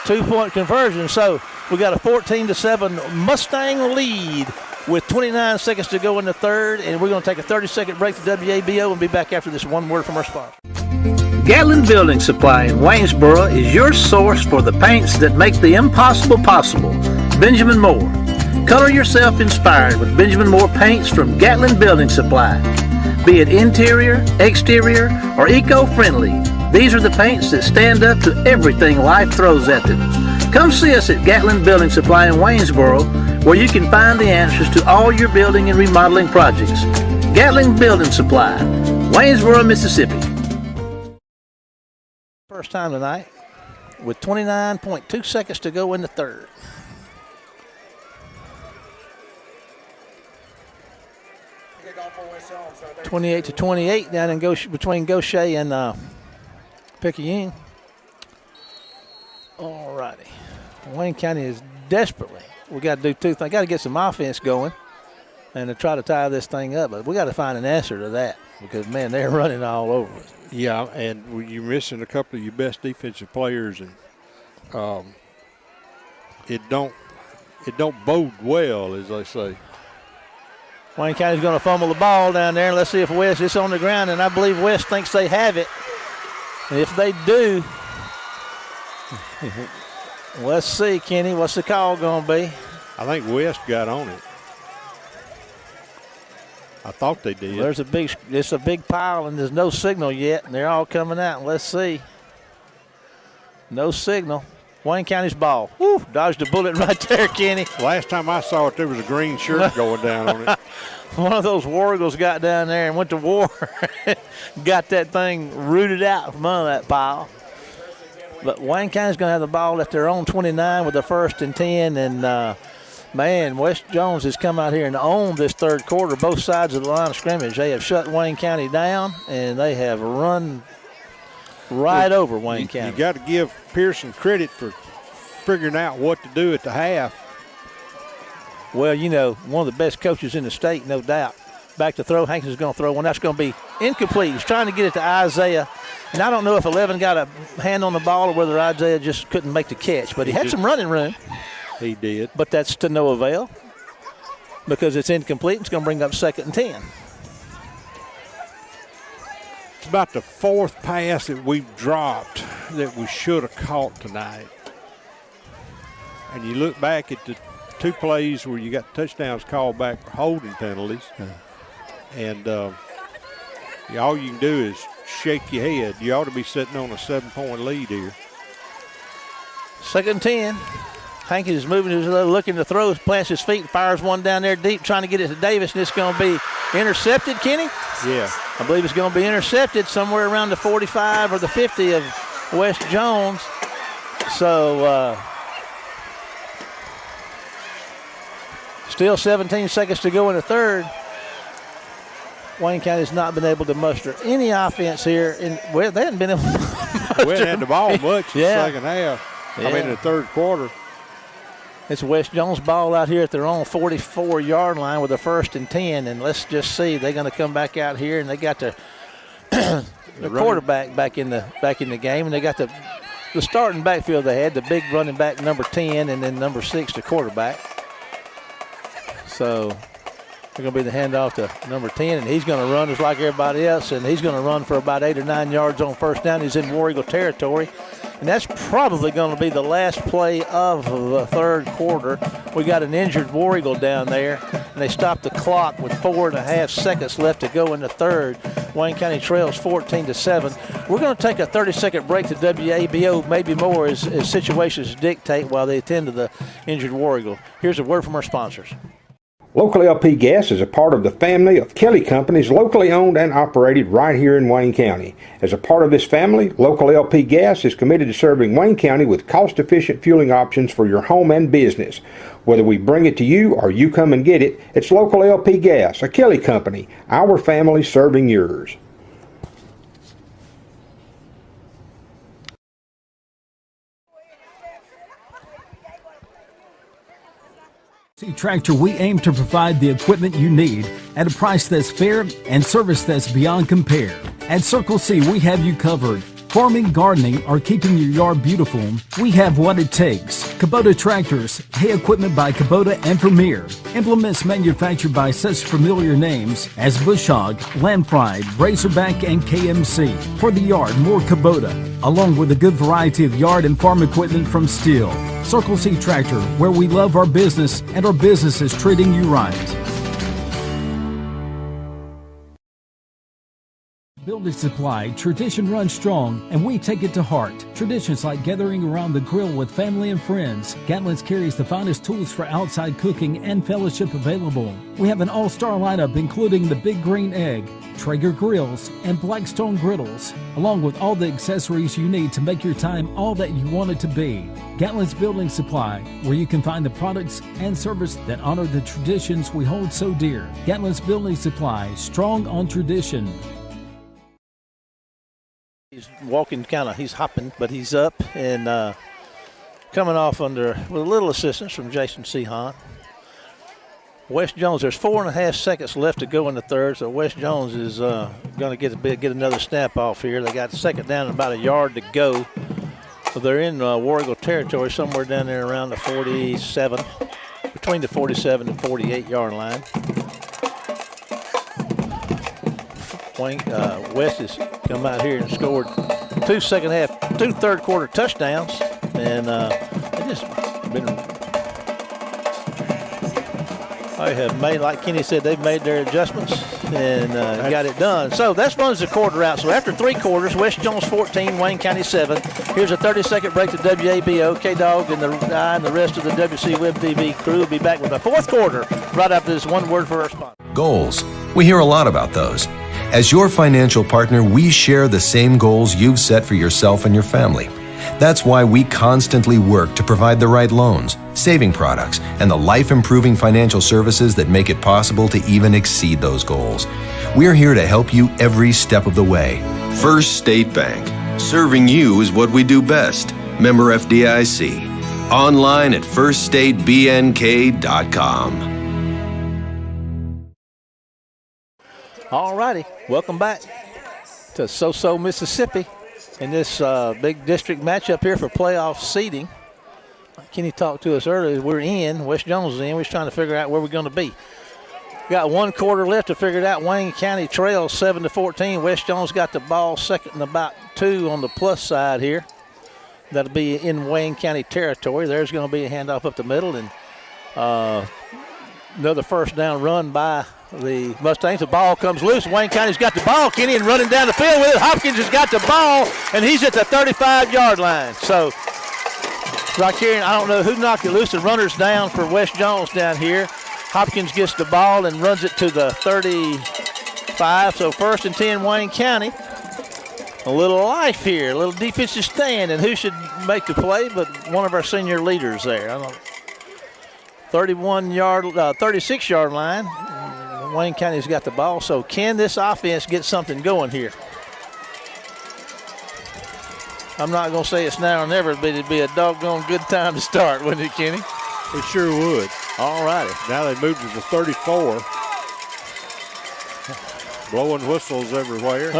Speaker 8: 2-point conversion. So we got a 14-7 Mustang lead with 29 seconds to go in the third, and we're going to take a 30-second break to WABO and be back after this. One word from our sponsor. Gatlin Building Supply in Waynesboro is your source for the paints that make the impossible possible. Benjamin Moore. Color yourself inspired with Benjamin Moore paints from Gatlin Building Supply. Be it interior, exterior, or eco-friendly, these are the paints that stand up to everything life throws at them. Come see us at Gatlin Building Supply in Waynesboro, where you can find the answers to all your building and remodeling projects. Gatlin Building Supply, Waynesboro, Mississippi. First time tonight with 29.2 seconds to go in the third. – 28-28 down in between Gaucher and Picayune. All righty. Wayne County is desperately, we got to do two things. Got to get some offense going and to try to tie this thing up. But we got to find an answer to that because, man, they're running all over us.
Speaker 7: Yeah, and you're missing a couple of your best defensive players, and it don't bode well, as they say.
Speaker 8: Wayne County's going to fumble the ball down there. Let's see if West is on the ground, and I believe West thinks they have it. And if they do, let's see, Kenny, what's the call going to be?
Speaker 7: I think West got on it. I thought they did.
Speaker 8: Well, it's a big pile, and there's no signal yet, and they're all coming out. Let's see. No signal. Wayne County's ball. Woo, dodged a bullet right there, Kenny.
Speaker 7: Last time I saw it, there was a green shirt going down on it.
Speaker 8: One of those War Eagles got down there and went to war. Got that thing rooted out from under that pile. But Wayne County's going to have the ball at their own 29 with the 1st and 10, and man, West Jones has come out here and owned this third quarter, both sides of the line of scrimmage. They have shut Wayne County down, and they have run right over Wayne County.
Speaker 7: You got to give Pearson credit for figuring out what to do at the half.
Speaker 8: Well, you know, one of the best coaches in the state, no doubt. Back to throw. Hankins is going to throw one. That's going to be incomplete. He's trying to get it to Isaiah. And I don't know if 11 got a hand on the ball or whether Isaiah just couldn't make the catch. But he had some running room.
Speaker 7: He did.
Speaker 8: But that's to no avail because it's incomplete. It's going to bring up 2nd and 10.
Speaker 7: It's about the 4th pass that we've dropped that we should have caught tonight. And you look back at the 2 plays where you got touchdowns called back for holding penalties. And all you can do is shake your head. You ought to be sitting on a 7-point lead here.
Speaker 8: 2nd and 10. Hankins is moving, looking to throw, plants his feet, fires one down there deep, trying to get it to Davis, and it's going to be intercepted, Kenny?
Speaker 7: Yeah.
Speaker 8: I believe it's going to be intercepted somewhere around the 45 or the 50 of West Jones. So still 17 seconds to go in the third. Wayne County has not been able to muster any offense here. They haven't been able to muster.
Speaker 7: We haven't had the ball much in the second half.
Speaker 8: Yeah.
Speaker 7: I mean, in the third quarter.
Speaker 8: It's West Jones ball out here at their own 44-yard line with a 1st and 10. And let's just see, they're going to come back out here, and they got their quarterback back in the game, and they got the starting backfield they had, the big running back number 10 and then number 6 the quarterback. So they're going to be the handoff to number 10, and he's going to run just like everybody else, and he's going to run for about 8 or 9 yards on 1st down. He's in War Eagle territory, and that's probably going to be the last play of the third quarter. We got an injured War Eagle down there, and they stopped the clock with 4.5 seconds left to go in the third. Wayne County trails 14-7. We're going to take a 30-second break to WABO, maybe more as situations dictate while they attend to the injured War Eagle. Here's a word from our sponsors.
Speaker 5: Local LP Gas is a part of the family of Kelly companies locally owned and operated right here in Wayne County. As a part of this family, Local LP Gas is committed to serving Wayne County with cost-efficient fueling options for your home and business. Whether we bring it to you or you come and get it, it's Local LP Gas, a Kelly company, our family serving yours.
Speaker 2: Tractor, we aim to provide the equipment you need at a price that's fair and service that's beyond compare. At Circle C, we have you covered. Farming, gardening, or keeping your yard beautiful, we have what it takes. Kubota tractors, hay equipment by Kubota and Premier. Implements manufactured by such familiar names as Bush Hog, Land Pride, Razorback, and KMC. For the yard, more Kubota, along with a good variety of yard and farm equipment from Steel. Circle C Tractor, where we love our business and our business is treating you right. Building Supply, tradition runs strong, and we take it to heart. Traditions like gathering around the grill with family and friends. Gatlin's carries the finest tools for outside cooking and fellowship available. We have an all-star lineup including the Big Green Egg, Traeger grills, and Blackstone griddles, along with all the accessories you need to make your time all that you want it to be. Gatlin's Building Supply, where you can find the products and service that honor the traditions we hold so dear. Gatlin's Building Supply, strong on tradition.
Speaker 6: He's walking he's hopping, but he's up and coming off with a little assistance from Jason Seahant. Wes Jones, there's 4.5 seconds left to go in the third, so Wes Jones is going to get another snap off here. They got the second down and about a yard to go. So they're in War Eagle territory, somewhere down there around the 47, between the 47 and 48 yard line. West has come out here and scored two third quarter touchdowns, and they have made, like Kenny said, they've made their adjustments and got it done. So that runs the quarter out. So after 3 quarters, West Jones 14, Wayne County 7. Here's a 30-second break to WABO. K-Dog and the rest of the WC Web TV crew will be back with the 4th quarter right after this one word for our sponsor.
Speaker 4: Goals. We hear a lot about those. As your financial partner, we share the same goals you've set for yourself and your family. That's why we constantly work to provide the right loans, saving products, and the life-improving financial services that make it possible to even exceed those goals. We're here to help you every step of the way. First State Bank. Serving you is what we do best. Member FDIC. Online at firststatebnk.com.
Speaker 6: All righty, welcome back to So-So, Mississippi in this big district matchup here for playoff seeding. Kenny talked to us earlier. We're in. West Jones is in. We're trying to figure out where we're going to be. Got 1 quarter left to figure it out. Wayne County trails 7-14. West Jones got the ball second and about 2 on the plus side here. That'll be in Wayne County territory. There's going to be a handoff up the middle and another first down run by the Mustangs. The ball comes loose. Wayne County's got the ball, Kenny, and running down the field with it. Hopkins has got the ball, and he's at the 35-yard line. So right here, I don't know who knocked it loose. The runner's down for West Jones down here. Hopkins gets the ball and runs it to the 35. So 1st and 10, Wayne County. A little life here, a little defensive stand, and who should make the play but one of our senior leaders there. 36-yard line. Wayne County's got the ball, so can this offense get something going here? I'm not going to say it's now or never, but it'd be a doggone good time to start, wouldn't it, Kenny?
Speaker 7: It sure would.
Speaker 6: All righty.
Speaker 7: Now they moved to the 34. Blowing whistles everywhere.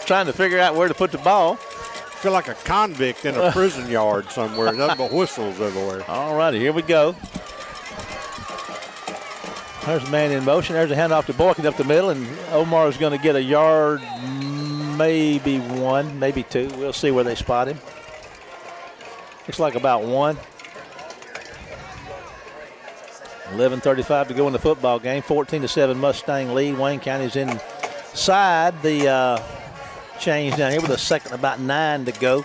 Speaker 6: Trying to figure out where to put the ball.
Speaker 7: Feel like a convict in a prison yard somewhere. Nothing but whistles everywhere.
Speaker 6: All righty, here we go. There's a man in motion. There's a handoff to Boykin up the middle, and Omar's going to get a yard, maybe 1, maybe 2. We'll see where they spot him. Looks like about 1. 11:35 to go in the football game. 14-7 Mustang lead. Wayne County's inside the change down here with a second, about 9 to go.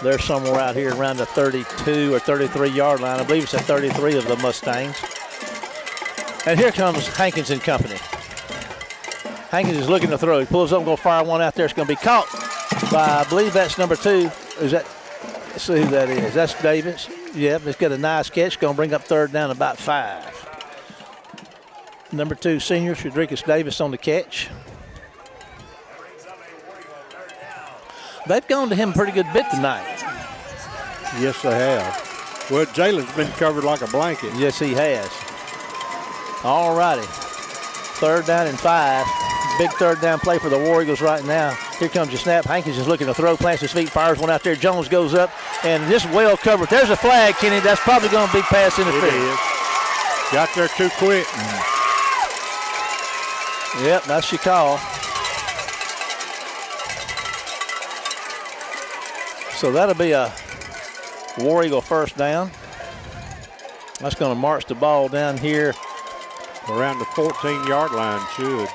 Speaker 8: They're somewhere out here around the 32 or 33-yard line. I believe it's at 33 of the Mustangs. And here comes Hankins and company. Hankins is looking to throw. He pulls up and going to fire one out there. It's going to be caught by, I believe that's number 2. Is that? Let's see who that is. That's Davis. Yep, it's got a nice catch. Going to bring up third down about 5. Number 2 senior, Shadricus Davis on the catch. They've gone to him a pretty good bit tonight.
Speaker 7: Yes, they have. Well, Jalen's been covered like a blanket.
Speaker 8: Yes, he has. All righty. Third down and 5. Big third down play for the War Eagles right now. Here comes the snap. Hankins is looking to throw, plants his feet, fires one out there. Jones goes up, and just well covered. There's a flag, Kenny. That's probably going to be pass interference.
Speaker 7: It is. Got there too quick.
Speaker 8: Yep, that's your call. So that'll be a War Eagle first down. That's going to march the ball down here.
Speaker 7: Around the 14-yard line, should.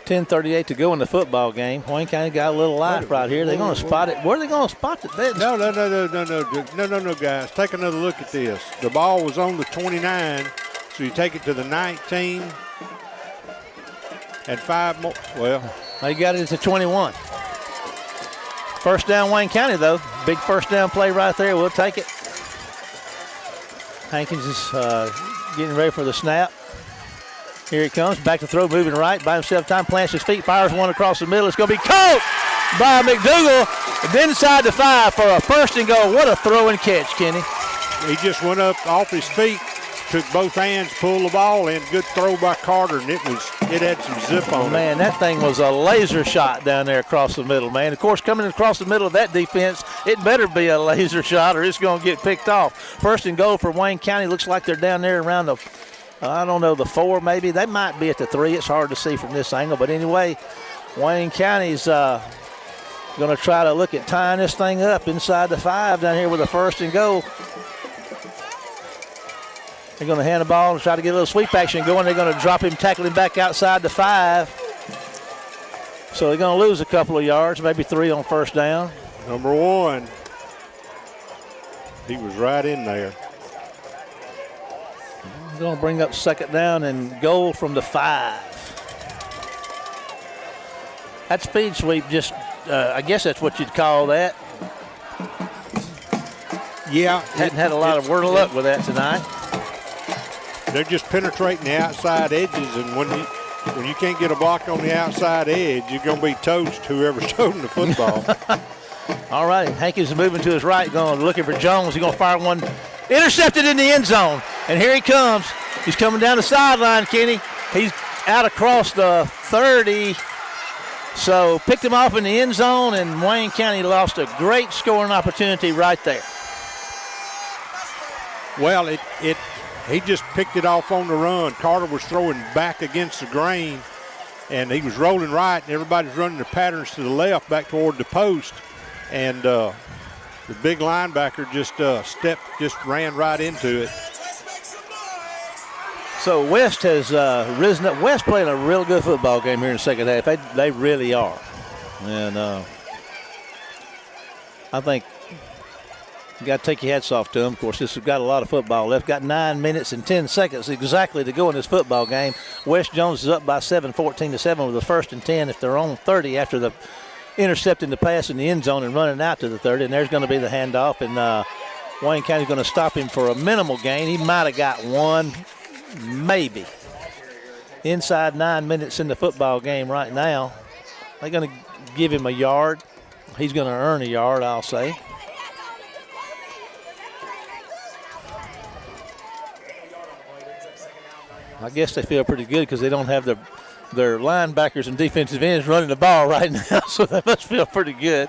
Speaker 8: 10:38 to go in the football game. Wayne County got a little life right here. They're going to spot it. Where are they going to spot it?
Speaker 7: No, guys. Take another look at this. The ball was on the 29, so you take it to the 19 and 5 more. Well,
Speaker 8: they got it to 21. First down, Wayne County, though. Big first down play right there. We'll take it. Hankins is getting ready for the snap. Here he comes, back to throw, moving right, by himself time, plants his feet, fires one across the middle. It's going to be caught by McDougal, then inside the 5 for a first and goal. What a throw and catch, Kenny.
Speaker 7: He just went up off his feet, took both hands, pulled the ball in. Good throw by Carter, and it had some zip on it.
Speaker 8: Man, that thing was a laser shot down there across the middle, man. Of course, coming across the middle of that defense, it better be a laser shot or it's going to get picked off. First and goal for Wayne County. Looks like they're down there around the, I don't know, the 4 maybe. They might be at the 3. It's hard to see from this angle. But anyway, Wayne County's going to try to look at tying this thing up inside the 5 down here with a first and goal. They're going to hand the ball and try to get a little sweep action going. They're going to drop him, tackle him back outside the 5. So they're going to lose a couple of yards, maybe 3 on first down.
Speaker 7: Number 1. He was right in there.
Speaker 8: They're going to bring up second down and goal from the 5. That speed sweep just, I guess that's what you'd call that.
Speaker 7: Yeah.
Speaker 8: Hadn't had a lot of word of luck with that tonight.
Speaker 7: They're just penetrating the outside edges, and when you can't get a block on the outside edge, you're going to be toast, whoever's holding the football.
Speaker 8: All right, Hankins is moving to his right, looking for Jones. He's going to fire one, intercepted in the end zone. And here he comes. He's coming down the sideline, Kenny. He's out across the 30. So picked him off in the end zone, and Wayne County lost a great scoring opportunity right there.
Speaker 7: Well, he just picked it off on the run. Carter was throwing back against the grain, and he was rolling right, and everybody's running their patterns to the left back toward the post. And the big linebacker just ran right into it. So
Speaker 8: West has risen up. West playing a real good football game here in the second half. They really are. And I think you got to take your hats off to them. Of course, this has got a lot of football left. Got 9 minutes and 10 seconds exactly to go in this football game. West Jones is up by 7, 14-7 with the first and 10 if they're on 30 after the intercepting the pass in the end zone and running out to the 30. And there's going to be the handoff. And Wayne County's going to stop him for a minimal gain. He might have got 1, maybe. Inside 9 minutes in the football game right now. They're going to give him a yard. He's going to earn a yard, I'll say. I guess they feel pretty good because they don't have their linebackers and defensive ends running the ball right now, so they must feel pretty good.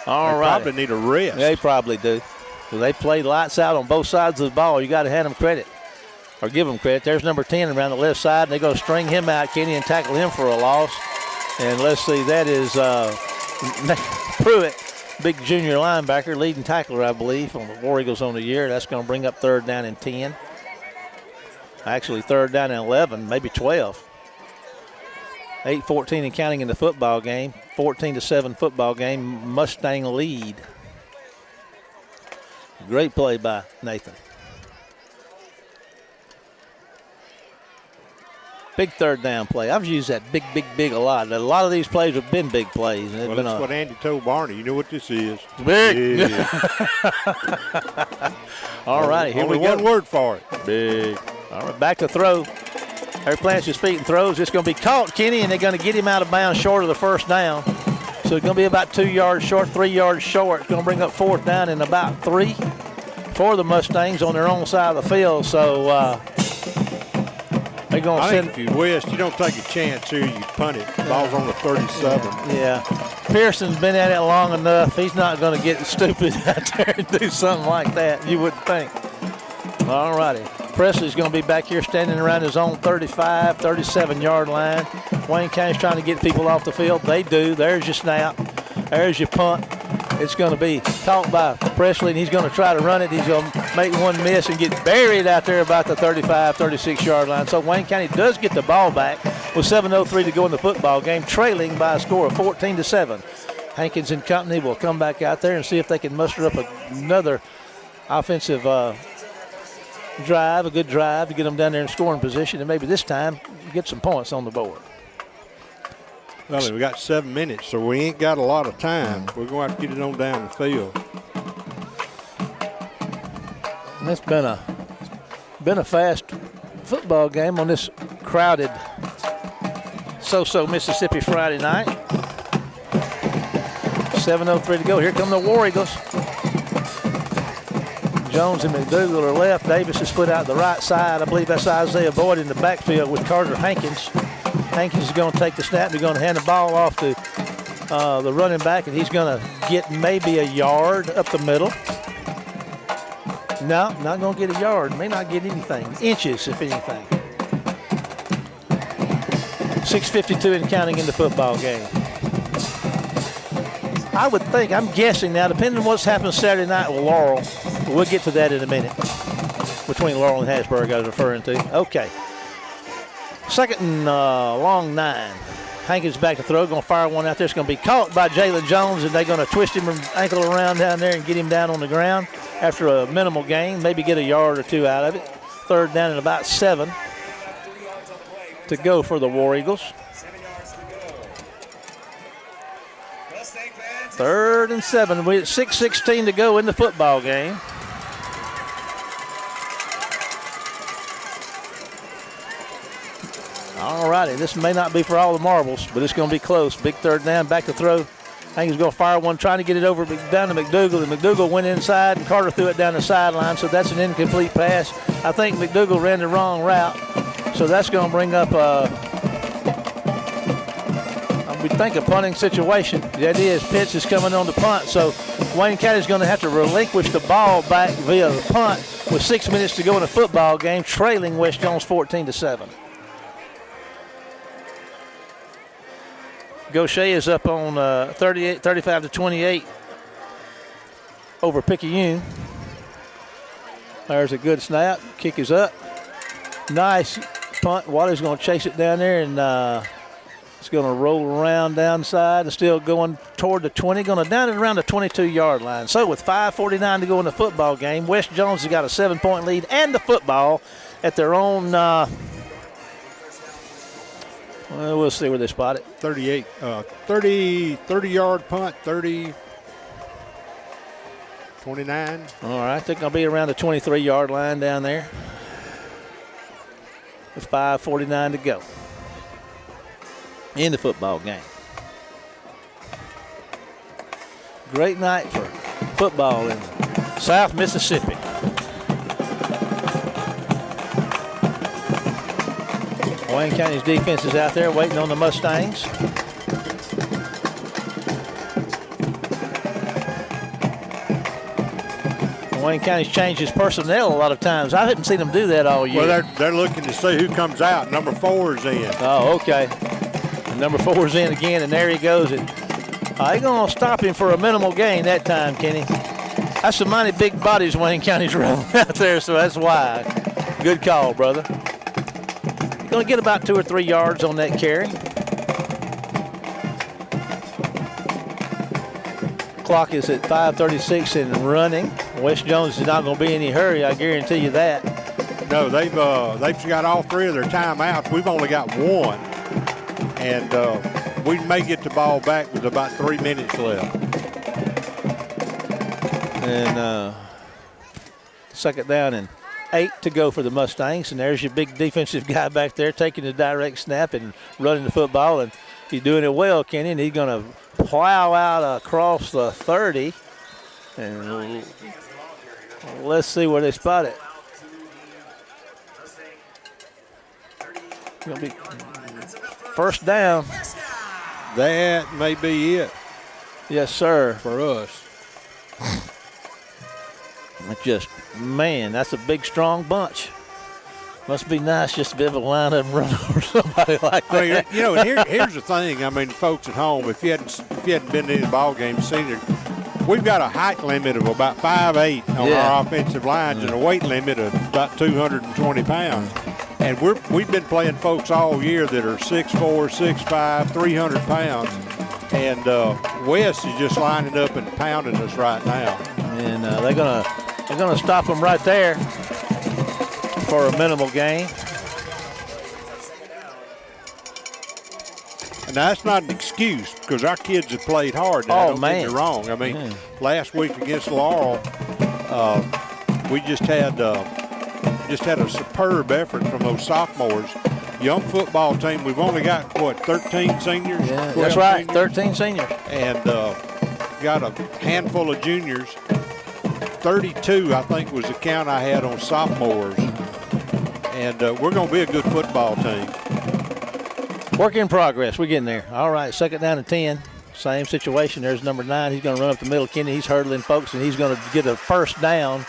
Speaker 8: All right.
Speaker 7: They probably need a rest.
Speaker 8: They probably do. So they play lights out on both sides of the ball. You got to hand them credit or give them credit. There's number 10 around the left side, and they're going to string him out, Kenny, and tackle him for a loss. And let's see, that is Pruitt, big junior linebacker, leading tackler, I believe, on the War Eagles on the year. That's going to bring up third down and 10. Actually, third down and 11, maybe 12. 8:14 and counting in the football game. 14-7 football game. Mustang lead. Great play by Nathan. Big third down play. I've used that big a lot. A lot of these plays have been big plays. And
Speaker 7: well, that's what Andy told Barney. You know what this is.
Speaker 8: Big. All right, here we go.
Speaker 7: Only one word for it.
Speaker 8: Big. All right, back to throw. Harry plants his feet and throws. It's going to be caught, Kenny, and they're going to get him out of bounds short of the first down. So it's going to be about 2 yards short, 3 yards short. It's going to bring up fourth down and about 3 for the Mustangs on their own side of the field. So they're going to send.
Speaker 7: If you're West, you don't take a chance here. You punt it. Ball's on the 37.
Speaker 8: Yeah. Pearson's been at it long enough. He's not going to get stupid out there and do something like that, you wouldn't think. All righty. Presley's going to be back here standing around his own 35, 37-yard line. Wayne County's trying to get people off the field. They do. There's your snap. There's your punt. It's going to be caught by Presley, and he's going to try to run it. He's going to make one miss and get buried out there about the 35, 36-yard line. So Wayne County does get the ball back with 7:03 to go in the football game, trailing by a score of 14-7. Hankins and company will come back out there and see if they can muster up another offensive drive, a good drive to get them down there in scoring position, and maybe this time get some points on the board.
Speaker 7: Well, we got 7 minutes, so we ain't got a lot of time. We're going to have to get it on down the field.
Speaker 8: And it's been a fast football game on this crowded so-so Mississippi Friday night. 7:03 to go. Here come the War Eagles. Jones and McDougal are left. Davis is split out the right side. I believe that's Isaiah Boyd in the backfield with Carter Hankins. Hankins is going to take the snap. They're going to hand the ball off to the running back, and he's going to get maybe a yard up the middle. No, not going to get a yard. May not get anything. Inches, if anything. 6:52 and counting in the football game. I would think, I'm guessing now, depending on what's happened Saturday night with Laurel, we'll get to that in a minute. Between Laurel and Hattiesburg I was referring to. Okay. Second and long 9. Hankins back to throw. Going to fire one out there. It's going to be caught by Jalen Jones, and they're going to twist him ankle around down there and get him down on the ground after a minimal gain. Maybe get a yard or 2 out of it. Third down and about 7 to go for the War Eagles. 3rd and 7. We're at 6:16 to go in the football game. All righty, this may not be for all the marbles, but it's going to be close. Big third down, back to throw. Hankins going to fire one, trying to get it over down to McDougal, and McDougal went inside, and Carter threw it down the sideline, so that's an incomplete pass. I think McDougal ran the wrong route, so that's going to bring up we think a punting situation. The idea is Pitts is coming on the punt, so Wayne County is going to have to relinquish the ball back via the punt with 6 minutes to go in a football game, trailing West Jones 14-7. Gaucher is up on 35-28 over Picayune. There's a good snap. Kick is up. Nice punt. Wally's going to chase it down there, and it's going to roll around downside and still going toward the 20, going to down and around the 22-yard line. So with 5:49 to go in the football game, West Jones has got a 7-point lead and the football at their own, we'll see where they spot it.
Speaker 7: 30-yard punt, 30, 29.
Speaker 8: All right, they're going to be around the 23-yard line down there with 5:49 to go in the football game. Great night for football in South Mississippi. Wayne County's defense is out there waiting on the Mustangs. Wayne County's changed his personnel a lot of times. I haven't seen them do that all year.
Speaker 7: Well, they're looking to see who comes out. Number 4 is in.
Speaker 8: Oh, okay. And number 4 is in again, and there he goes. And they're going to stop him for a minimal gain that time, Kenny. That's some mighty big bodies Wayne County's rolling out there, so that's why. Good call, brother. You're going to get about 2 or 3 yards on that carry. Clock is at 5:36 and running. West Jones is not going to be in any hurry, I guarantee you that.
Speaker 7: No, they've got all 3 of their timeouts. We've only got 1, and we may get the ball back with about 3 minutes left.
Speaker 8: And second down and 8 to go for the Mustangs. And there's your big defensive guy back there taking the direct snap and running the football. And he's doing it well, Kenny. And he's going to plow out across the 30. And let's see where they spot it. Going to be first down.
Speaker 7: That may be it.
Speaker 8: Yes, sir.
Speaker 7: For us.
Speaker 8: Just, man, that's a big, strong bunch. Must be nice just to be able to line up and run over somebody like that.
Speaker 7: I mean, you know, here's the thing. I mean, folks at home, if you hadn't been to any ball games, senior, we've got a height limit of about 5'8" on our offensive lines and a weight limit of about 220 pounds. And we've been playing folks all year that are 6'4", 6'5", 300 pounds. And West is just lining up and pounding us right now.
Speaker 8: And they're gonna stop them right there for a minimal gain.
Speaker 7: And that's not an excuse because our kids have played hard. Now, don't get me wrong. I mean, last week against Laurel, we just had a superb effort from those sophomores. Young football team. We've only got 13 seniors.
Speaker 8: Yeah, that's right, seniors. 13 seniors,
Speaker 7: and got a handful of juniors. 32, I think, was the count I had on sophomores. And we're going to be a good football team.
Speaker 8: Work in progress. We're getting there. All right, second down and 10. Same situation. There's number 9. He's going to run up the middle. Kenny, he's hurdling folks, and he's going to get a first down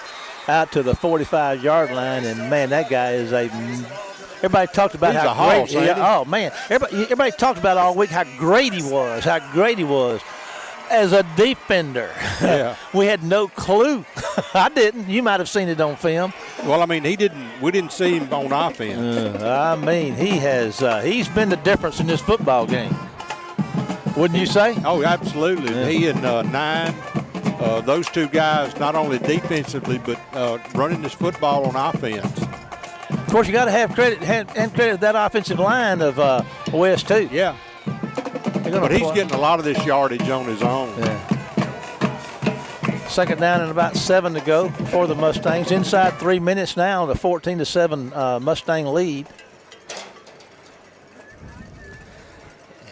Speaker 8: out to the 45-yard line. And, man, that guy is everybody talked about how great he is. Oh, man. Everybody talked about all week how great he was, as a defender.
Speaker 7: Yeah.
Speaker 8: We had no clue. I didn't. You might have seen it on film.
Speaker 7: Well, I mean, we didn't see him on offense.
Speaker 8: I mean, he's been the difference in this football game. Wouldn't you say?
Speaker 7: Oh, absolutely. Yeah. He and 9, those two guys, not only defensively, but running this football on offense.
Speaker 8: Of course, you got to have credit to that offensive line of West, too.
Speaker 7: Yeah. But he's getting a lot of this yardage on his own.
Speaker 8: Yeah. Second down and about 7 to go for the Mustangs. Inside 3 minutes now, the 14-7 Mustang lead.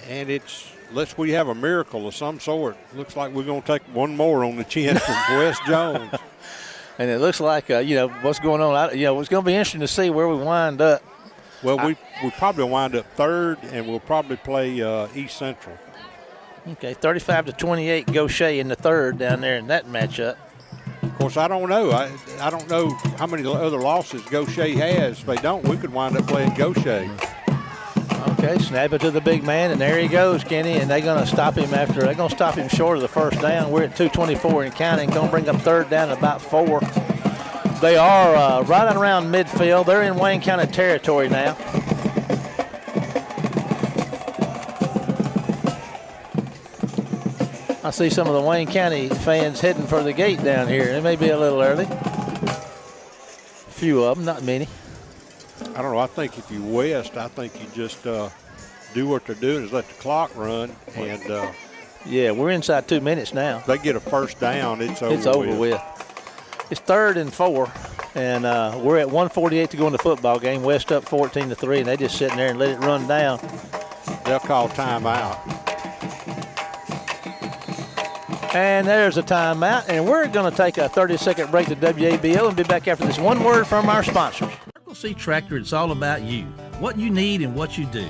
Speaker 7: And unless we have a miracle of some sort, looks like we're going to take one more on the chin from West Jones.
Speaker 8: And it looks like, what's going on. It's going to be interesting to see where we wind up.
Speaker 7: Well, we probably wind up third, and we'll probably play East Central.
Speaker 8: Okay, 35-28, Gaucher in the third down there in that matchup.
Speaker 7: Of course, I don't know. I don't know how many other losses Gaucher has. If they don't, we could wind up playing Gaucher.
Speaker 8: Okay, snap it to the big man, and there he goes, Kenny, and they're going to stop him they're going to stop him short of the first down. We're at 2:24 and counting, going to bring up third down at about 4. They are right around midfield. They're in Wayne County territory now. I see some of the Wayne County fans heading for the gate down here. It may be a little early. A few of them, not many.
Speaker 7: I don't know. I think if you West, I think you just do what they're doing is let the clock run. And
Speaker 8: yeah, we're inside 2 minutes now.
Speaker 7: They get a first down, it's over with.
Speaker 8: It's over with. It's 3rd and 4, and we're at 1:48 to go in the football game. West up 14-3, and they just sitting there and let it run down.
Speaker 7: They'll call timeout.
Speaker 8: And there's a timeout, and we're going to take a 30-second break to WABO and be back after this. One word from our sponsors.
Speaker 6: Circle C Tractor, it's all about you, what you need and what you do.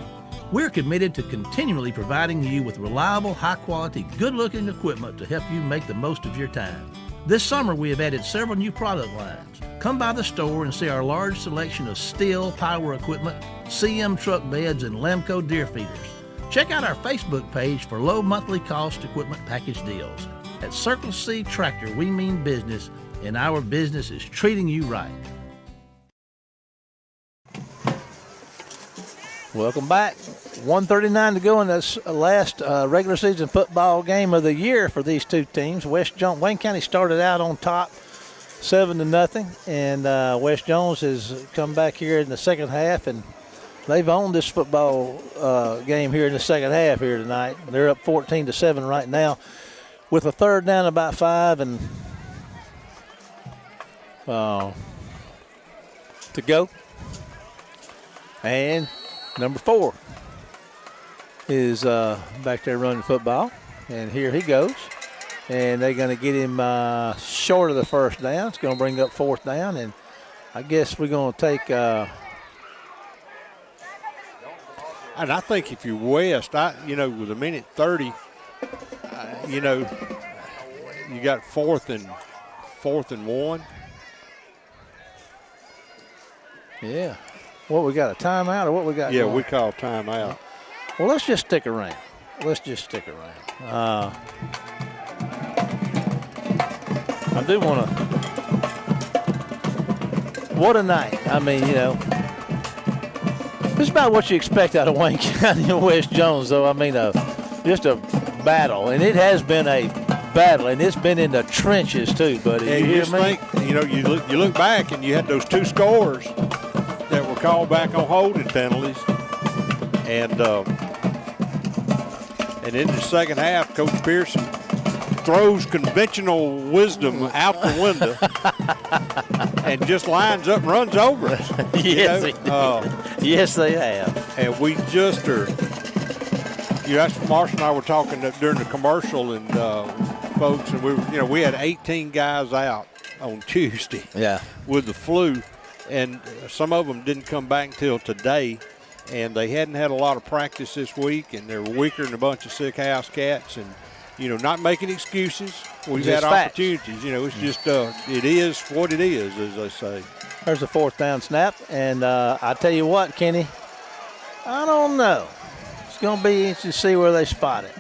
Speaker 6: We're committed to continually providing you with reliable, high-quality, good-looking equipment to help you make the most of your time. This summer, we have added several new product lines. Come by the store and see our large selection of Stihl power equipment, CM truck beds, and Lemco deer feeders. Check out our Facebook page for low monthly cost equipment package deals. At Circle C Tractor, we mean business, and our business is treating you right.
Speaker 8: Welcome back. 1:39 to go in this last regular season football game of the year for these two teams. Wayne County started out on top 7-0, and West Jones has come back here in the second half, and they've owned this football game here in the second half here tonight. They're up 14-7 right now with a third down about 5 and to go. And number 4 is back there running football. And here he goes. And they're going to get him short of the first down. It's going to bring up fourth down. And I guess we're going to take and
Speaker 7: I think if you're West, with a minute 30, you got fourth and 1.
Speaker 8: Yeah. What, we got a timeout or what we got?
Speaker 7: Yeah,
Speaker 8: going?
Speaker 7: we call timeout.
Speaker 8: Well, let's just stick around. I do want to. What a night. I mean, this is about what you expect out of Wayne County and West Jones, though. I mean, just a battle. And it has been a battle, and it's been in the trenches, too, buddy.
Speaker 7: And
Speaker 8: you hear me?
Speaker 7: You look back, and you had those 2 scores that were called back on holding penalties. And in the second half, Coach Pearson throws conventional wisdom out the window and just lines up and runs over us.
Speaker 8: Yes, yes, they have.
Speaker 7: And we just are. That's what Marshall and I were talking during the commercial, and folks, and we had 18 guys out on Tuesday.
Speaker 8: Yeah.
Speaker 7: With the flu, and some of them didn't come back until today. And they hadn't had a lot of practice this week, and they're weaker than a bunch of sick house cats. And, not making excuses. We've had opportunities. It's just it is what it is, as they say.
Speaker 8: There's a fourth down snap, and I tell you what, Kenny, I don't know. It's going to be interesting to see where they spot it.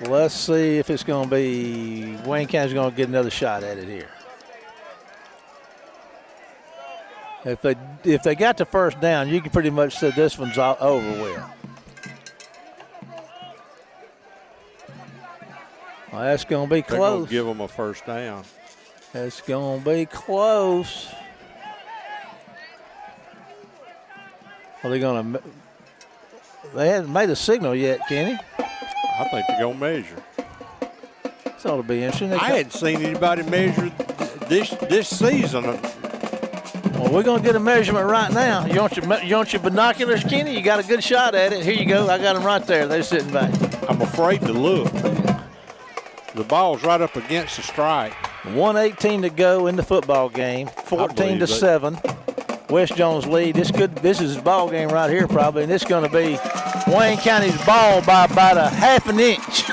Speaker 8: Let's see if it's going to be Wayne County's going to get another shot at it here. If they got the first down, you can pretty much say this one's all over with. Well, that's going to be close.
Speaker 7: They're going to give them a first down.
Speaker 8: That's going to be close. Are they going to? They haven't made a signal yet, Kenny.
Speaker 7: I think they're going to measure.
Speaker 8: This ought to be interesting.
Speaker 7: I hadn't seen anybody measure this season.
Speaker 8: Well, we're going to get a measurement right now. You want your binoculars, Kenny? You got a good shot at it. Here you go. I got them right there. They're sitting back.
Speaker 7: I'm afraid to look. The ball's right up against the strike.
Speaker 8: 1:18 to go in the football game. 14-7. West Jones lead. This is his ball game right here probably, and it's going to be Wayne County's ball by about a half an inch.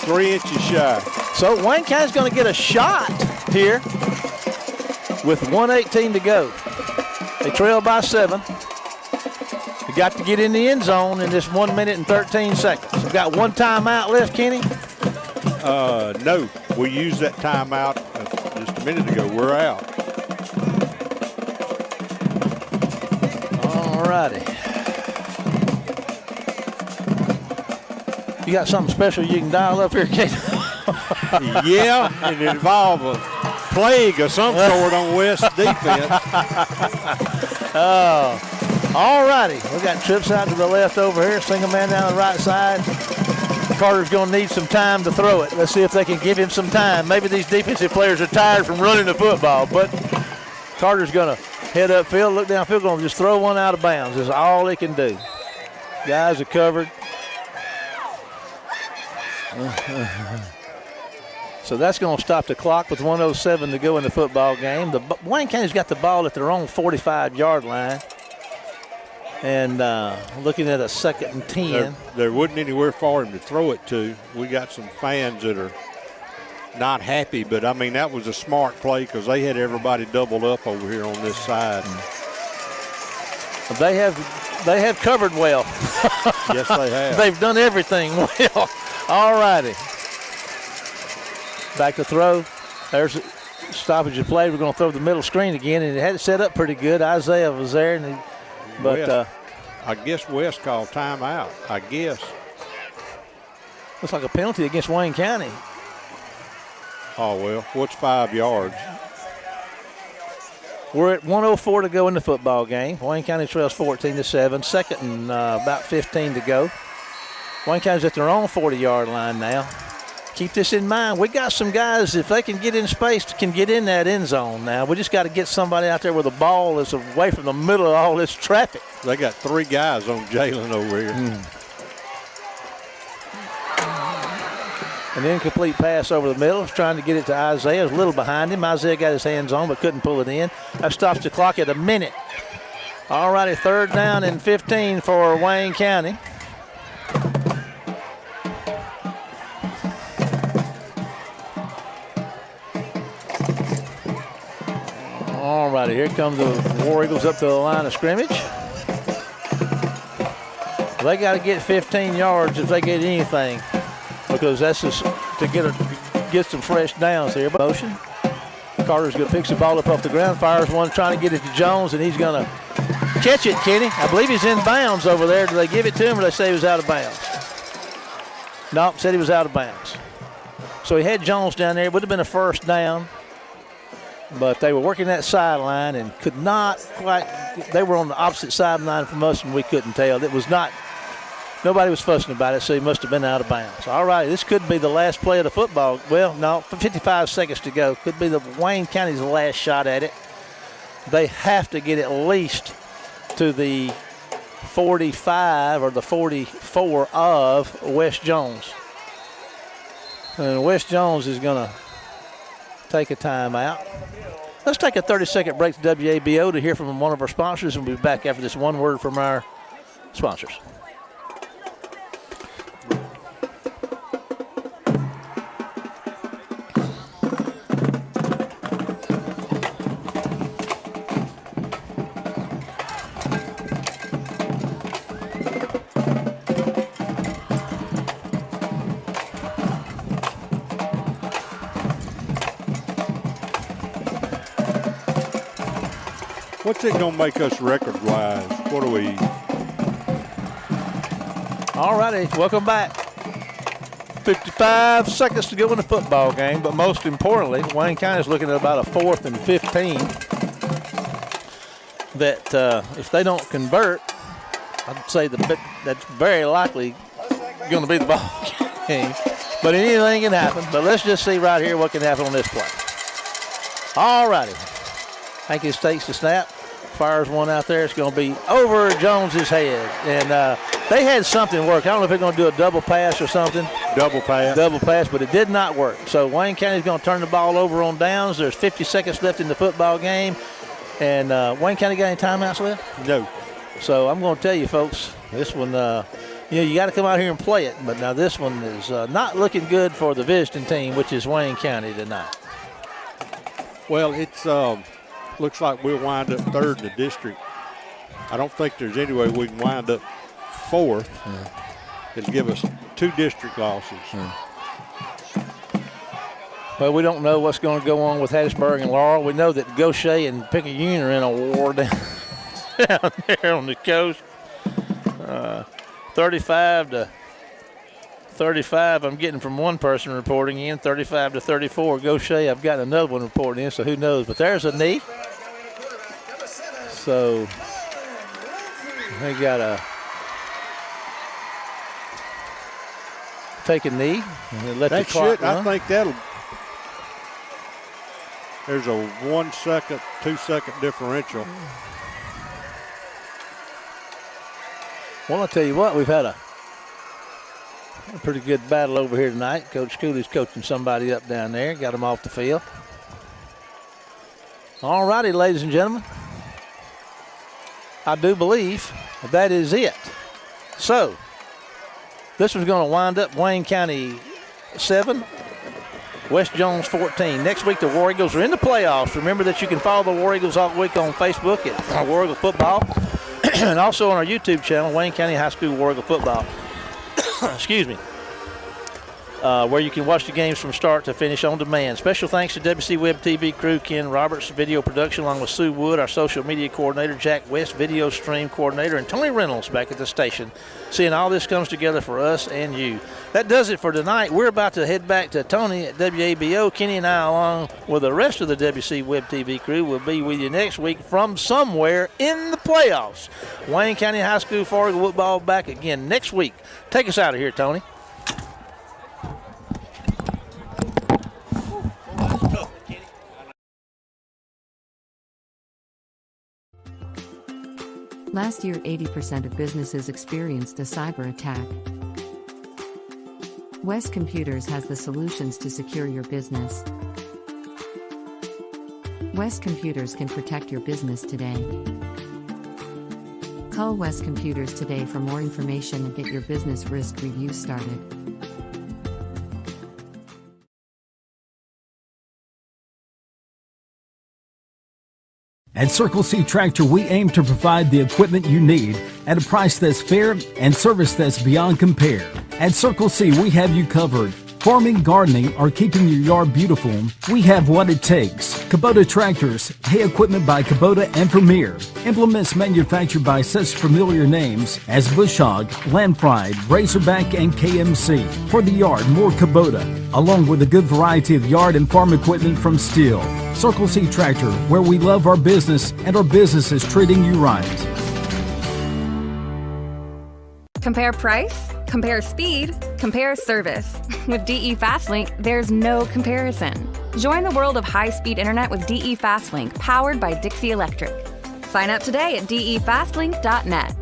Speaker 7: 3 inches shy.
Speaker 8: So Wayne County's going to get a shot here with 1:18 to go. They trail by 7. We got to get in the end zone in this 1 minute and 13 seconds. We've got one timeout left, Kenny.
Speaker 7: No, we used that timeout just a minute ago. We're out.
Speaker 8: All righty. You got something special you can dial up here, Kenny?
Speaker 7: Yeah, it involves a plague of some sort on West defense.
Speaker 8: Oh, all righty. We got trips out to the left over here. Single man down the right side. Carter's going to need some time to throw it. Let's see if they can give him some time. Maybe these defensive players are tired from running the football, but Carter's going to head upfield, look downfield, going to just throw one out of bounds. That's all he can do. Guys are covered. So that's going to stop the clock with 1:07 to go in the football game. Wayne County's got the ball at their own 45-yard line. And looking at a 2nd and 10.
Speaker 7: There wasn't anywhere for him to throw it to. We got some fans that are not happy, but, I mean, that was a smart play because they had everybody doubled up over here on this side.
Speaker 8: They have covered well.
Speaker 7: Yes, they have.
Speaker 8: They've done everything well. All righty. Back to throw. There's stoppage of play. We're going to throw the middle screen again, and it had it set up pretty good. Isaiah was there, but
Speaker 7: I guess West called timeout. I guess.
Speaker 8: Looks like a penalty against Wayne County.
Speaker 7: Oh, well, what's 5 yards?
Speaker 8: We're at 1:04 to go in the football game. Wayne County trails 14-7. Second and about 15 to go. Wayne County's at their own 40-yard line now. Keep this in mind. We got some guys, if they can get in space, can get in that end zone now. We just got to get somebody out there where the ball is away from the middle of all this traffic.
Speaker 7: They got 3 guys on Jalen over here.
Speaker 8: An incomplete pass over the middle. Trying to get it to Isaiah. It was a little behind him. Isaiah got his hands on but couldn't pull it in. That stops the clock at a minute. All righty, 3rd down and 15 for Wayne County. All righty, here comes the War Eagles up to the line of scrimmage. They got to get 15 yards if they get anything, because that's just to get some fresh downs here. Motion. Carter's going to pick the ball up off the ground, fires one, trying to get it to Jones, and he's going to catch it, Kenny. I believe he's in bounds over there. Do they give it to him, or do they say he was out of bounds? Nope, said he was out of bounds. So he had Jones down there. It would have been a first down. But they were working that sideline and could not quite. They were on the opposite sideline from us, and we couldn't tell. It was not. Nobody was fussing about it, so he must have been out of bounds. All right, this could be the last play of the football. Well, no, 55 seconds to go. Could be the Wayne County's last shot at it. They have to get at least to the 45 or the 44 of West Jones. And West Jones is going to take a timeout. Let's take a 30-second break to WABO to hear from one of our sponsors, and we'll be back after this one word from our sponsors.
Speaker 7: What's it going to make us record-wise? What are we?
Speaker 8: All righty, welcome back. 55 seconds to go in the football game, but most importantly, Wayne County is looking at about a 4th and 15 that if they don't convert, I'd say that's very likely going to be the ball game. But anything can happen. But let's just see right here what can happen on this play. All righty. Hankins takes the snap, fires one out there. It's going to be over Jones's head. And they had something work. I don't know if they're going to do a double pass or something.
Speaker 7: Double pass,
Speaker 8: but it did not work. So Wayne County's going to turn the ball over on downs. There's 50 seconds left in the football game. And Wayne County got any timeouts left?
Speaker 7: No.
Speaker 8: So I'm going to tell you, folks, this one, you got to come out here and play it. But now this one is not looking good for the visiting team, which is Wayne County tonight.
Speaker 7: Well, it's looks like we'll wind up 3rd in the district. I don't think there's any way we can wind up 4th. It'll give us 2 district losses.
Speaker 8: Well, we don't know what's going to go on with Hattiesburg and Laurel. We know that Gaucher and Picayune are in a war down there on the coast. 35 to 35, I'm getting from one person reporting in. 35 to 34, Gaucher. I've got another one reporting in, so who knows. But there's a knee. So they got to take a knee and let the clock run.
Speaker 7: I think that'll. There's a 1 second, 2 second differential.
Speaker 8: Well, I'll tell you what, we've had a pretty good battle over here tonight. Coach Cooley's coaching somebody up down there. Got him off the field. All righty, ladies and gentlemen. I do believe that is it. So, this was going to wind up Wayne County 7, West Jones 14. Next week, the War Eagles are in the playoffs. Remember that you can follow the War Eagles all week on Facebook at War Eagle Football and also on our YouTube channel, Wayne County High School War Eagle Football. Excuse me.
Speaker 6: where you can watch the games from start to finish on demand. Special thanks to WC Web TV crew, Ken Roberts, video production, along with Sue Wood, our social media coordinator, Jack West, video stream coordinator, and Tony Reynolds back at the station, seeing all this comes together for us and you. That does it for tonight. We're about to head back to Tony at WABO. Kenny and I, along with the rest of the WC Web TV crew, will be with you next week from somewhere in the playoffs. Wayne County High School Fargo football back again next week. Take us out of here, Tony.
Speaker 1: Last year, 80% of businesses experienced a cyber attack. West Computers has the solutions to secure your business. West Computers can protect your business today. Call West Computers today for more information and get your business risk review started.
Speaker 2: At Circle C Tractor, we aim to provide the equipment you need at a price that's fair and service that's beyond compare. At Circle C, we have you covered. Farming, gardening, or keeping your yard beautiful, we have what it takes. Kubota tractors, hay equipment by Kubota and Premier. Implements manufactured by such familiar names as Bush Hog, Land Pride, Razorback, and KMC. For the yard, more Kubota, along with a good variety of yard and farm equipment from Steel. Circle C Tractor, where we love our business and our business is treating you right.
Speaker 3: Compare price, compare speed, compare service. With DE Fastlink, there's no comparison. Join the world of high-speed internet with DE Fastlink, powered by Dixie Electric. Sign up today at defastlink.net.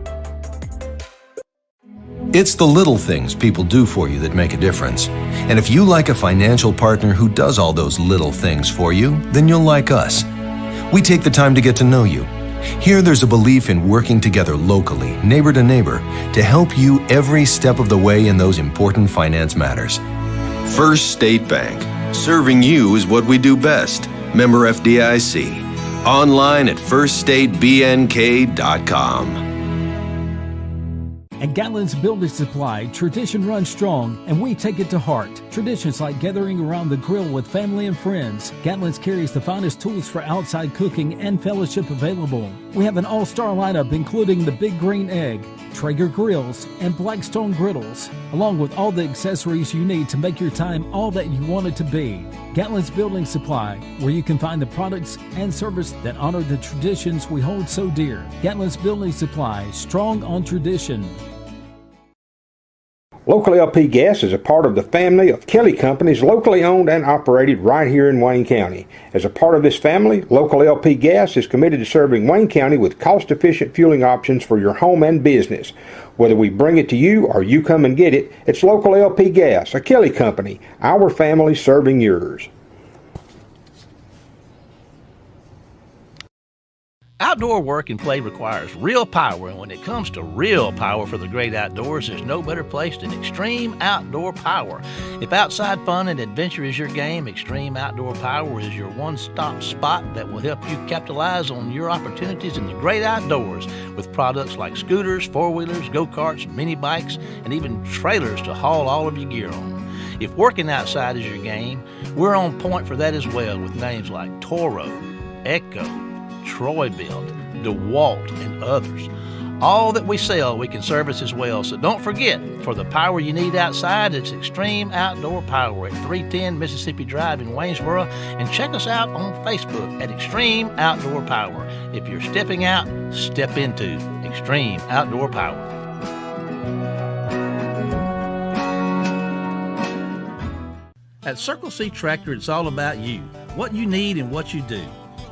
Speaker 4: It's the little things people do for you that make a difference. And if you like a financial partner who does all those little things for you, then you'll like us. We take the time to get to know you. Here there's a belief in working together locally, neighbor to neighbor, to help you every step of the way in those important finance matters. First State Bank. Serving you is what we do best. Member FDIC. Online at firststatebnk.com.
Speaker 2: At Gatlin's Building Supply, tradition runs strong, and we take it to heart. Traditions like gathering around the grill with family and friends. Gatlin's carries the finest tools for outside cooking and fellowship available. We have an all-star lineup including the Big Green Egg, Traeger grills, and Blackstone griddles, along with all the accessories you need to make your time all that you want it to be. Gatlin's Building Supply, where you can find the products and service that honor the traditions we hold so dear. Gatlin's Building Supply, strong on tradition.
Speaker 5: Local LP Gas is a part of the family of Kelly companies locally owned and operated right here in Wayne County. As a part of this family, Local LP Gas is committed to serving Wayne County with cost-efficient fueling options for your home and business. Whether we bring it to you or you come and get it, it's Local LP Gas, a Kelly company, our family serving yours.
Speaker 6: Outdoor work and play requires real power, and when it comes to real power for the great outdoors, there's no better place than Extreme Outdoor Power. If outside fun and adventure is your game, Extreme Outdoor Power is your one-stop spot that will help you capitalize on your opportunities in the great outdoors with products like scooters, four-wheelers, go-karts, mini bikes, and even trailers to haul all of your gear on. If working outside is your game, we're on point for that as well with names like Toro, Echo, Troy-Bilt, DeWalt, and others. All that we sell, we can service as well. So don't forget, for the power you need outside, it's Extreme Outdoor Power at 310 Mississippi Drive in Waynesboro. And check us out on Facebook at Extreme Outdoor Power. If you're stepping out, step into Extreme Outdoor Power. At Circle C Tractor, it's all about you, what you need and what you do.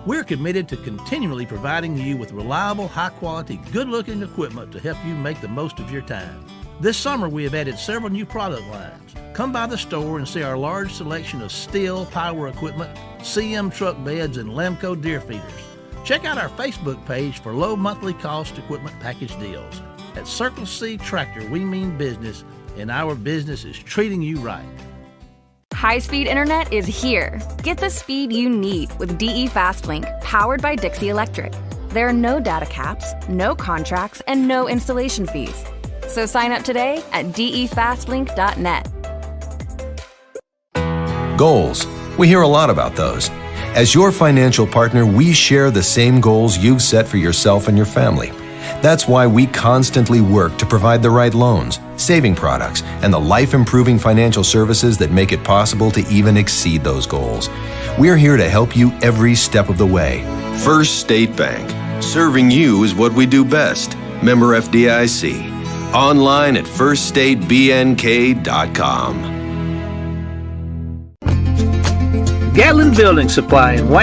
Speaker 6: We're committed to continually providing you with reliable, high-quality, good-looking equipment to help you make the most of your time. This summer, we have added several new product lines. Come by the store and see our large selection of Stihl power equipment, CM truck beds, and Lemco deer feeders. Check out our Facebook page for low monthly cost equipment package deals. At Circle C Tractor, we mean business, and our business is treating you right.
Speaker 3: High-speed internet is here. Get the speed you need with DE Fastlink, powered by Dixie Electric. There are no data caps, no contracts, and no installation fees. So sign up today at defastlink.net.
Speaker 4: Goals. We hear a lot about those. As your financial partner, we share the same goals you've set for yourself and your family. That's why we constantly work to provide the right loans, saving products, and the life-improving financial services that make it possible to even exceed those goals. We're here to help you every step of the way. First State Bank. Serving you is what we do best. Member FDIC. Online at firststatebnk.com.
Speaker 8: Gatlin Building Supply in Wayne